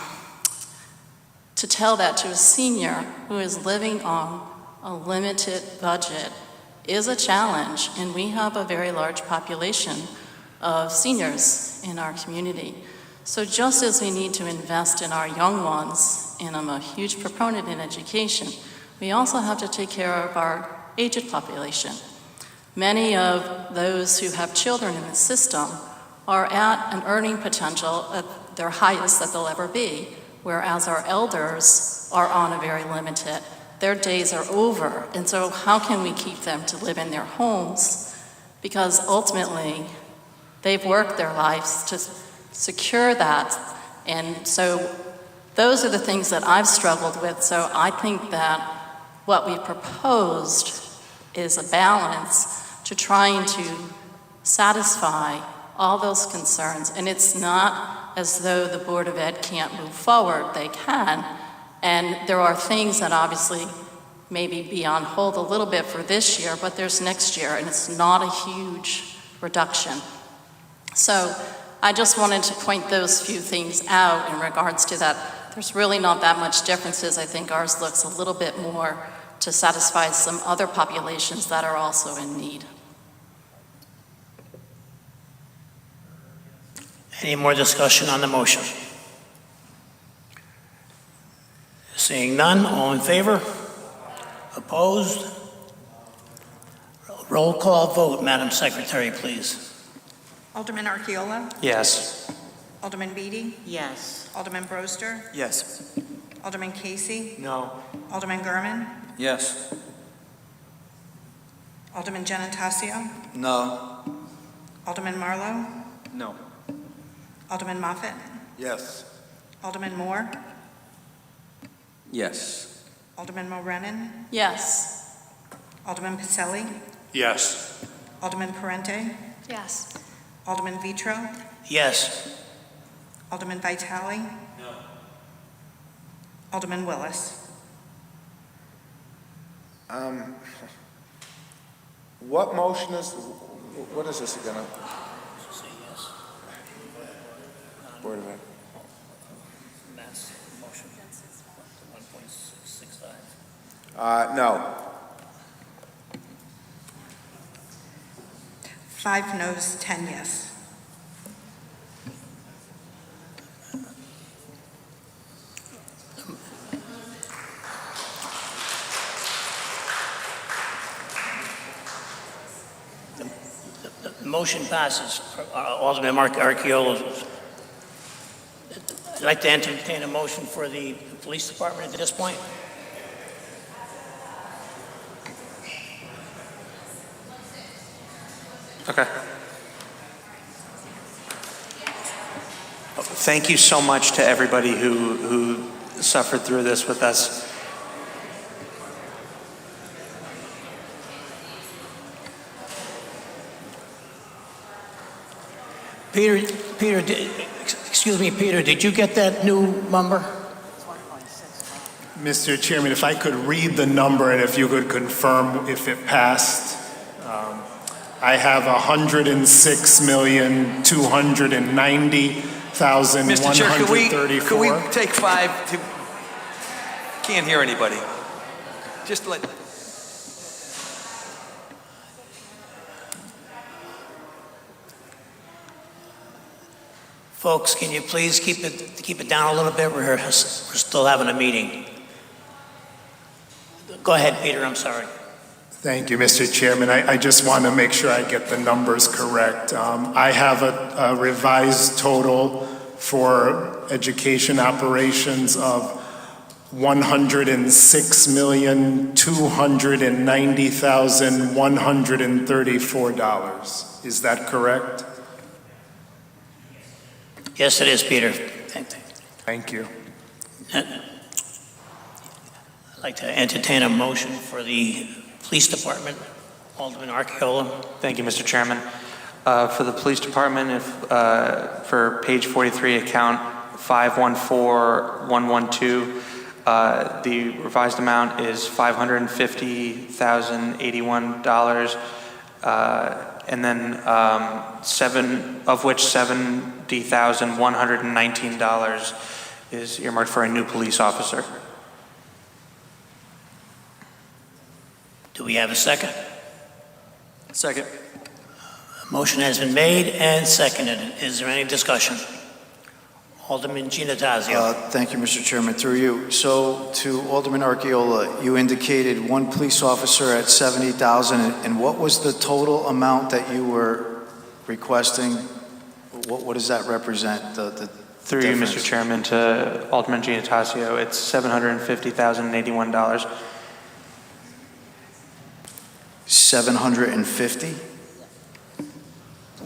tell that to a senior who is living on a limited budget is a challenge, and we have a very large population of seniors in our community. So just as we need to invest in our young ones, and I'm a huge proponent in education, we also have to take care of our aged population. Many of those who have children in the system are at an earning potential at their highest that they'll ever be, whereas our elders are on a very limited. Their days are over, and so how can we keep them to live in their homes? Because ultimately, they've worked their lives to secure that, and so those are the things that I've struggled with. So I think that what we proposed is a balance to trying to satisfy all those concerns, and it's not as though the Board of Ed can't move forward. They can. And there are things that obviously maybe be on hold a little bit for this year, but there's next year, and it's not a huge reduction. So I just wanted to point those few things out in regards to that. There's really not that much differences. I think ours looks a little bit more to satisfy some other populations that are also in need. Any more discussion on the motion? Seeing none, all in favor? Opposed? Roll call vote, Madam Secretary, please. Alderman Archiola? Yes. Alderman Beatty? Yes. Alderman Broster? Yes. Alderman Casey? No. Alderman Gurman? Yes. Alderman Genatasio? No. Alderman Marlowe? No. Alderman Moffett? Yes. Alderman Moore? Yes. Alderman Morenin? Yes. Alderman Pacelli? Yes. Alderman Parente? Yes. Alderman Vitro? Yes. Alderman Vitale? No. Alderman Willis? What motion is, what is this again? Say yes. Board of Ed. Mass motion. 1.65. No. 5 noes, 10 yes. The motion passes. Alderman Archiola. I'd like to entertain a motion for the police department at this point. Okay. Thank you so much to everybody who suffered through this with us. Peter, excuse me, Peter, did you get that new number? Mr. Chairman, if I could read the number and if you could confirm if it passed. I have $106,290,134. Mr. Chair, could we take 5 to, can't hear anybody. Just let, Folks, can you please keep it down a little bit? We're still having a meeting. Go ahead, Peter, I'm sorry. Thank you, Mr. Chairman. I just want to make sure I get the numbers correct. I have a revised total for education operations of $106,290,134. Is that correct? Yes, it is, Peter. Thank you. I'd like to entertain a motion for the police department. Alderman Archiola. Thank you, Mr. Chairman. For the police department, for page 43, account 514112, the revised amount is $550,081, and then of which $70,119 is earmarked for a new police officer. Do we have a second? Second. A motion has been made and seconded. Is there any discussion? Alderman Genatasio. Thank you, Mr. Chairman. Through you. So to Alderman Archiola, you indicated one police officer at $70,000, and what was the total amount that you were requesting? What does that represent? The Through difference? you, Mr. Chairman, to Alderman Genatasio, it's $750,081. 750?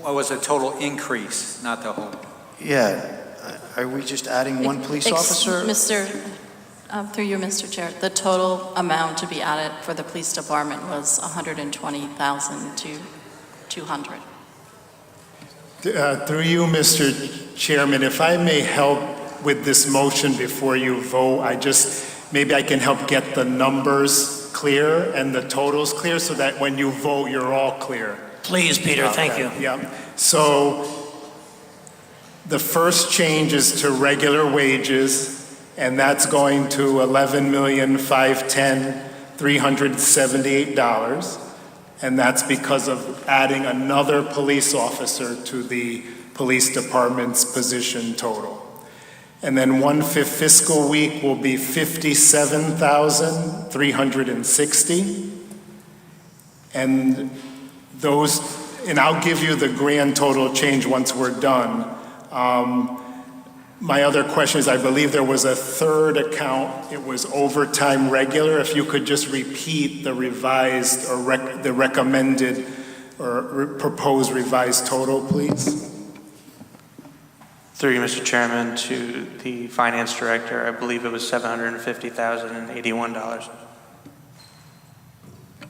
What was the total increase, not the whole? Yeah. Are we just adding one police officer? Through you, Mr. Chair, the total amount to be added for the police department was $120,200. Through you, Mr. Chairman, if I may help with this motion before you vote, maybe I can help get the numbers clear and the totals clear so that when you vote, you're all clear. Please, Peter, thank you. Yeah. So the first change is to regular wages, and that's going to $11,510,378. And that's because of adding another police officer to the police department's position total. And then 1/5 fiscal week will be 57,360. And those, and I'll give you the grand total change once we're done. My other question is, I believe there was a third account, it was overtime regular. If you could just repeat the revised or the recommended or proposed revised total, please. Through you, Mr. Chairman, to the Finance Director, I believe it was $750,081.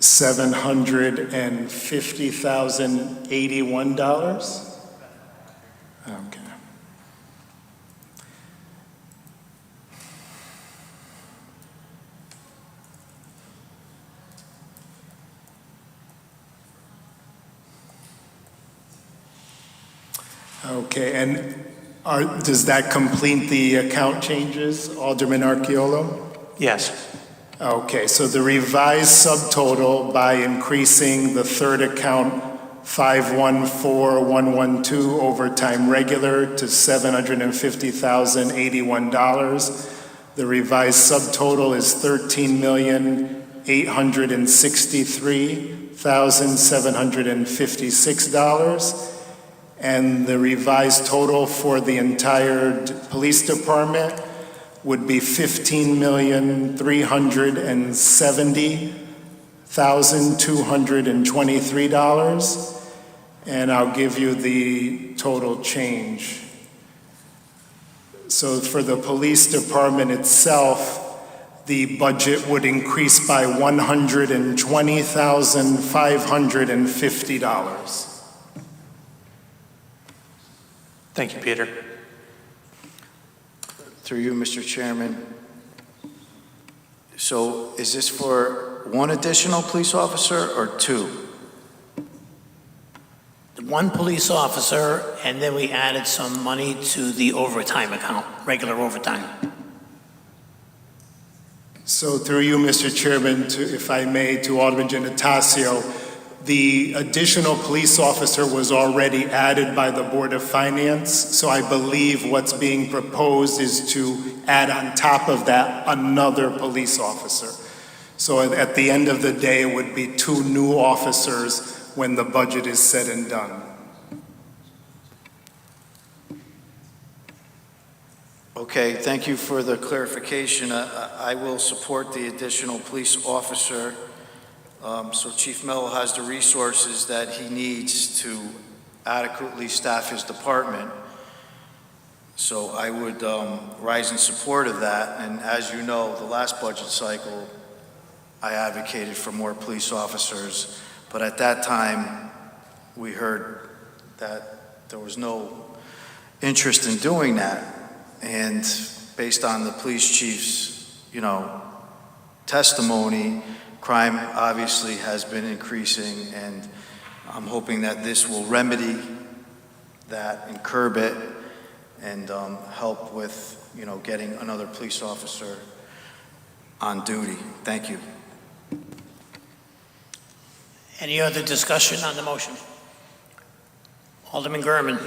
$750,081? Okay. Okay, and does that complete the account changes, Alderman Archiolo? Yes. Okay, so the revised subtotal by increasing the third account 514112 overtime regular to $750,081. The revised subtotal is $13,863,756. And the revised total for the entire police department would be $15,370,223. And I'll give you the total change. So for the police department itself, the budget would increase by $120,550. Thank you, Peter. Through you, Mr. Chairman. So is this for one additional police officer or two? One police officer, and then we added some money to the overtime account, regular overtime. So through you, Mr. Chairman, if I may, to Alderman Gennatasio, the additional police officer was already added by the Board of Finance, so I believe what's being proposed is to add on top of that another police officer. So at the end of the day, it would be 2 new officers when the budget is said and done. Okay, thank you for the clarification. I will support the additional police officer. So Chief Mello has the resources that he needs to adequately staff his department. So I would rise in support of that. And as you know, the last budget cycle, I advocated for more police officers. But at that time, we heard that there was no interest in doing that. And based on the police chief's, testimony, crime obviously has been increasing, and I'm hoping that this will remedy that and curb it and help with, getting another police officer on duty. Thank you. Any other discussion on the motion? Alderman Gurman.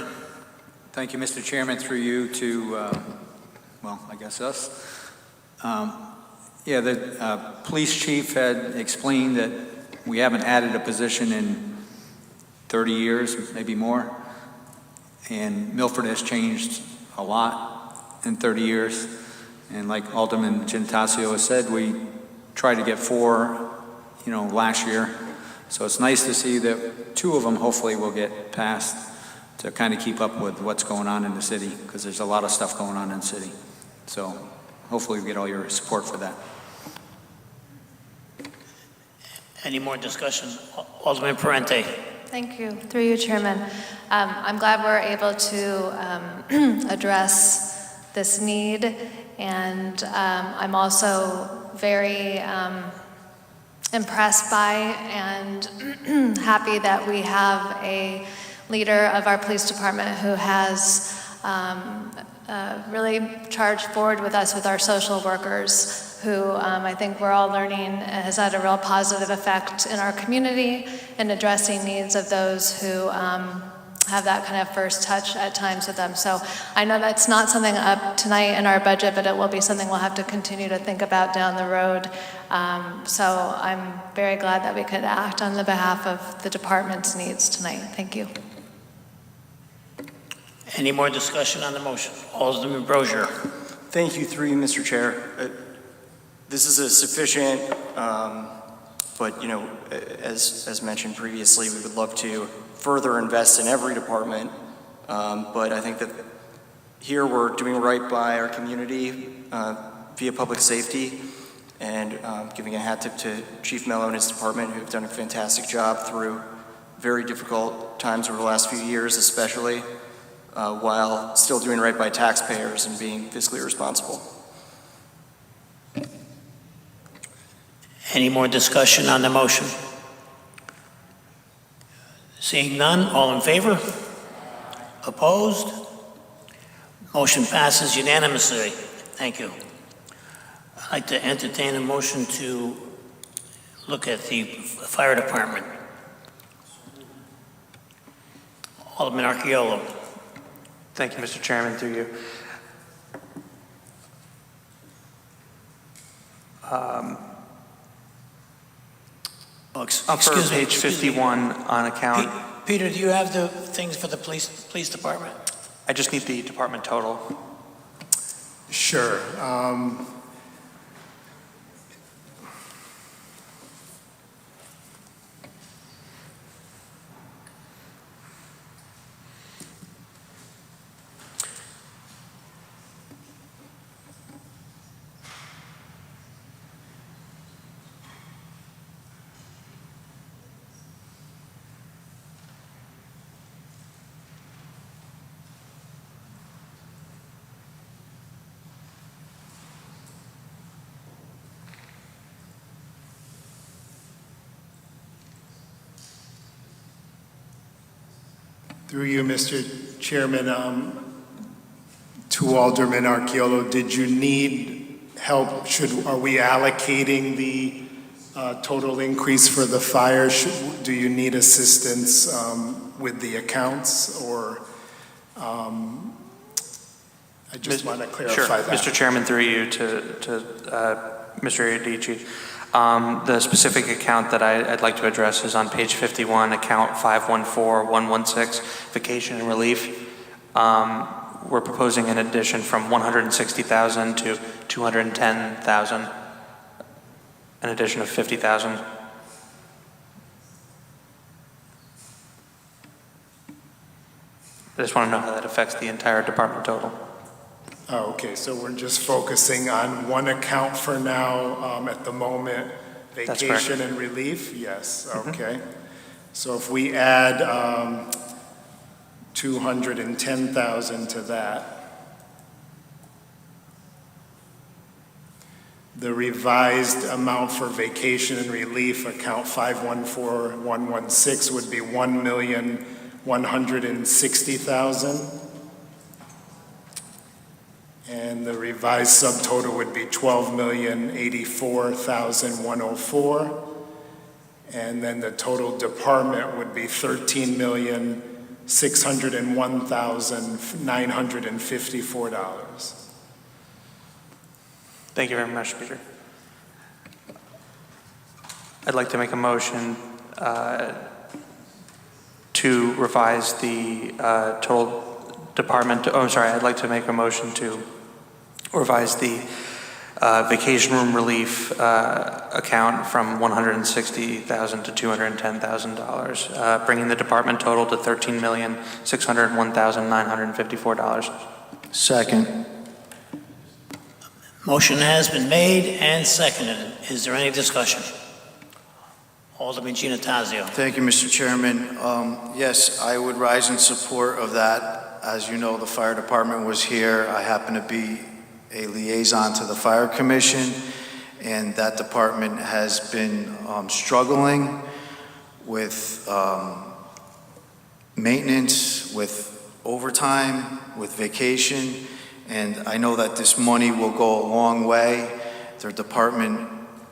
Thank you, Mr. Chairman, through you to, I guess us. The police chief had explained that we haven't added a position in 30 years, maybe more. And Milford has changed a lot in 30 years. And like Alderman Gennatasio has said, we tried to get 4, last year. So it's nice to see that 2 of them hopefully will get passed to kind of keep up with what's going on in the city, because there's a lot of stuff going on in the city. So hopefully we get all your support for that. Any more discussion? Alderman Parente. Thank you. Through you, Chairman. I'm glad we're able to address this need, and I'm also very impressed by and happy that we have a leader of our police department who has really charged forward with us with our social workers, who I think we're all learning has had a real positive effect in our community in addressing needs of those who have that kind of first touch at times with them. So I know that's not something up tonight in our budget, but it will be something we'll have to continue to think about down the road. So I'm very glad that we could act on the behalf of the department's needs tonight. Thank you. Any more discussion on the motion? Alderman Brozier. Thank you, through you, Mr. Chair. This is a sufficient, but as mentioned previously, we would love to further invest in every department. But I think that here we're doing right by our community via public safety, and giving a hat tip to Chief Mello and his department, who have done a fantastic job through very difficult times over the last few years, especially, while still doing right by taxpayers and being fiscally responsible. Any more discussion on the motion? Seeing none, all in favor? Opposed? Motion passes unanimously. Thank you. I'd like to entertain a motion to look at the fire department. Alderman Archiolo. Thank you, Mr. Chairman, through you. On page 51 on account. Peter, do you have the things for the police department? I just need the department total. Sure. Through you, Mr. Chairman, to Alderman Archiolo, did you need help? Are we allocating the total increase for the fire? Do you need assistance with the accounts, or I just want to clarify that. Mr. Chairman, through you to Mr. Iadici. The specific account that I'd like to address is on page 51, account 514116, vacation and relief. We're proposing an addition from 160,000 to 210,000, an addition of 50,000. I just want to know how that affects the entire department total. Oh, okay, so we're just focusing on one account for now at the moment, vacation and relief? Yes, okay. So if we add 210,000 to that, the revised amount for vacation and relief, account 514116, would be 1,160,000. And the revised subtotal would be 12,084,104. And then the total department would be 13,601,954. Thank you very much, Peter. I'd like to make a motion to revise the total department. I'd like to make a motion to revise the vacation room relief account from $160,000 to $210,000, bringing the department total to $13,601,954. Second. Motion has been made and seconded. Is there any discussion? Alderman Giannattasio. Thank you, Mr. Chairman. Yes, I would rise in support of that. As you know, the fire department was here. I happen to be a liaison to the Fire Commission, and that department has been struggling with maintenance, with overtime, with vacation, and I know that this money will go a long way. Their department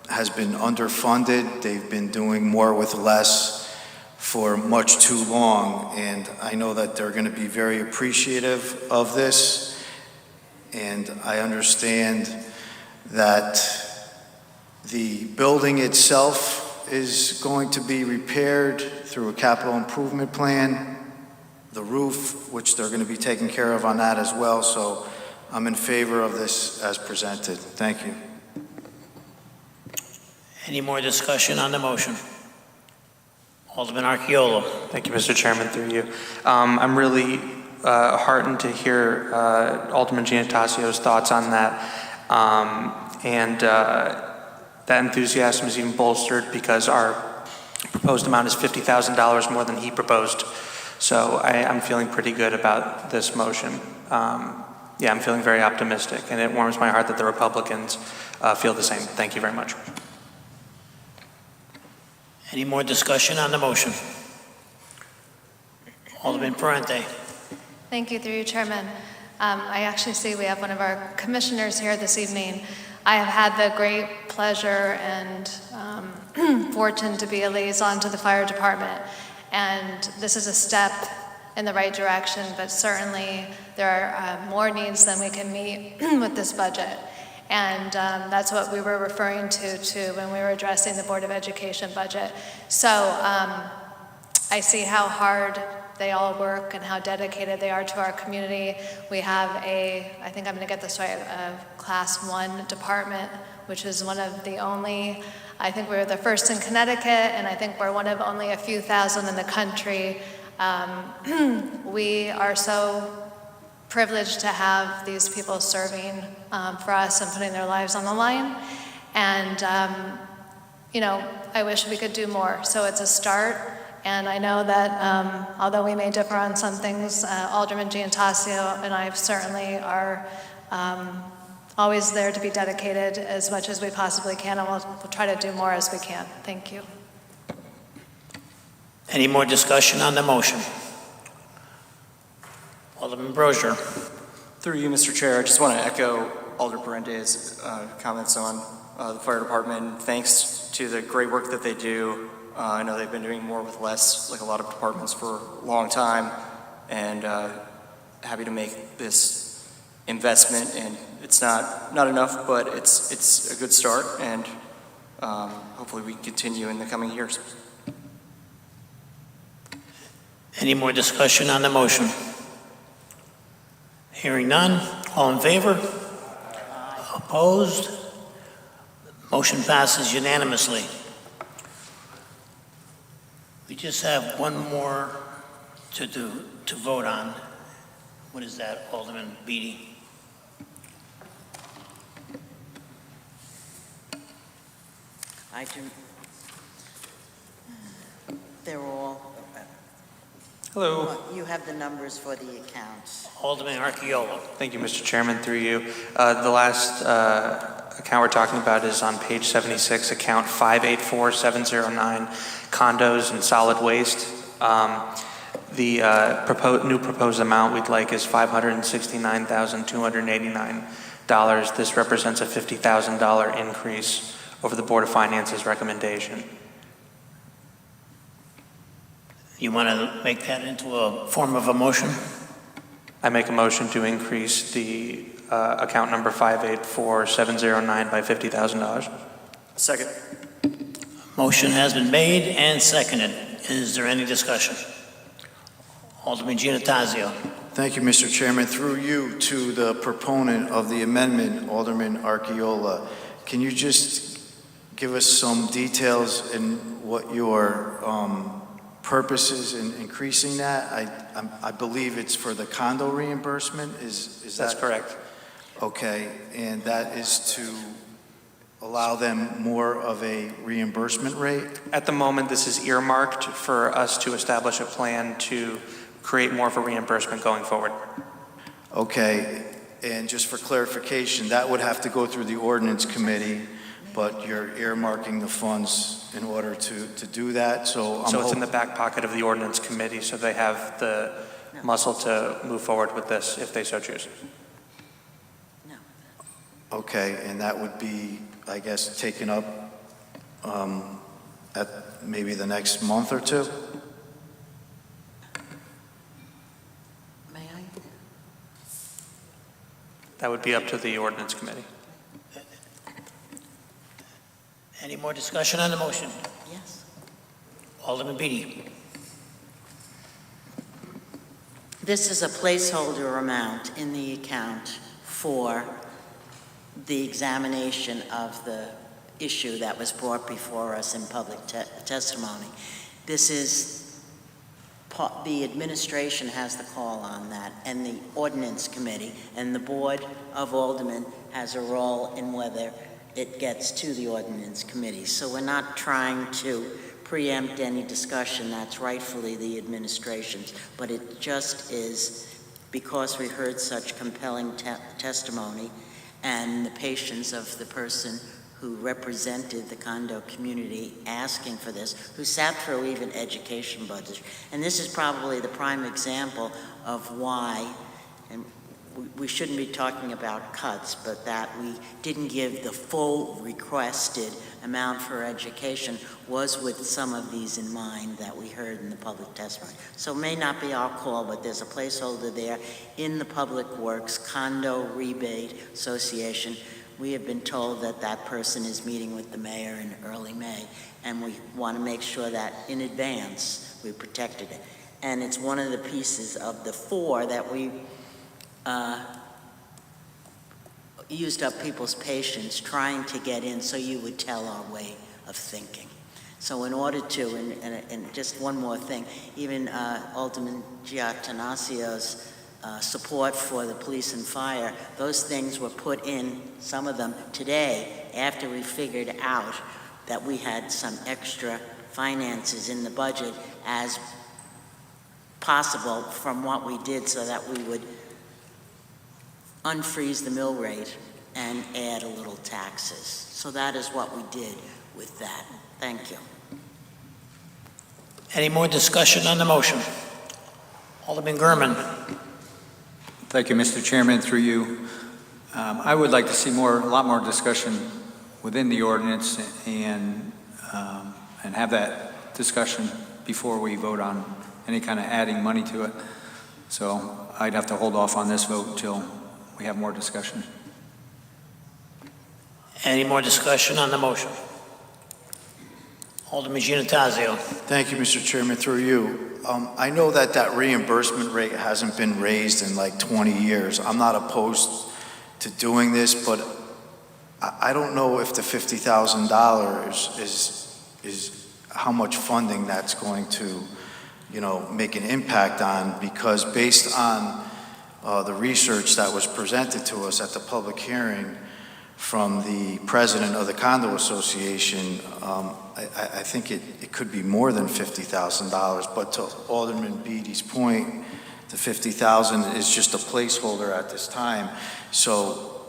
has been underfunded. They've been doing more with less for much too long, and I know that they're going to be very appreciative of this, and I understand that the building itself is going to be repaired through a capital improvement plan, the roof, which they're going to be taking care of on that as well, so I'm in favor of this as presented. Thank you. Any more discussion on the motion? Alderman Archeolo. Thank you, Mr. Chairman, through you. I'm really heartened to hear Alderman Giannattasio's thoughts on that. That enthusiasm is even bolstered because our proposed amount is $50,000 more than he proposed. So I'm feeling pretty good about this motion. Yeah, I'm feeling very optimistic, and it warms my heart that the Republicans feel the same. Thank you very much. Any more discussion on the motion? Alderman Parente. Thank you, through you, Chairman. I actually see we have one of our commissioners here this evening. I have had the great pleasure and fortune to be a liaison to the fire department, and this is a step in the right direction, but certainly there are more needs than we can meet with this budget. And that's what we were referring to when we were addressing the Board of Education budget. So I see how hard they all work and how dedicated they are to our community. We have I think I'm going to get this right, a Class 1 department, which is one of the only, I think we're the first in Connecticut, and I think we're one of only a few thousand in the country. We are so privileged to have these people serving for us and putting their lives on the line. And, I wish we could do more. So it's a start. And I know that although we may differ on some things, Alderman Giannattacio and I certainly are always there to be dedicated as much as we possibly can, and we'll try to do more as we can. Thank you. Any more discussion on the motion? Alderman Brozier. Through you, Mr. Chair, I just want to echo Alder Parente's comments on the fire department. Thanks to the great work that they do. I know they've been doing more with less, like a lot of departments, for a long time, and happy to make this investment. And it's not enough, but it's a good start, and hopefully we can continue in the coming years. Any more discussion on the motion? Hearing none. All in favor? Opposed? Motion passes unanimously. We just have one more to vote on. What is that, Alderman Beatty? They're all. Hello. You have the numbers for the accounts. Alderman Archeolo. Thank you, Mr. Chairman, through you. The last account we're talking about is on page 76, account 584709, condos and solid waste. The new proposed amount we'd like is $569,289. This represents a $50,000 increase over the Board of Finance's recommendation. You want to make that into a form of a motion? I make a motion to increase the account number 584709 by $50,000. Second. Motion has been made and seconded. Is there any discussion? Alderman Giannattacio. Thank you, Mr. Chairman. Through you to the proponent of the amendment, Alderman Archeolo, can you just give us some details in what your purpose is in increasing that? I believe it's for the condo reimbursement. Is that? That's correct. Okay, and that is to allow them more of a reimbursement rate? At the moment, this is earmarked for us to establish a plan to create more of a reimbursement going forward. Okay, and just for clarification, that would have to go through the ordinance committee, but you're earmarking the funds in order to do that, so it's in the back pocket of the ordinance committee, so they have the muscle to move forward with this if they so choose. Okay, and that would be, I guess, taken up at maybe the next month or two? That would be up to the ordinance committee. Any more discussion on the motion? Yes. Alderman Beatty. This is a placeholder amount in the account for the examination of the issue that was brought before us in public testimony. This is, the administration has the call on that, and the ordinance committee and the board of aldermen has a role in whether it gets to the ordinance committee. So we're not trying to preempt any discussion. That's rightfully the administration's, but it just is because we heard such compelling testimony and the patience of the person who represented the condo community asking for this, who sat through even education budget. And this is probably the prime example of why, and we shouldn't be talking about cuts, but that we didn't give the full requested amount for education was with some of these in mind that we heard in the public testimony. So it may not be our call, but there's a placeholder there in the Public Works Condo Rebate Association. We have been told that that person is meeting with the mayor in early May, and we want to make sure that in advance we protected it. And it's one of the pieces of the 4 that we used up people's patience trying to get in so you would tell our way of thinking. So in order to, and just one more thing, even Alderman Giattanasio's support for the police and fire, those things were put in, some of them today, after we figured out that we had some extra finances in the budget as possible from what we did so that we would unfreeze the mill rate and add a little taxes. So that is what we did with that. Thank you. Any more discussion on the motion? Alderman Gurman. Thank you, Mr. Chairman, through you. I would like to see a lot more discussion within the ordinance and have that discussion before we vote on any kind of adding money to it. So I'd have to hold off on this vote until we have more discussion. Any more discussion on the motion? Alderman Giannatasio. Thank you, Mr. Chairman, through you. I know that that reimbursement rate hasn't been raised in like 20 years. I'm not opposed to doing this, but I don't know if the $50,000 is how much funding that's going to, make an impact on, because based on the research that was presented to us at the public hearing from the president of the Condo Association, I think it could be more than $50,000, but to Alderman Beatty's point, the $50,000 is just a placeholder at this time. So,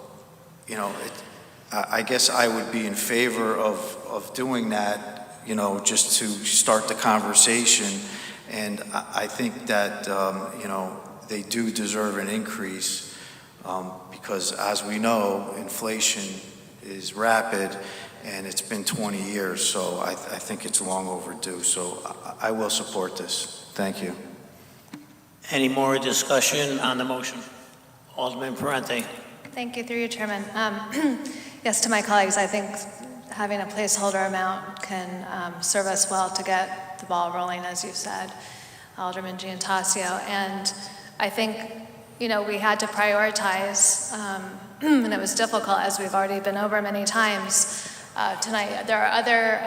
I guess I would be in favor of doing that, just to start the conversation. And I think that, they do deserve an increase because, as we know, inflation is rapid and it's been 20 years, so I think it's long overdue. So I will support this. Thank you. Any more discussion on the motion? Alderman Parente. Thank you, through you, Chairman. Yes, to my colleagues, I think having a placeholder amount can serve us well to get the ball rolling, as you said, Alderman Giannatasio. And I think, we had to prioritize, and it was difficult, as we've already been over many times tonight. There are other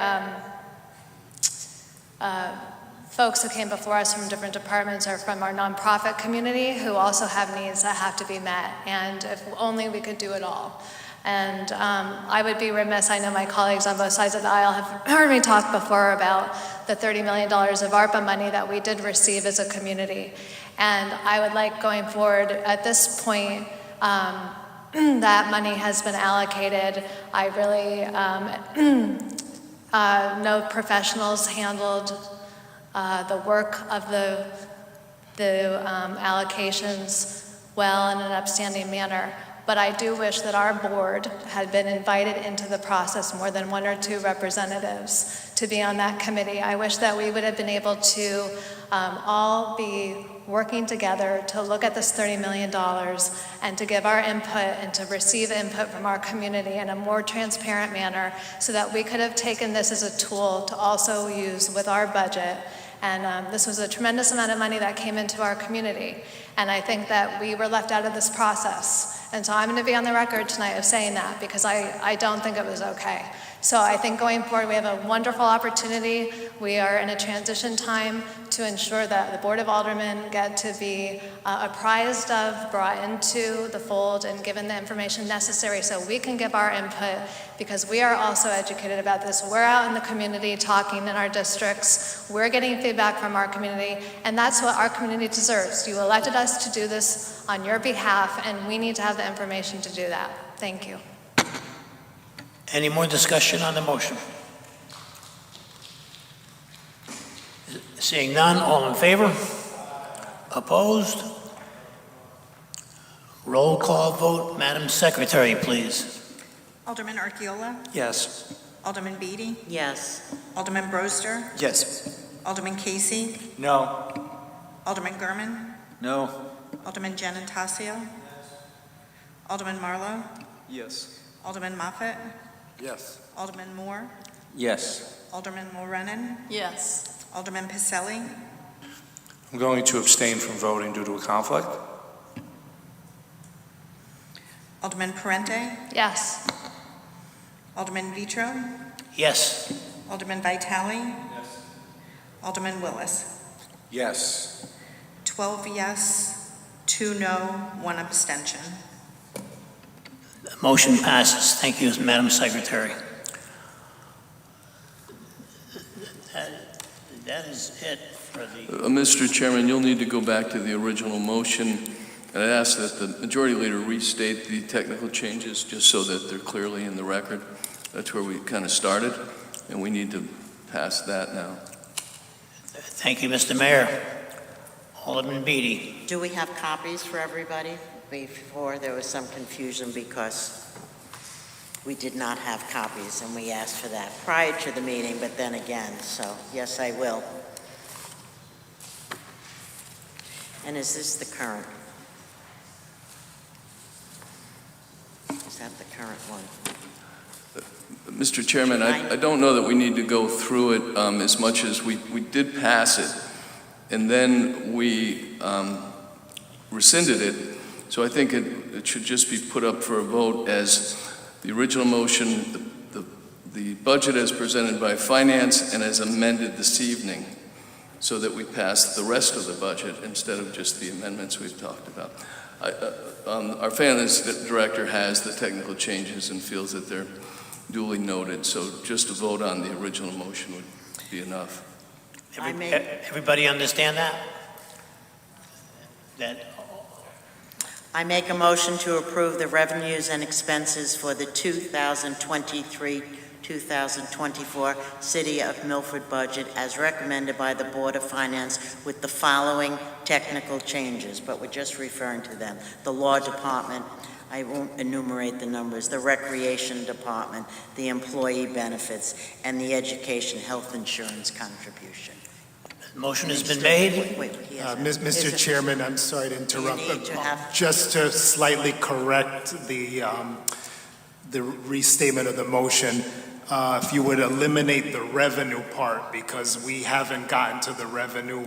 folks who came before us from different departments or from our nonprofit community who also have needs that have to be met, and if only we could do it all. And I would be remiss, I know my colleagues on both sides of the aisle have heard me talk before about the $30 million of ARPA money that we did receive as a community. And I would like, going forward, at this point, that money has been allocated. I really know professionals handled the work of the allocations well in an upstanding manner. But I do wish that our board had been invited into the process, more than 1 or 2 representatives to be on that committee. I wish that we would have been able to all be working together to look at this $30 million and to give our input and to receive input from our community in a more transparent manner so that we could have taken this as a tool to also use with our budget. And this was a tremendous amount of money that came into our community. And I think that we were left out of this process. And so I'm going to be on the record tonight of saying that because I don't think it was okay. So I think going forward, we have a wonderful opportunity. We are in a transition time to ensure that the Board of Aldermen get to be apprised of, brought into the fold, and given the information necessary so we can give our input, because we are also educated about this. We're out in the community talking in our districts. We're getting feedback from our community, and that's what our community deserves. You elected us to do this on your behalf, and we need to have the information to do that. Thank you. Any more discussion on the motion? Seeing none, all in favor? Opposed? Roll call vote. Madam Secretary, please. Alderman Archiola? Yes. Alderman Beatty? Yes. Alderman Broster? Yes. Alderman Casey? No. Alderman Gurman? No. Alderman Giannatasio? Alderman Marlowe? Yes. Alderman Moffett? Yes. Alderman Moore? Yes. Alderman Mulrennan? Yes. Alderman Pacelli? I'm going to abstain from voting due to a conflict. Alderman Parente? Yes. Alderman Vitro? Yes. Alderman Vitale? Yes. Alderman Willis? Yes. 12 yes, 2 no, 1 abstention. The motion passes. Thank you, Madam Secretary. That is it for the... Mr. Chairman, you'll need to go back to the original motion, and I'd ask that the majority leader restate the technical changes just so that they're clearly in the record. That's where we kind of started, and we need to pass that now. Thank you, Mr. Mayor. Alderman Beatty. Do we have copies for everybody? Before there was some confusion because we did not have copies and we asked for that prior to the meeting, but then again, so yes, I will. And is this the current? Is that the current one? Mr. Chairman, I don't know that we need to go through it as much as we did pass it, and then we rescinded it. So I think it should just be put up for a vote as the original motion, the budget as presented by Finance and as amended this evening, so that we pass the rest of the budget instead of just the amendments we've talked about. Our Finance Director has the technical changes and feels that they're duly noted, so just a vote on the original motion would be enough. Everybody understand that? I make a motion to approve the revenues and expenses for the 2023-2024 City of Milford budget as recommended by the Board of Finance with the following technical changes, but we're just referring to them. The Law Department, I won't enumerate the numbers, the Recreation Department, the Employee Benefits, and the Education Health Insurance contribution. Motion has been made. Mr. Chairman, I'm sorry to interrupt, but just to slightly correct the restatement of the motion, if you would eliminate the revenue part, because we haven't gotten to the revenue,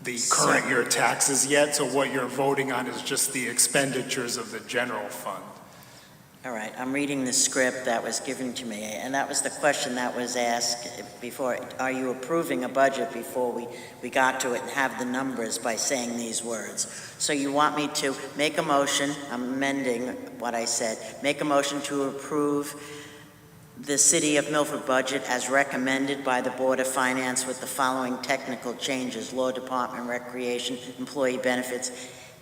the current year taxes yet, so what you're voting on is just the expenditures of the general fund. All right, I'm reading the script that was given to me, and that was the question that was asked before. Are you approving a budget before we got to it and have the numbers by saying these words? So you want me to make a motion, I'm amending what I said, make a motion to approve the City of Milford budget as recommended by the Board of Finance with the following technical changes: Law Department, Recreation, Employee Benefits,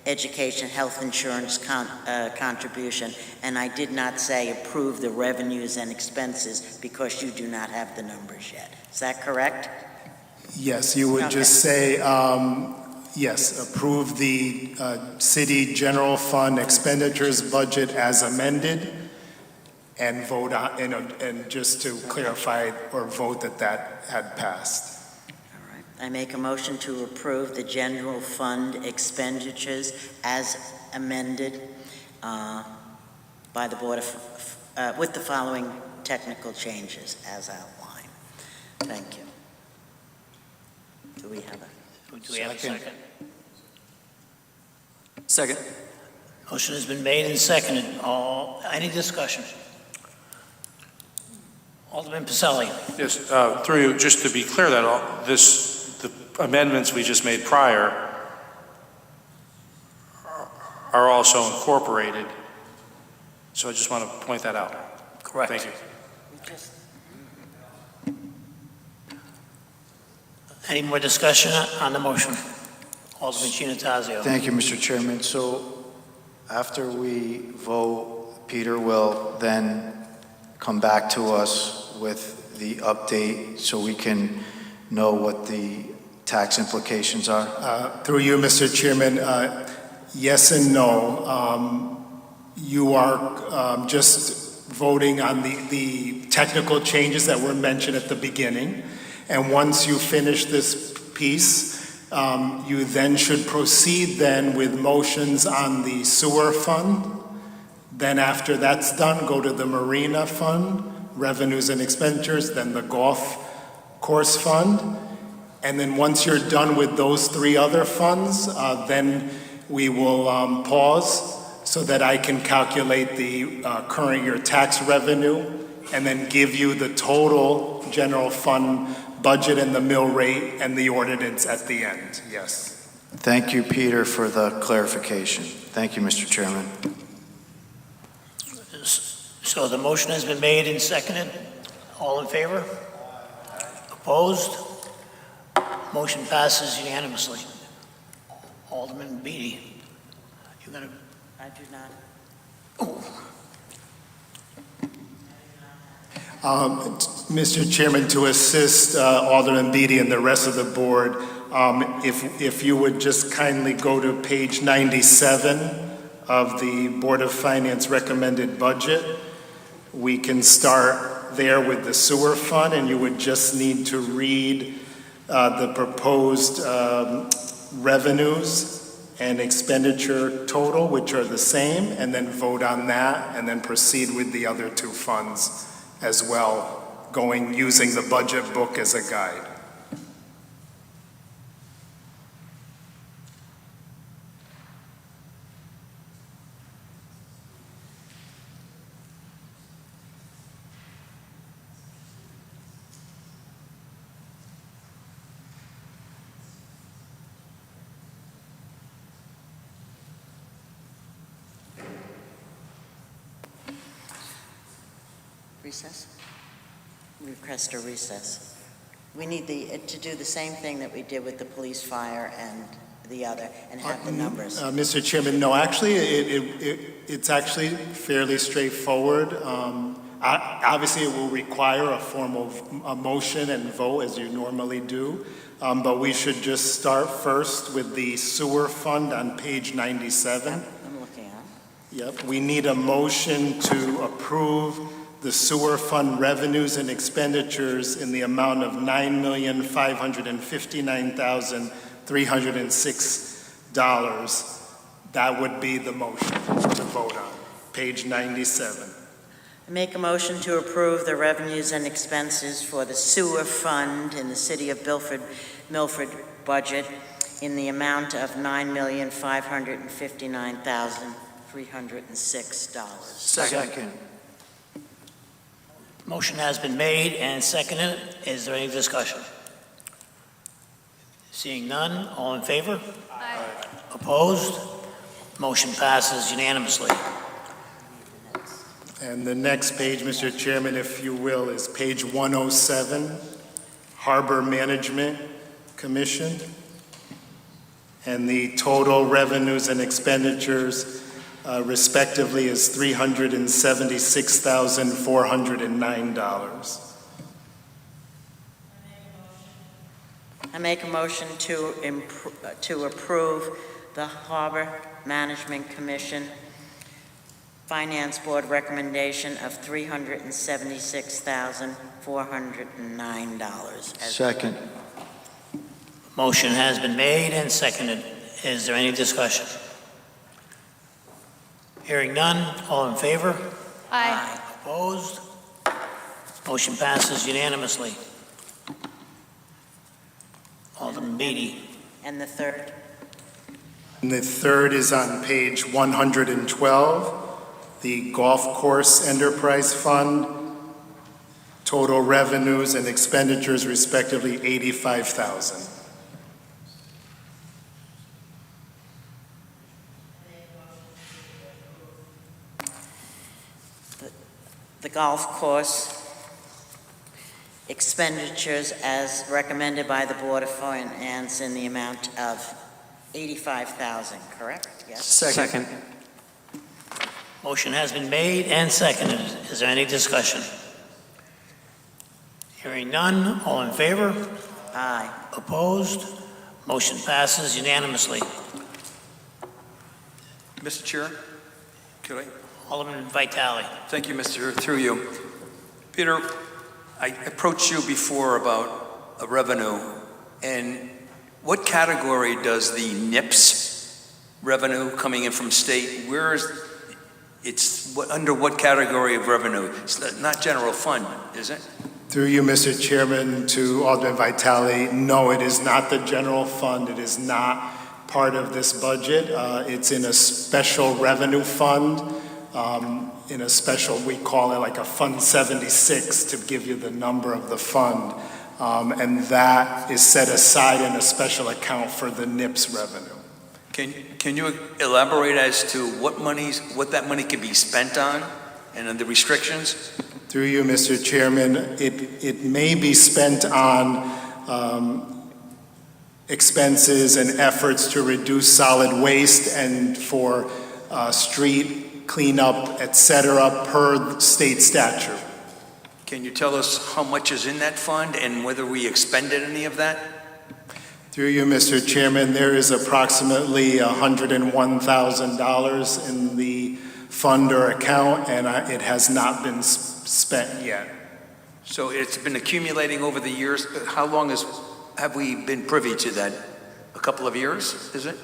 Education, Health Insurance contribution, and I did not say approve the revenues and expenses because you do not have the numbers yet. Is that correct? Yes, you would just say, yes, approve the city general fund expenditures budget as amended, and vote on, and just to clarify or vote that had passed. All right, I make a motion to approve the general fund expenditures as amended by the Board of, with the following technical changes as outlined. Thank you. Do we have a second? Second. Motion has been made and seconded. Any discussion? Alderman Pacelli. Yes, through you, just to be clear that the amendments we just made prior are also incorporated. So I just want to point that out. Correct. Thank you. Any more discussion on the motion? Alderman Giannattasio. Thank you, Mr. Chairman. So after we vote, Peter will then come back to us with the update so we can know what the tax implications are? Through you, Mr. Chairman, yes and no. You are just voting on the technical changes that were mentioned at the beginning. And once you finish this piece, you then should proceed then with motions on the sewer fund. Then after that's done, go to the marina fund, revenues and expenditures, then the golf course fund. And then once you're done with those three other funds, then we will pause so that I can calculate the current year tax revenue and then give you the total general fund budget and the mill rate and the ordinance at the end. Yes. Thank you, Peter, for the clarification. Thank you, Mr. Chairman. So the motion has been made and seconded. All in favor? Opposed? Motion passes unanimously. Alderman Beatty, you're going to... I do not. Mr. Chairman, to assist Alderman Beatty and the rest of the board, if you would just kindly go to page 97 of the Board of Finance recommended budget, we can start there with the sewer fund, and you would just need to read the proposed revenues and expenditure total, which are the same, and then vote on that, and then proceed with the other two funds as well, using the budget book as a guide. Recess? Request a recess. We need to do the same thing that we did with the police, fire, and the other, and have the numbers. Mr. Chairman, no, actually, it's actually fairly straightforward. Obviously, it will require a formal motion and vote as you normally do, but we should just start first with the sewer fund on page 97. I'm looking at. Yep, we need a motion to approve the sewer fund revenues and expenditures in the amount of $9,559,306. That would be the motion to vote on, page 97. I make a motion to approve the revenues and expenses for the sewer fund in the city of Milford budget in the amount of $9,559,306. Second. Motion has been made and seconded. Is there any discussion? Seeing none, all in favor? Aye. Opposed? Motion passes unanimously. And the next page, Mr. Chairman, if you will, is page 107, Harbor Management Commission. And the total revenues and expenditures respectively is $376,409. I make a motion to approve the Harbor Management Commission Finance Board recommendation of $376,409. Second. Motion has been made and seconded. Is there any discussion? Hearing none, all in favor? Aye. Opposed? Motion passes unanimously. Alderman Beatty. And the third? And the third is on page 112, the Golf Course Enterprise Fund. Total revenues and expenditures respectively $85,000. The golf course expenditures as recommended by the Board of Finance in the amount of $85,000, correct? Yes. Second. Motion has been made and seconded. Is there any discussion? Hearing none, all in favor? Aye. Opposed? Motion passes unanimously. Mr. Chair, could I? Alderman Vitale. Thank you, Mr. Through you. Peter, I approached you before about a revenue, and what category does the NIPS revenue coming in from state, under what category of revenue? It's not general fund, is it? Through you, Mr. Chairman, to Alderman Vitale, no, it is not the general fund. It is not part of this budget. It's in a special revenue fund. In a special, we call it like a Fund 76 to give you the number of the fund. And that is set aside in a special account for the NIPS revenue. Can you elaborate as to what that money could be spent on and the restrictions? Through you, Mr. Chairman, it may be spent on expenses and efforts to reduce solid waste and for street cleanup, et cetera, per state statute. Can you tell us how much is in that fund and whether we expended any of that? Through you, Mr. Chairman, there is approximately $101,000 in the fund or account, and it has not been spent yet. So it's been accumulating over the years. How long have we been privy to that? A couple of years, is it?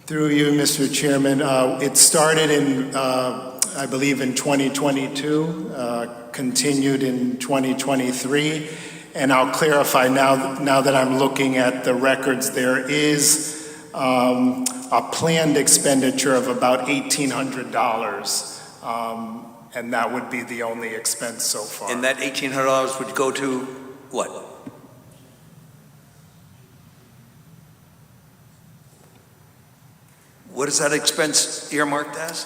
Through you, Mr. Chairman, it started in, I believe, in 2022, continued in 2023, and I'll clarify now that I'm looking at the records, there is a planned expenditure of about $1,800, and that would be the only expense so far. And that $1,800 would go to what? What is that expense earmarked as?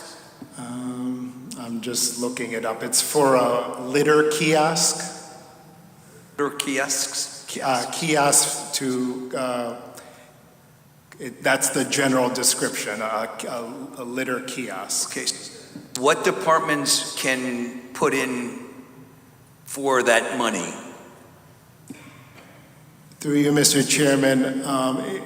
I'm just looking it up. It's for a litter kiosk. Litter kiosks? Kiosk to, that's the general description, a litter kiosk. Okay. What departments can put in for that money? Through you, Mr. Chairman,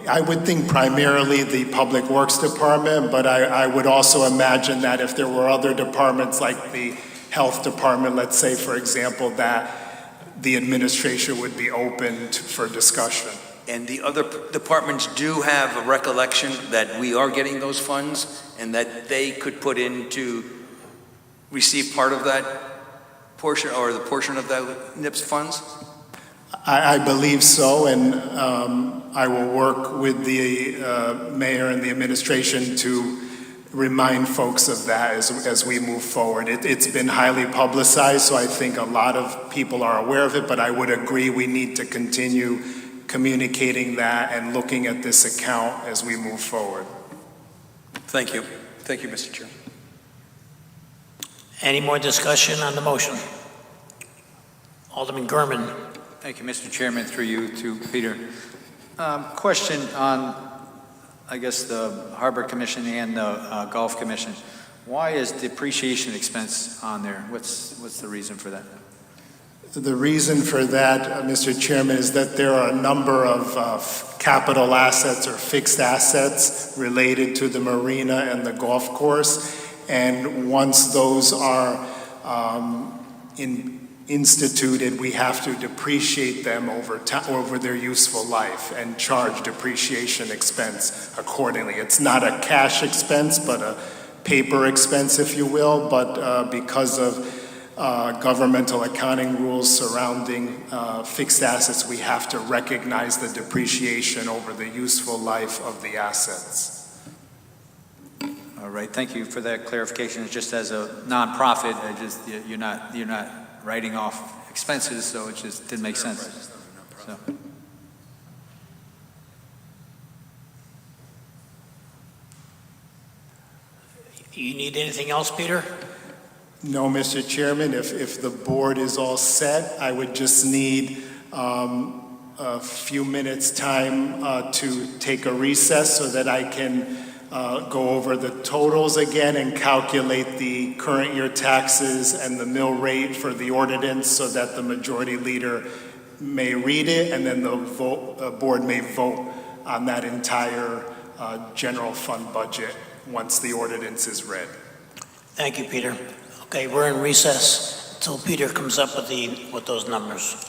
I would think primarily the Public Works Department, but I would also imagine that if there were other departments like the Health Department, let's say, for example, that the administration would be open for discussion. And the other departments do have a recollection that we are getting those funds and that they could put in to receive part of that portion or the portion of that NIPS funds? I believe so, and I will work with the mayor and the administration to remind folks of that as we move forward. It's been highly publicized, so I think a lot of people are aware of it, but I would agree we need to continue communicating that and looking at this account as we move forward. Thank you. Thank you, Mr. Chair. Any more discussion on the motion? Alderman Gurman. Thank you, Mr. Chairman, through you to Peter. Question on, I guess, the Harbor Commission and the Golf Commission. Why is depreciation expense on there? What's the reason for that? The reason for that, Mr. Chairman, is that there are a number of capital assets or fixed assets related to the marina and the golf course. And once those are instituted, we have to depreciate them over their useful life and charge depreciation expense accordingly. It's not a cash expense, but a paper expense, if you will, but because of governmental accounting rules surrounding fixed assets, we have to recognize the depreciation over the useful life of the assets. All right, thank you for that clarification. It's just as a nonprofit, you're not writing off expenses, so it just didn't make sense. So. You need anything else, Peter? No, Mr. Chairman, if the board is all set, I would just need a few minutes' time to take a recess so that I can go over the totals again and calculate the current year taxes and the mill rate for the ordinance so that the majority leader may read it and then the board may vote on that entire general fund budget once the ordinance is read. Thank you, Peter. Okay, we're in recess until Peter comes up with those numbers.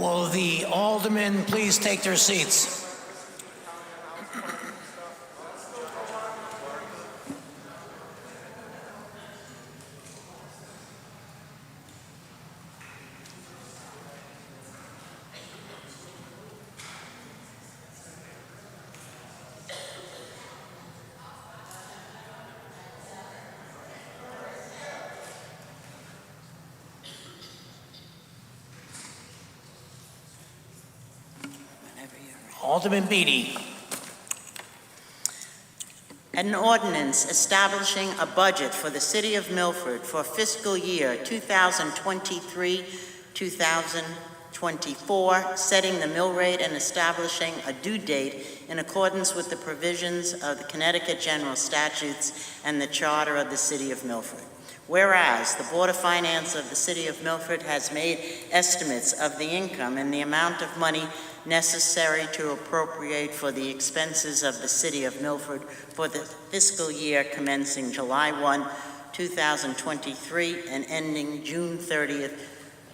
Will the aldermen please take their seats? Alderman Beatty. An ordinance establishing a budget for the City of Milford for fiscal year 2023-2024, setting the mill rate and establishing a due date in accordance with the provisions of the Connecticut General Statutes and the Charter of the City of Milford. Whereas the Board of Finance of the City of Milford has made estimates of the income and the amount of money necessary to appropriate for the expenses of the City of Milford for the fiscal year commencing July 1, 2023 and ending June 30th,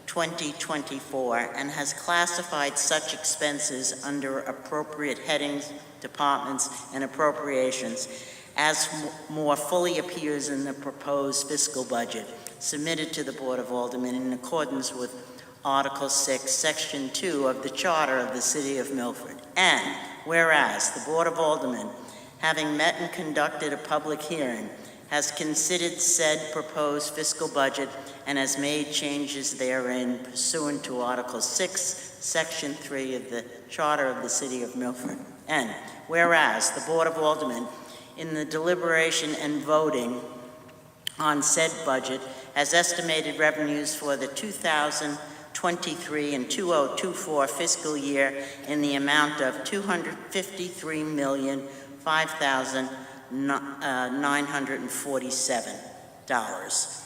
2024, and has classified such expenses under appropriate headings, departments, and appropriations as more fully appears in the proposed fiscal budget submitted to the Board of Aldermen in accordance with Article 6, Section 2 of the Charter of the City of Milford. And whereas the Board of Aldermen, having met and conducted a public hearing, has considered said proposed fiscal budget and has made changes therein pursuant to Article 6, Section 3 of the Charter of the City of Milford. And whereas the Board of Aldermen, in the deliberation and voting on said budget, has estimated revenues for the 2023 and 2024 fiscal year in the amount of $253,5,947,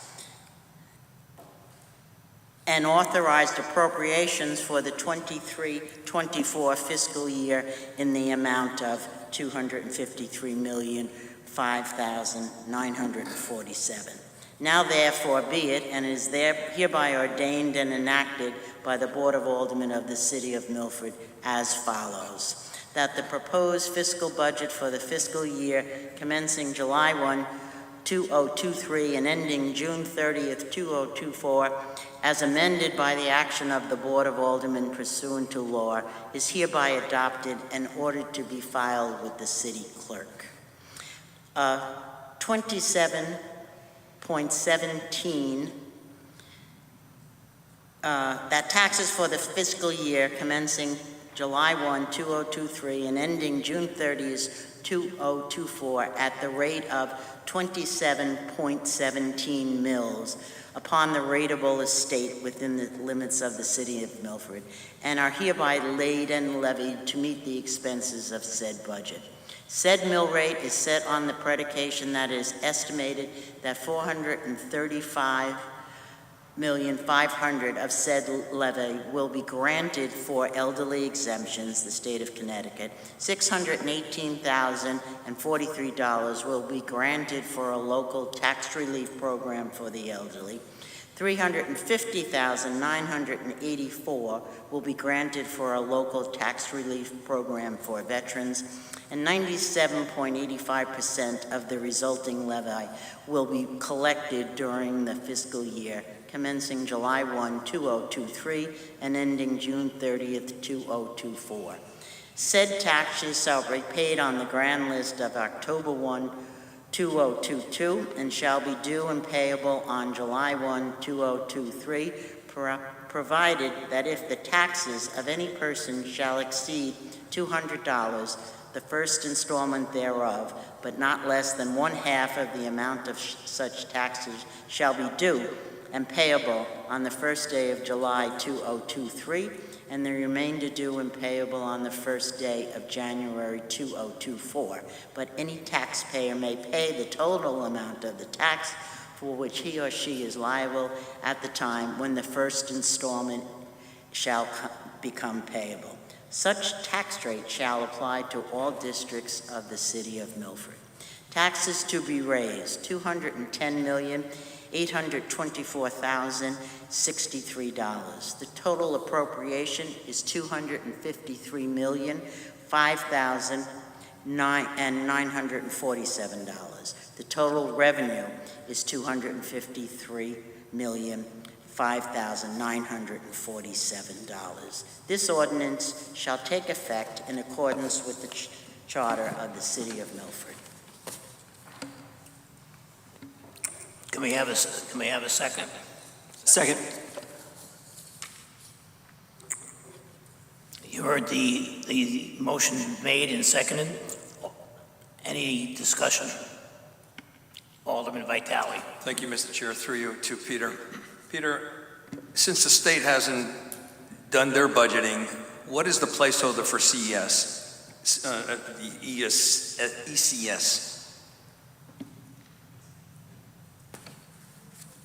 and authorized appropriations for the 23-24 fiscal year in the amount of $253,005,947. Now therefore be it, and is hereby ordained and enacted by the Board of Aldermen of the City of Milford as follows: that the proposed fiscal budget for the fiscal year commencing July 1, 2023 and ending June 30th, 2024, as amended by the action of the Board of Aldermen pursuant to law, is hereby adopted and ordered to be filed with the city clerk. 27.17, that taxes for the fiscal year commencing July 1, 2023 and ending June 30th, 2024 at the rate of 27.17 mils upon the rateable estate within the limits of the City of Milford, and are hereby laid and levied to meet the expenses of said budget. Said mill rate is set on the predication that it is estimated that $435,500,000 of said levy will be granted for elderly exemptions, the state of Connecticut. $618,043 will be granted for a local tax relief program for the elderly. $350,984 will be granted for a local tax relief program for veterans, and 97.85% of the resulting levy will be collected during the fiscal year commencing July 1, 2023 and ending June 30th, 2024. Said taxes shall be paid on the grand list of October 1, 2022 and shall be due and payable on July 1, 2023, provided that if the taxes of any person shall exceed $200, the first installment thereof, but not less than 1/2 of the amount of such taxes shall be due and payable on the first day of July 2023, and the remainder due and payable on the first day of January 2024. But any taxpayer may pay the total amount of the tax for which he or she is liable at the time when the first installment shall become payable. Such tax rate shall apply to all districts of the City of Milford. Taxes to be raised, $210,800,000 $824,063. The total appropriation is $253,947. The total revenue is $253,005,947. This ordinance shall take effect in accordance with the Charter of the City of Milford. Can we have a second? Second. You heard the motion made and seconded. Any discussion? Alderman Vitale. Thank you, Mr. Chair. Through you to Peter. Peter, since the state hasn't done their budgeting, what is the placeholder for CES? ECS?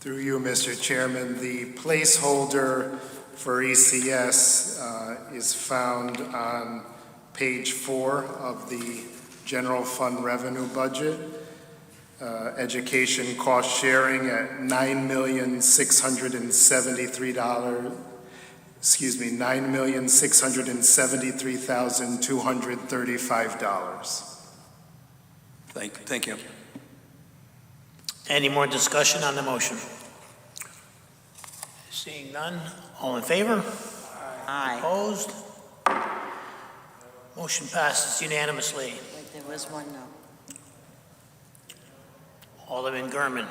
Through you, Mr. Chairman, the placeholder for ECS is found on page 4 of the general fund revenue budget. Education cost sharing at $9,673,235. Thank you. Any more discussion on the motion? Seeing none, all in favor? Aye. Opposed? Motion passes unanimously. Wait, there was one no. Alderman Gurman.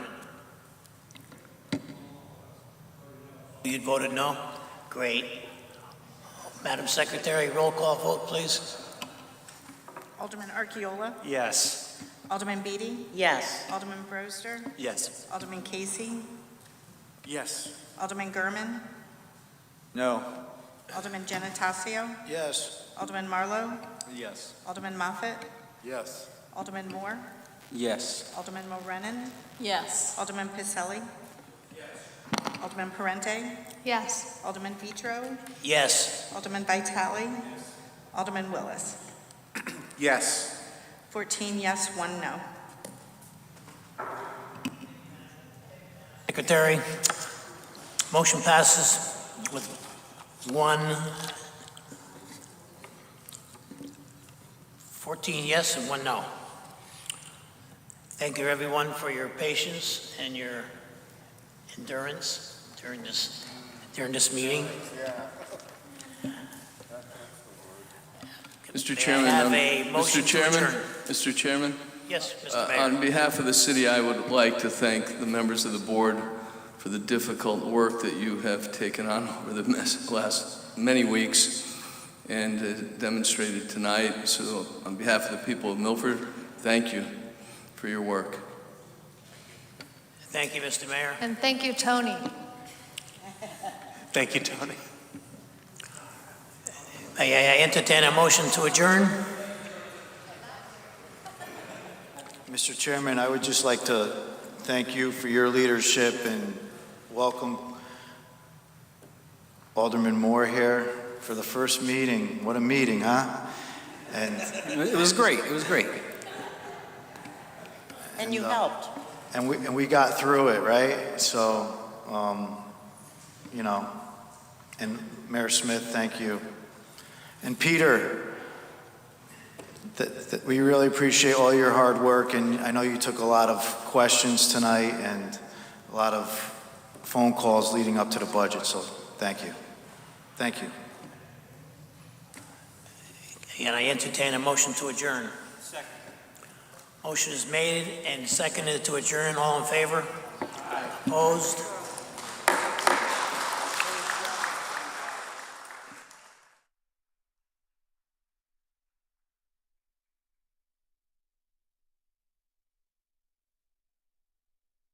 You voted no? Great. Madam Secretary, roll call vote, please. Alderman Archiola? Yes. Alderman Beatty? Yes. Alderman Brewster? Yes. Alderman Casey? Yes. Alderman Gurman? No. Alderman Gennatasio? Yes. Alderman Marlowe? Yes. Alderman Moffett? Yes. Alderman Moore? Yes. Alderman Mulrennan? Yes. Alderman Picelli? Alderman Parente? Yes. Alderman Vitro? Yes. Alderman Vitale? Alderman Willis? Yes. 14 yes, 1 no. Secretary, motion passes with 14 yes and 1 no. Thank you, everyone, for your patience and your endurance during this meeting. Mr. May I Chairman, have a motion to adjourn? Mr. Chairman, Yes, Mr. Mayor. on behalf of the city, I would like to thank the members of the board for the difficult work that you have taken on over the last many weeks and demonstrated tonight. So on behalf of the people of Milford, thank you for your work. Thank you, Mr. Mayor. And thank you, Tony. Thank you, Tony. May I entertain a motion to adjourn? Mr. Chairman, I would just like to thank you for your leadership and welcome Alderman Moore here for the first meeting. What a meeting, huh? And It was great. It was great. And you helped. and we got through it, right? So, you know, and Mayor Smith, thank you. And Peter, we really appreciate all your hard work, and I know you took a lot of questions tonight and a lot of phone calls leading up to the budget, so thank you. Thank you. And I entertain a motion to adjourn. Second. Motion is made and seconded to adjourn. All in favor? Opposed?